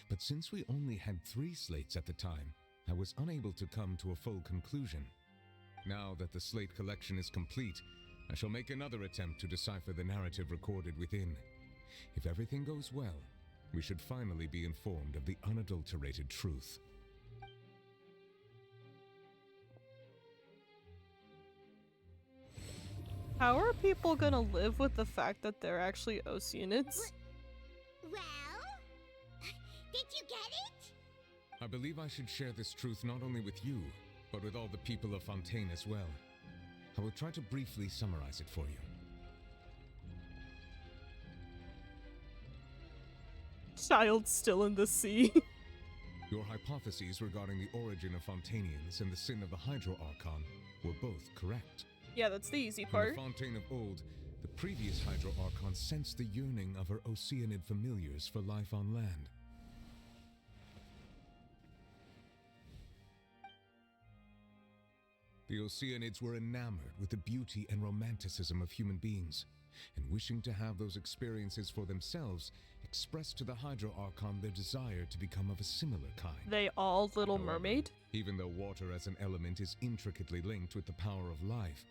But since we only had 3 slates at the time, I was unable to come to a full conclusion. Now that the slate collection is complete, I shall make another attempt to decipher the narrative recorded within. If everything goes well, we should finally be informed of the unadulterated truth. How are people gonna live with the fact that they're actually Oceanids? Well, did you get it? I believe I should share this truth not only with you, but with all the people of Fontaine as well. I will try to briefly summarize it for you. Child still in the sea. Your hypotheses regarding the origin of Fontainians and the sin of the Hydro Archon were both correct. Yeah, that's the easy In part. the Fontaine of old, the previous Hydro Archon sensed the yearning of her Oceanid familiars for life on land. The Oceanids were enamored with the beauty and romanticism of human beings, and wishing to have those experiences for themselves, expressed to the Hydro Archon their desire to become of a similar kind. They all Little Mermaid? Even though water as an element is intricately linked with the power of life,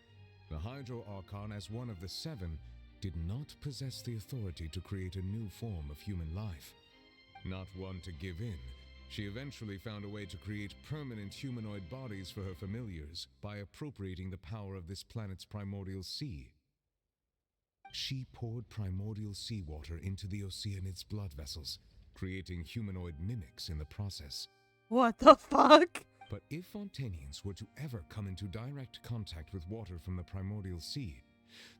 the Hydro Archon, as one of the 7, did not possess the authority to create a new form of human life. Not one to give in, she eventually found a way to create permanent humanoid bodies for her familiars by appropriating the power of this planet's primordial sea. She poured primordial seawater into the Oceanids' blood vessels, creating humanoid mimics in the process. What the fuck? But if Fontainians were to ever come into direct contact with water from the primordial sea,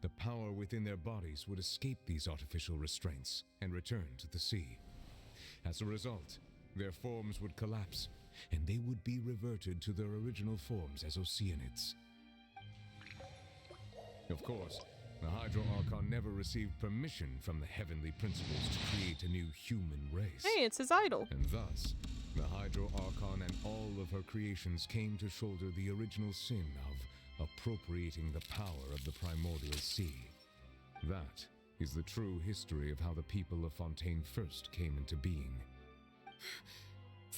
the power within their bodies would escape these artificial restraints and return to the sea. As a result, their forms would collapse, and they would be reverted to their original forms as Oceanids. Of course, the Hydro Archon never received permission from the heavenly principles to create a new human race. Hey, it's his idol. And thus, the Hydro Archon and all of her creations came to shoulder the original sin of appropriating the power of the primordial sea. That is the true history of how the people of Fontaine first came into being.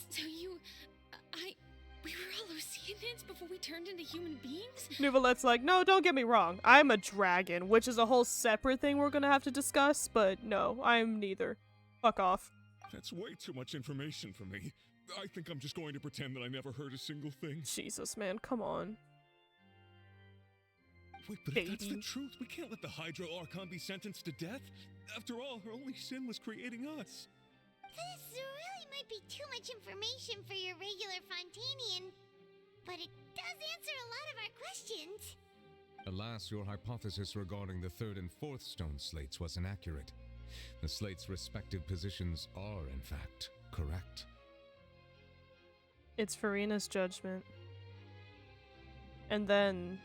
So we were all Oceanids before we turned into human beings? Nouvellette's like, no, don't get me wrong. I'm a dragon, which is a whole separate thing we're gonna have to discuss, but no, I'm neither. Fuck off. That's way too much information for me. I think I'm just going to pretend that I never heard a single thing. Jesus, man, come on. Wait, but if that's the truth, we can't let the Hydro Archon be sentenced to death. After all, her only sin was creating us. This really might be too much information for your regular Fontainian, but it does answer a lot of our questions. Alas, your hypothesis regarding the third and fourth stone slates was inaccurate. The slates' respective positions are, in fact, correct. It's Furina's judgment. And then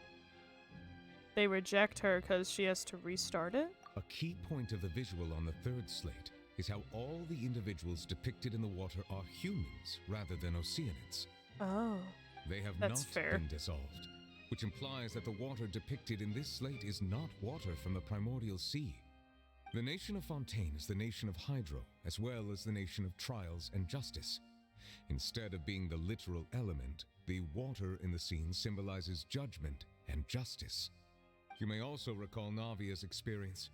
they reject her because she has to restart it? A key point of the visual on the third slate is how all the individuals depicted in the water are humans rather than Oceanids. Oh. They have That's not fair. been dissolved, which implies that the water depicted in this slate is not water from the primordial sea. The nation of Fontaine is the nation of Hydro, as well as the nation of trials and justice. Instead of being the literal element, the water in the scene symbolizes judgment and justice. You may also recall Navia's experience.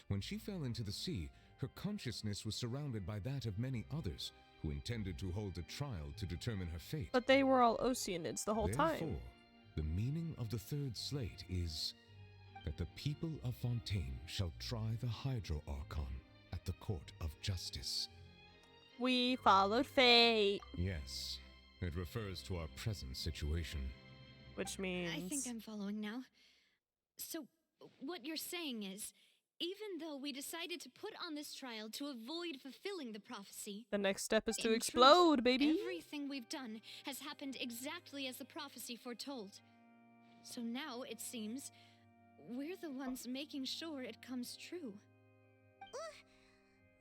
When she fell into the sea, her consciousness was surrounded by that of many others who intended to hold a trial to determine her fate. But they were all Oceanids the whole time. Therefore, the meaning of the third slate is that the people of Fontaine shall try the Hydro Archon at the court of justice. We followed fate. Yes, it refers to our present situation. Which means... I think I'm following now. So, what you're saying is, even though we decided to put on this trial to avoid fulfilling the prophecy, the next step is to in explode, truth, baby. Everything we've done has happened exactly as the prophecy foretold. So now, it seems, we're the ones making sure it comes true.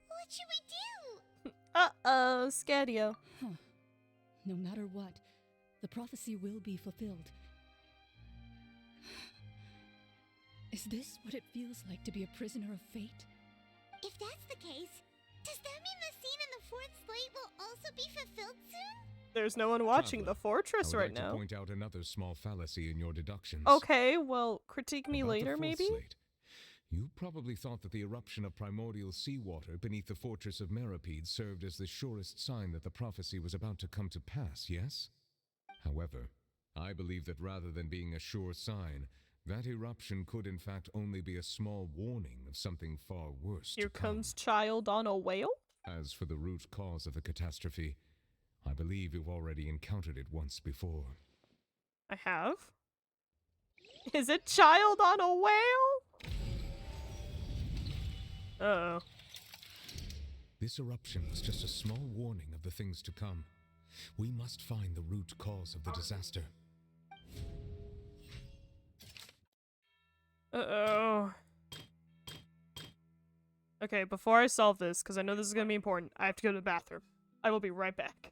What should we do? Uh-oh, Scadio. Huh. No matter what, the prophecy will be fulfilled. Is this what it feels like to be a prisoner of fate? If that's the case, does that mean the scene in the fourth slate will also be fulfilled soon? There's no one watching Traveler, the fortress I would right like now. to point out another small fallacy in your deductions. Okay, well, critique me About the later, fourth maybe? slate. You probably thought that the eruption of primordial seawater beneath the fortress of Meripede served as the surest sign that the prophecy was about to come to pass, yes? However, I believe that rather than being a sure sign, that eruption could in fact only be a small warning of something far worse Here to come. comes child on a whale? As for the root cause of the catastrophe, I believe you've already encountered it once before. I have? Is it child on a whale? Uh-oh. This eruption was just a small warning of the things to come. We must find the root cause of the disaster. Uh-oh. Okay, before I solve this, because I know this is going to be important, I have to go to the bathroom. I will be right back.